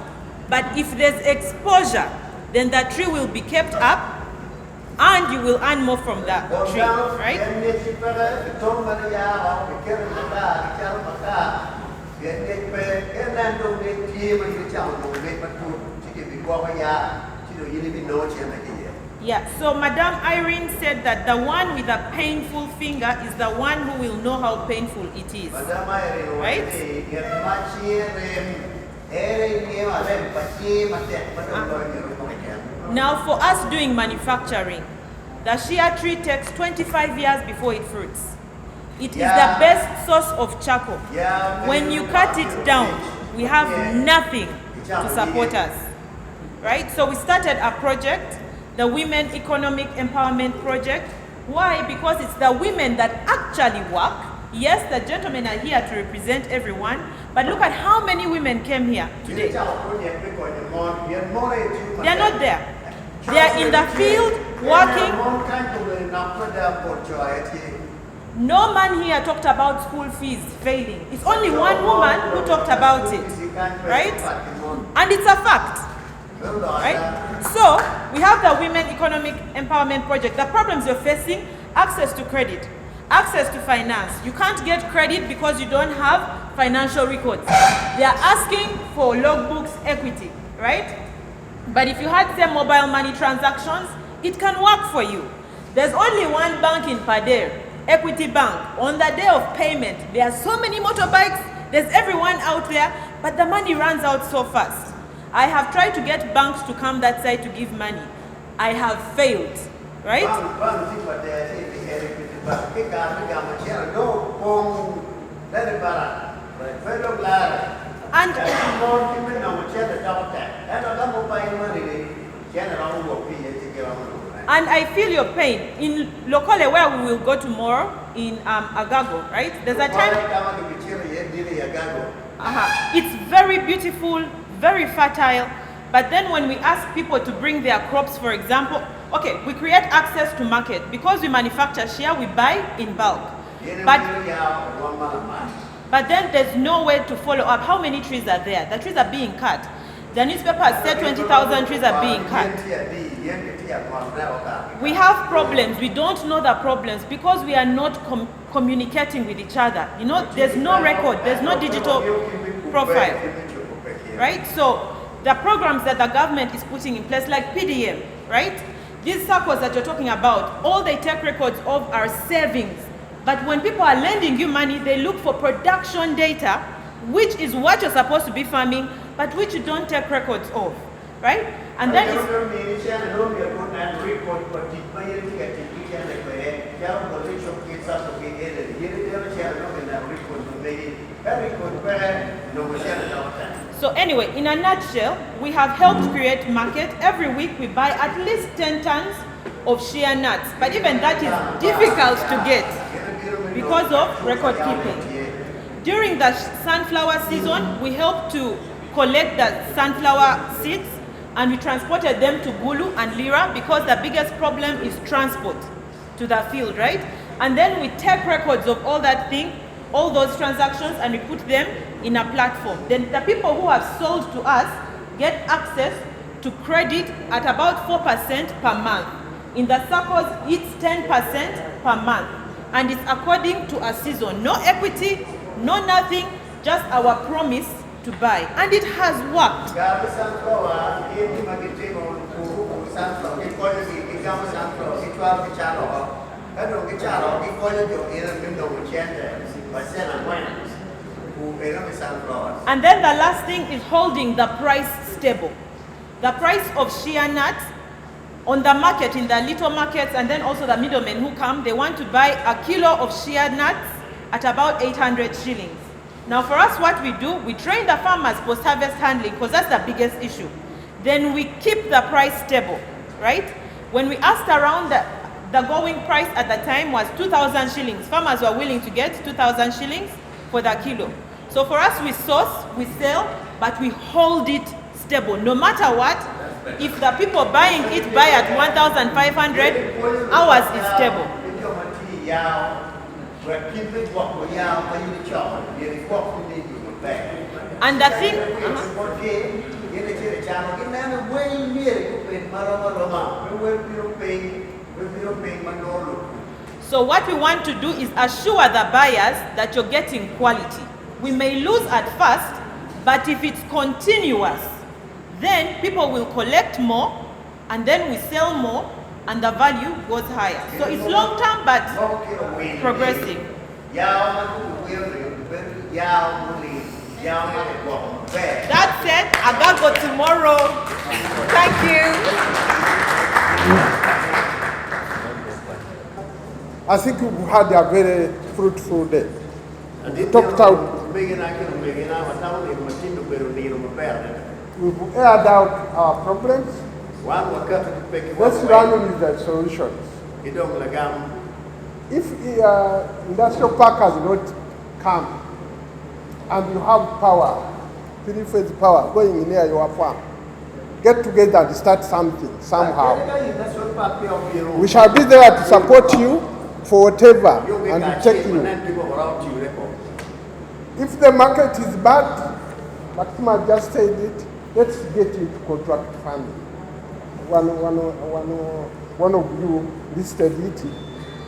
But if there's exposure, then the tree will be kept up and you will earn more from the tree, right? Yeah, so Madame Irene said that the one with a painful finger is the one who will know how painful it is, right? Now for us doing manufacturing, the shea tree takes 25 years before it fruits. It is the best source of charcoal. When you cut it down, we have nothing to support us, right? So we started a project, the Women Economic Empowerment Project. Why? Because it's the women that actually work. Yes, the gentlemen are here to represent everyone, but look at how many women came here today. They are not there. They are in the field working. No man here talked about school fees failing. It's only one woman who talked about it, right? And it's a fact, right? So we have the Women Economic Empowerment Project. The problems you're facing: access to credit, access to finance. You can't get credit because you don't have financial records. They are asking for logbooks, equity, right? But if you had some mobile money transactions, it can work for you. There's only one bank in Padere, Equity Bank. On the day of payment, there are so many motorbikes, there's everyone out there, but the money runs out so fast. I have tried to get banks to come that side to give money. I have failed, right? And I feel your pain. In Lokole, where we will go tomorrow, in Agago, right? There's a time... It's very beautiful, very fertile, but then when we ask people to bring their crops, for example, okay, we create access to market. Because we manufacture shea, we buy in bulk. But then there's no way to follow up. How many trees are there? The trees are being cut. The newspaper has said 20,000 trees are being cut. We have problems. We don't know the problems because we are not communicating with each other. You know, there's no record. There's no digital profile. Right? So the programs that the government is putting in place, like PDM, right? These circles that you're talking about, all they take records of are savings. But when people are lending you money, they look for production data, which is what you're supposed to be farming, but which you don't take records of, right? And then so anyway, in a nutshell, we have helped create market. Every week we buy at least 10 tons of shea nuts, but even that is difficult to get because of record keeping. During the sunflower season, we helped to collect the sunflower seeds and we transported them to Gulu and Lira because the biggest problem is transport to the field, right? And then we take records of all that thing, all those transactions, and we put them in a platform. Then the people who have sold to us get access to credit at about 4% per month. In the circles, it's 10% per month. And it's according to a season. No equity, no nothing, just our promise to buy. And it has worked. And then the last thing is holding the price stable. The price of shea nuts on the market, in the little markets, and then also the middlemen who come, they want to buy a kilo of shea nuts at about 800 shillings. Now for us, what we do, we train the farmers post-harvest handling, because that's the biggest issue. Then we keep the price stable, right? When we asked around, the going price at the time was 2,000 shillings. Farmers were willing to get 2,000 shillings for the kilo. So for us, we source, we sell, but we hold it stable. No matter what, if the people buying it buy at 1,500, ours is stable. And the thing, so what we want to do is assure the buyers that you're getting quality. We may lose at first, but if it's continuous, then people will collect more, and then we sell more, and the value goes higher. So it's long term, but progressive. That's it. I gotta go tomorrow. Thank you. I think we've had a very fruitful day. We talked out. We've aired out our problems. Let's run with the solutions. If industrial park has not come and you have power, three-phase power going near your farm, get together and start something somehow. We shall be there to support you for whatever and to take you. If the market is bad, Maxima just said it, let's get into contract farming. One of you listed it.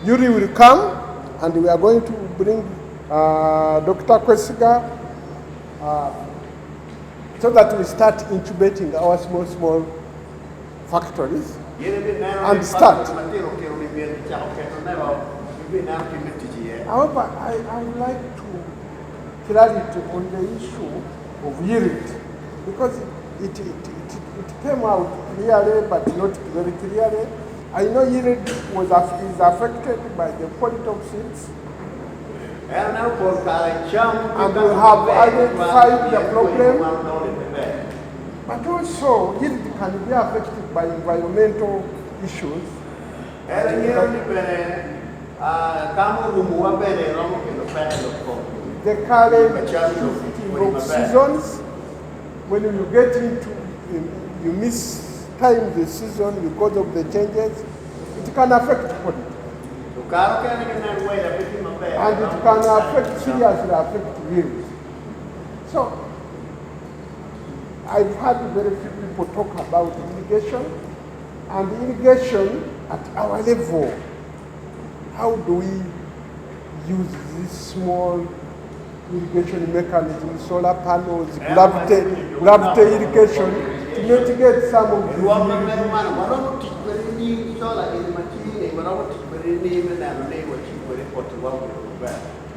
Yuri will come, and we are going to bring Dr. Kwesiga so that we start incubating our small factories and start. However, I would like to clarity on the issue of yield, because it came out clearly, but not very clearly. I know yield is affected by the quality of seeds, and we have identified the problem. But also, yield can be affected by environmental issues. The current shifting of seasons, when you get into, you miss time the season because of the changes, it can affect quality. And it can seriously affect yield. So, I've had very few people talk about irrigation, and irrigation at our level. How do we use this small irrigation mechanism, solar panels, gravity irrigation, to mitigate some of the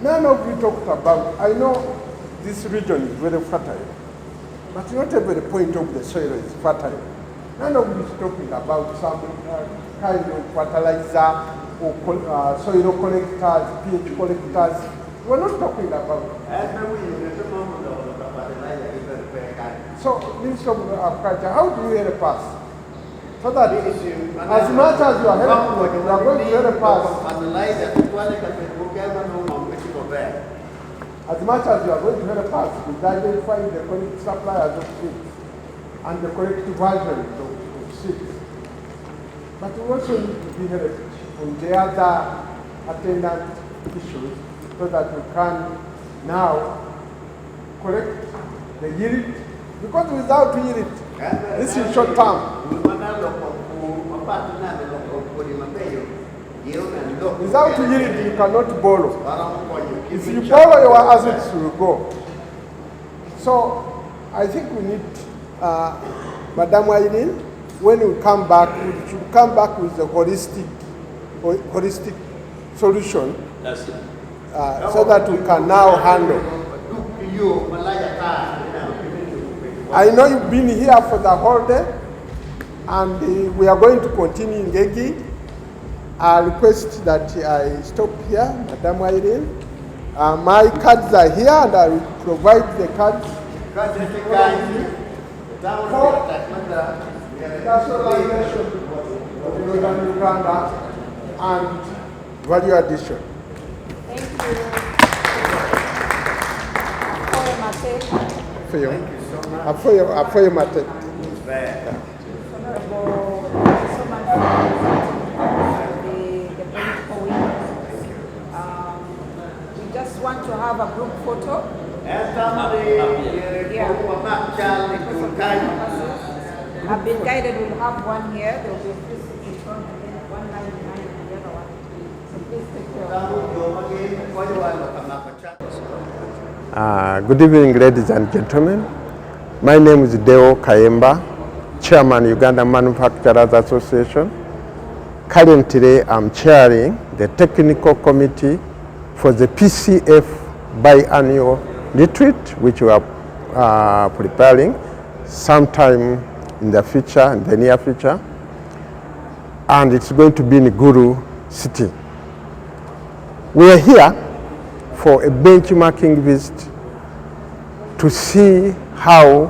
none of you talked about. I know this region is very fertile, but not every point of the soil is fertile. None of you is talking about some kind of fertilizer or soil collectors, pH collectors. We're not talking about it. So, Minister of Agriculture, how do you help us? So that as much as you are helping, you are going to help us. As much as you are going to help us with identifying the correct suppliers of seeds and the correct versions of seeds. But we also need to be helped on the other attendant issues so that we can now correct the yield, because without yield, this is short term. Without yield, you cannot borrow. If you borrow, your assets will go. So I think we need, Madam Wailin, when we come back, we should come back with a holistic solution so that we can now handle. I know you've been here for the whole day, and we are going to continue engaging. I request that I stop here, Madam Wailin. My cards are here, and I will provide the cards. Industrialization of Northern Uganda and value addition. Thank you. For your matter. We just want to have a group photo. I've been guided, we'll have one here, there will be a few seats in front and then one line behind and the other one. So please take care of Good evening, ladies and gentlemen. My name is Deo Kayemba, Chairman, Uganda Manufacturers Association. Currently, I'm chairing the technical committee for the PCF biannual retreat, which we are preparing sometime in the future, in the near future, and it's going to be in Gulu City. We are here for a benchmarking visit to see how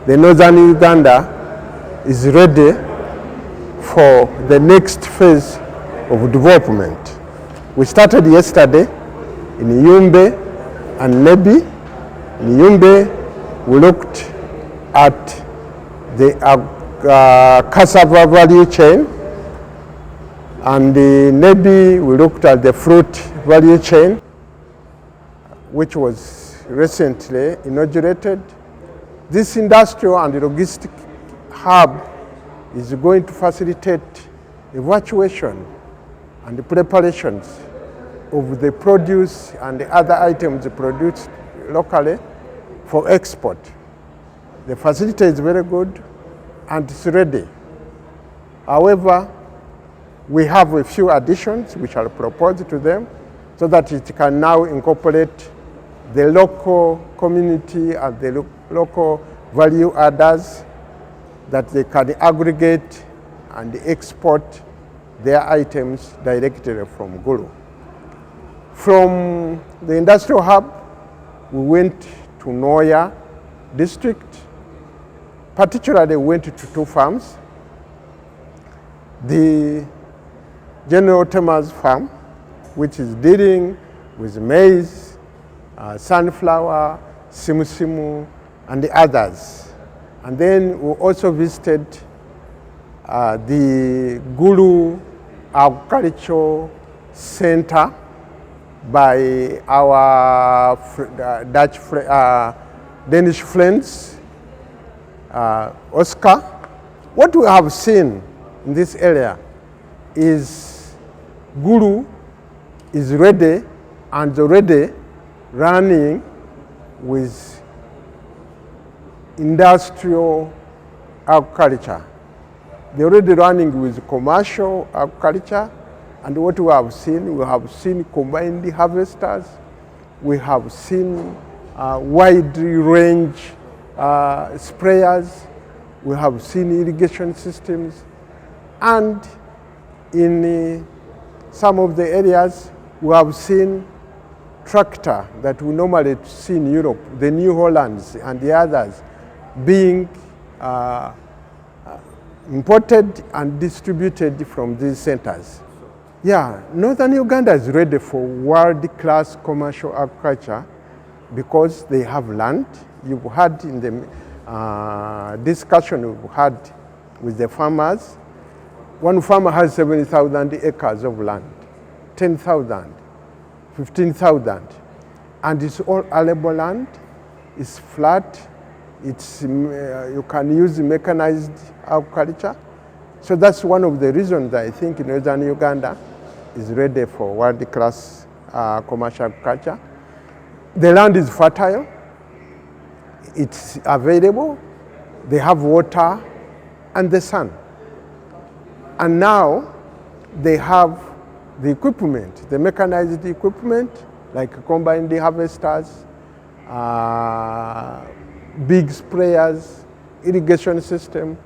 the Northern Uganda is ready for the next phase of development. We started yesterday in Yumbe and Nebi. In Yumbe, we looked at the cassava value chain, and in Nebi, we looked at the fruit value chain, which was recently inaugurated. This industrial and logistic hub is going to facilitate evacuation and the preparations of the produce and the other items produced locally for export. The facility is very good and it's ready. However, we have a few additions which are proposed to them so that it can now incorporate the local community and the local value adders, that they can aggregate and export their items directly from Gulu. From the industrial hub, we went to Noya district. Particularly, we went to two farms. The General Temas farm, which is dealing with maize, sunflower, simu, and the others. And then we also visited the Gulu Agricultural Center by our Danish friends, Oscar. What we have seen in this area is Gulu is ready and already running with industrial agriculture. They're already running with commercial agriculture, and what we have seen combined harvesters, we have seen wide range sprayers, we have seen irrigation systems, and in some of the areas we have seen tractor that we normally see in Europe, the New Hollands and the others, being imported and distributed from these centers. Yeah, Northern Uganda is ready for world-class commercial agriculture because they have land. You've had in the discussion we've had with the farmers, one farmer has 70,000 acres of land. 10,000, 15,000. And it's all arable land, it's flat, it's, you can use mechanized agriculture. So that's one of the reasons I think northern Uganda is ready for world-class commercial agriculture. The land is fertile, it's available, they have water and the sun. And now they have the equipment, the mechanized equipment, like combined harvesters, big sprayers, irrigation system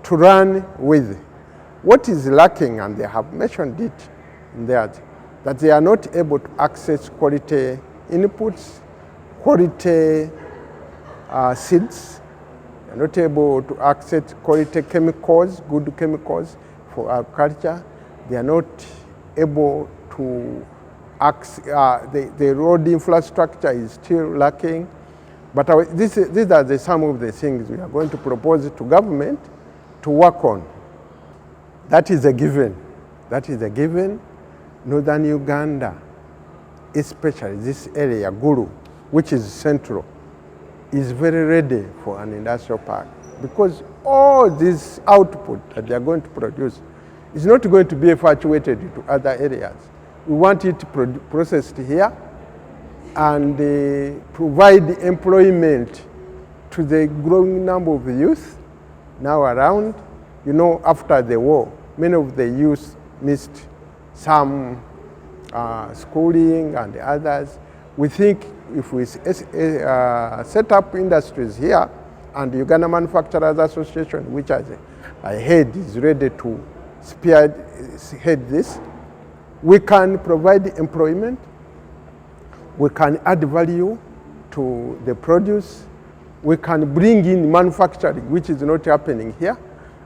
to run with. What is lacking, and they have mentioned it in that they are not able to access quality inputs, quality seeds, they are not able to access quality chemicals, good chemicals for agriculture. They are not able to access, the road infrastructure is still lacking. But these are some of the things we are going to propose to government to work on. That is a given. That is a given. Northern Uganda, especially this area, Gulu, which is central, is very ready for an industrial park, because all this output that they are going to produce is not going to be evacuated to other areas. We want it processed here and provide employment to the growing number of youth now around. You know, after the war, many of the youth missed some schooling and others. We think if we set up industries here, and the Uganda Manufacturers Association, which as a head is ready to spearhead this, we can provide employment, we can add value to the produce, we can bring in manufacturing, which is not happening here,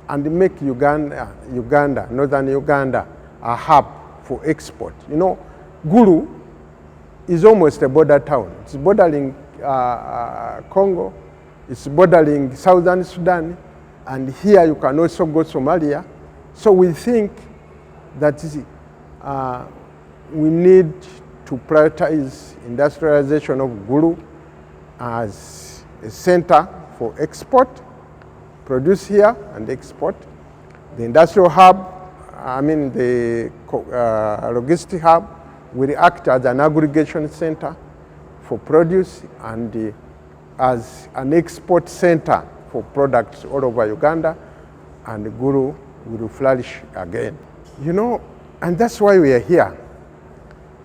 and make Uganda, northern Uganda, a hub for export. You know, Gulu is almost a border town. It's bordering Congo, it's bordering southern Sudan, and here you can also go Somalia. So we think that we need to prioritize industrialization of Gulu as a center for export, produce here and export. The industrial hub, the logistic hub, will act as an aggregation center for produce and as an export center for products all over Uganda, and Gulu will flourish again. You know, and that's why we are here.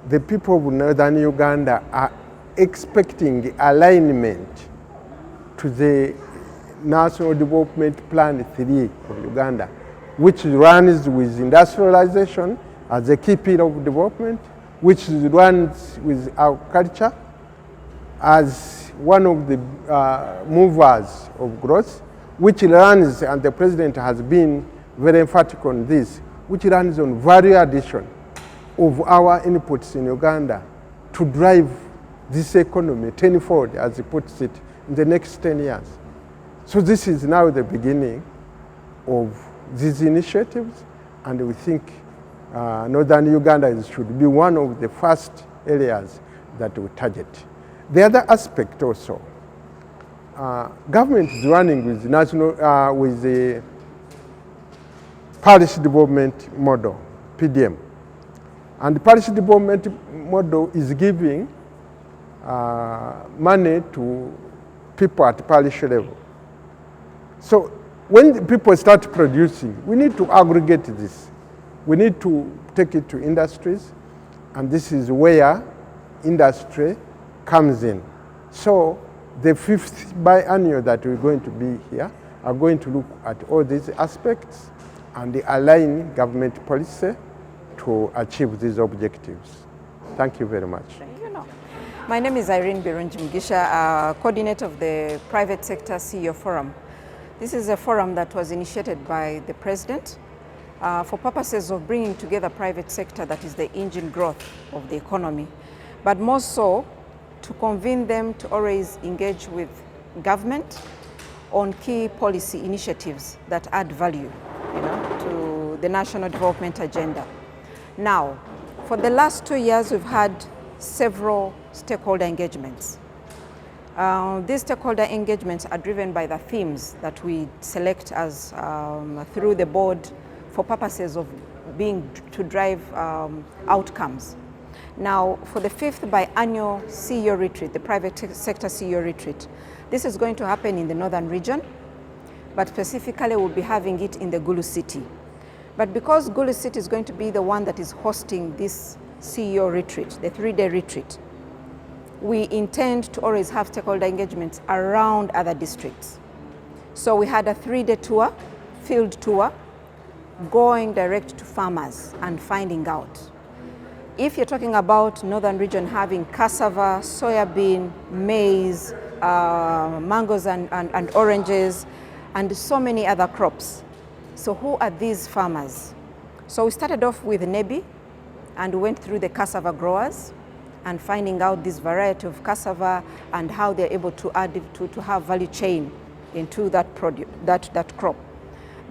The people of northern Uganda are expecting alignment to the National Development Plan 3 of Uganda, which runs with industrialization as a key pillar of development, which runs with agriculture as one of the movers of growth, which runs, and the president has been very emphatic on this, which runs on value addition of our inputs in Uganda to drive this economy tenfold, as he puts it, in the next 10 years. So this is now the beginning of these initiatives, and we think northern Uganda should be one of the first areas that we target. The other aspect also, government is running with with the parish development model, PDM. And the parish development model is giving money to people at parish level. So when the people start producing, we need to aggregate this. We need to take it to industries, and this is where industry comes in. So the 5th biennial that we're going to be here are going to look at all these aspects and align government policy to achieve these objectives. Thank you very much. My name is Irene Birunji Mugisha, coordinator of the Private Sector CEO Forum. This is a forum that was initiated by the President for purposes of bringing together private sector, that is the engine growth of the economy, but more so to convene them to always engage with government on key policy initiatives that add value, to the national development agenda. Now, For the last 2 years, we've had several stakeholder engagements. These stakeholder engagements are driven by the themes that we select as through the board for purposes of to drive outcomes. Now, for the 5th biannual CEO retreat, the private sector CEO retreat, this is going to happen in the northern region, but specifically we'll be having it in the Gulu city. But because Gulu city is going to be the one that is hosting this CEO retreat, the 3-day retreat, we intend to always have stakeholder engagements around other districts. So we had a 3-day tour, field tour, going direct to farmers and finding out. If you're talking about northern region having cassava, soybean, maize, mangoes and oranges, and so many other crops. So who are these farmers? So we started off with Nebi and went through the cassava growers and finding out this variety of cassava and how they're able to add to have value chain into that product, that crop.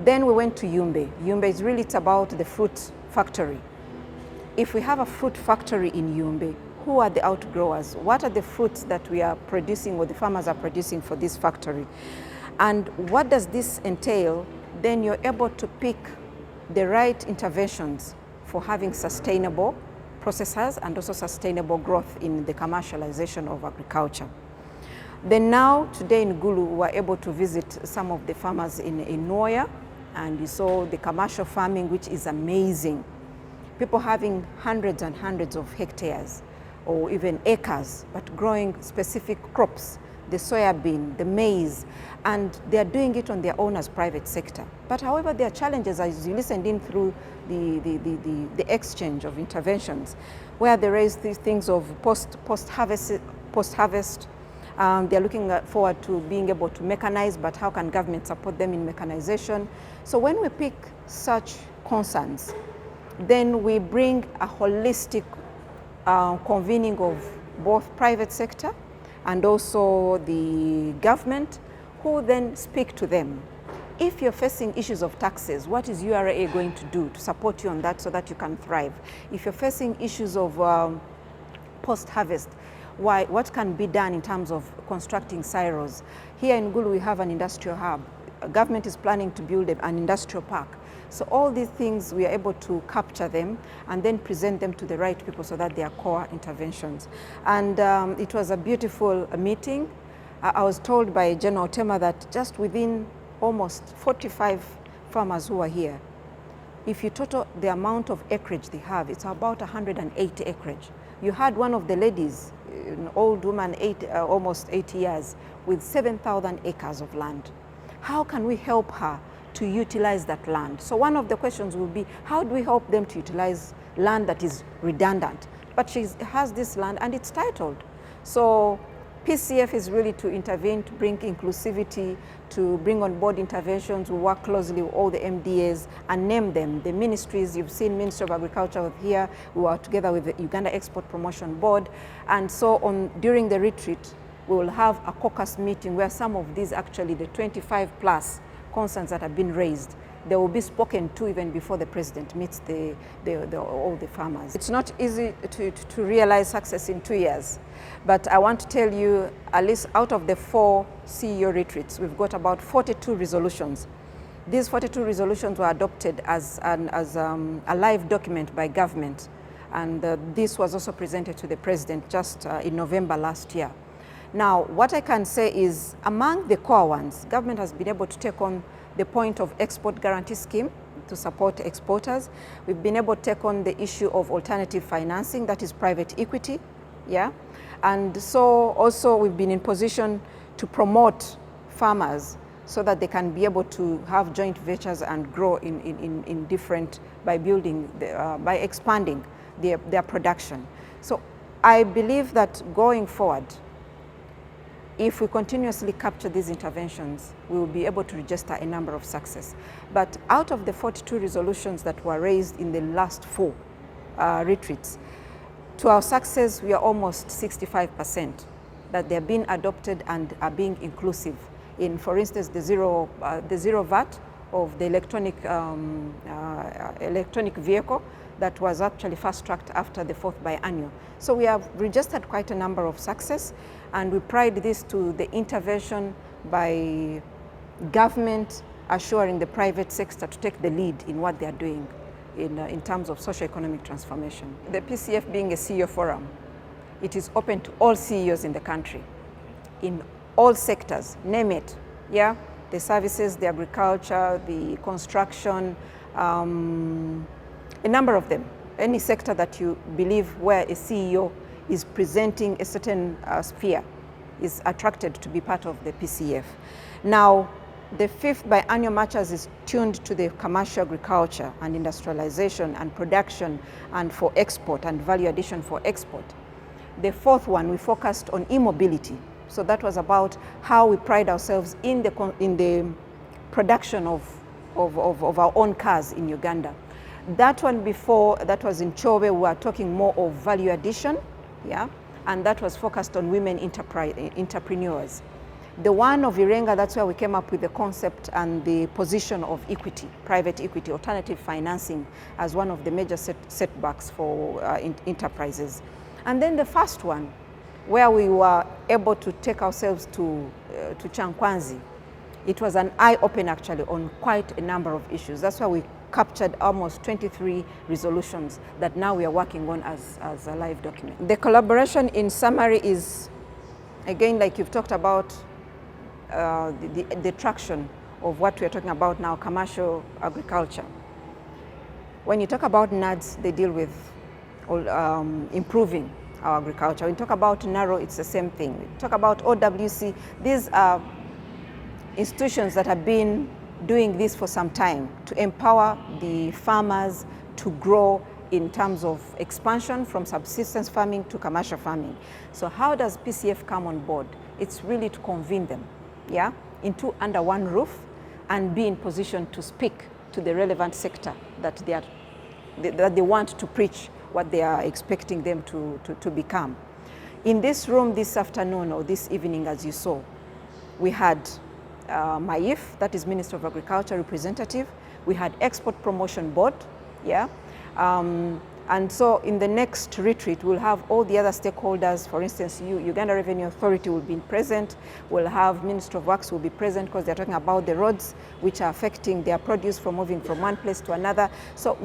Then we went to Yumbe. Yumbe is really, it's about the fruit factory. If we have a fruit factory in Yumbe, who are the outgrowers? What are the fruits that we are producing or the farmers are producing for this factory? And what does this entail? Then you're able to pick the right interventions for having sustainable processes and also sustainable growth in the commercialization of agriculture. Then now, today in Gulu, we were able to visit some of the farmers in Nwoya, and you saw the commercial farming, which is amazing. People having hundreds and hundreds of hectares or even acres, but growing specific crops, the soybean, the maize, and they are doing it on their own as private sector. But however, there are challenges, as you listened in through the exchange of interventions, where they raise these things of post-harvest. They're looking forward to being able to mechanize, but how can government support them in mechanization? So when we pick such concerns, then we bring a holistic convening of both private sector and also the government, who then speak to them. If you're facing issues of taxes, what is URA going to do to support you on that so that you can thrive? If you're facing issues of post-harvest, what can be done in terms of constructing silos? Here in Gulu, we have an industrial hub. Government is planning to build an industrial park. So all these things, we are able to capture them and then present them to the right people so that they are core interventions. And it was a beautiful meeting. I was told by General Tema that just within almost 45 farmers who are here, if you total the amount of acreage they have, it's about 180 acreage. You had one of the ladies, an old woman, almost 80 years, with 7,000 acres of land. How can we help her to utilize that land? So one of the questions will be, how do we help them to utilize land that is redundant? But she has this land and it's titled. So PCF is really to intervene, to bring inclusivity, to bring on board interventions. We work closely with all the MDAs and name them. The ministries, you've seen Ministry of Agriculture here. We were together with the Uganda Export Promotion Board. And so during the retreat, we will have a caucus meeting where some of these, actually the 25 plus concerns that have been raised, they will be spoken to even before the president meets all the farmers. It's not easy to realize success in 2 years, but I want to tell you, at least out of the 4 CEO retreats, we've got about 42 resolutions. These 42 resolutions were adopted as a live document by government, and this was also presented to the president just in November last year. Now, what I can say is, among the core ones, government has been able to take on the point of export guarantee scheme to support exporters. We've been able to take on the issue of alternative financing, that is private equity, yeah? And so also we've been in position to promote farmers so that they can be able to have joint ventures and grow in different, by building, by expanding their production. So I believe that going forward, if we continuously capture these interventions, we will be able to register a number of success. But out of the 42 resolutions that were raised in the last 4 retreats, to our success, we are almost 65% that they're being adopted and are being inclusive in, for instance, the zero VAT of the electronic vehicle that was actually fast-tracked after the 4th biennial. So we have registered quite a number of success, and we pride this to the intervention by government assuring the private sector to take the lead in what they are doing in terms of socio-economic transformation. The PCF being a CEO forum, it is open to all CEOs in the country, in all sectors, name it, yeah? The services, the agriculture, the construction, a number of them. Any sector that you believe where a CEO is presenting a certain sphere is attracted to be part of the PCF. Now, the 5th biennial matches is tuned to the commercial agriculture and industrialization and production and for export and value addition for export. The 4th one, we focused on e-mobility. So that was about how we pride ourselves in the production of our own cars in Uganda. That one before, that was in Chobe, we were talking more of value addition, yeah? And that was focused on women entrepreneurs. The one of Irenga, that's where we came up with the concept and the position of equity, private equity, alternative financing as one of the major setbacks for enterprises. And then the first one, where we were able to take ourselves to Chankwanzi, it was an eye-opener actually on quite a number of issues. That's why we captured almost 23 resolutions that now we are working on as a live document. The collaboration in summary is, again, like you've talked about, the traction of what we're talking about now, commercial agriculture. When you talk about NADS, they deal with improving our agriculture. When you talk about NARO, it's the same thing. When you talk about OWC, these are institutions that have been doing this for some time to empower the farmers to grow in terms of expansion from subsistence farming to commercial farming. So how does PCF come on board? It's really to convene them, yeah, under one roof and be in position to speak to the relevant sector that they want to preach what they are expecting them to become. In this room this afternoon or this evening, as you saw, we had MAIF, that is Minister of Agriculture representative. We had Export Promotion Board, yeah. And so in the next retreat, we'll have all the other stakeholders. For instance, Uganda Revenue Authority will be present. We'll have Minister of Works will be present because they're talking about the roads which are affecting their produce from moving from one place to another. So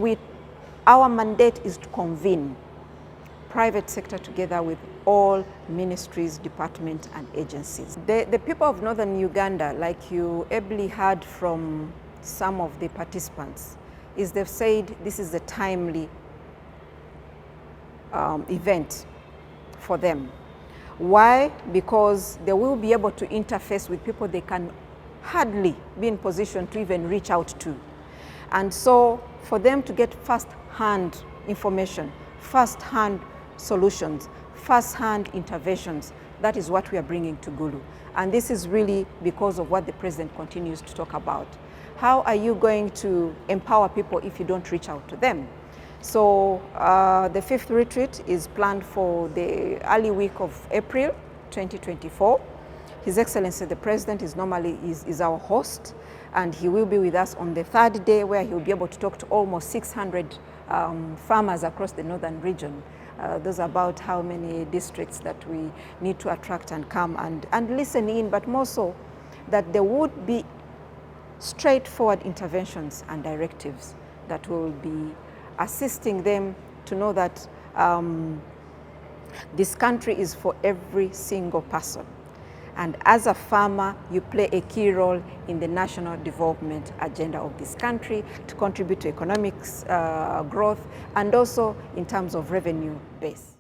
our mandate is to convene private sector together with all ministries, departments, and agencies. The people of northern Uganda, like you ably heard from some of the participants, is they've said this is a timely event for them. Why? Because they will be able to interface with people they can hardly be in position to even reach out to. And so for them to get first-hand information, first-hand solutions, first-hand interventions, that is what we are bringing to Gulu. And this is really because of what the President continues to talk about. How are you going to empower people if you don't reach out to them? So the 5th retreat is planned for the early week of April 2024. His Excellency the President is our host, and he will be with us on the 3rd day, where he will be able to talk to almost 600 farmers across the northern region. Those are about how many districts that we need to attract and come and listen in, but more so that there would be straightforward interventions and directives that will be assisting them to know that this country is for every single person. And as a farmer, you play a key role in the national development agenda of this country to contribute to economic growth and also in terms of revenue base.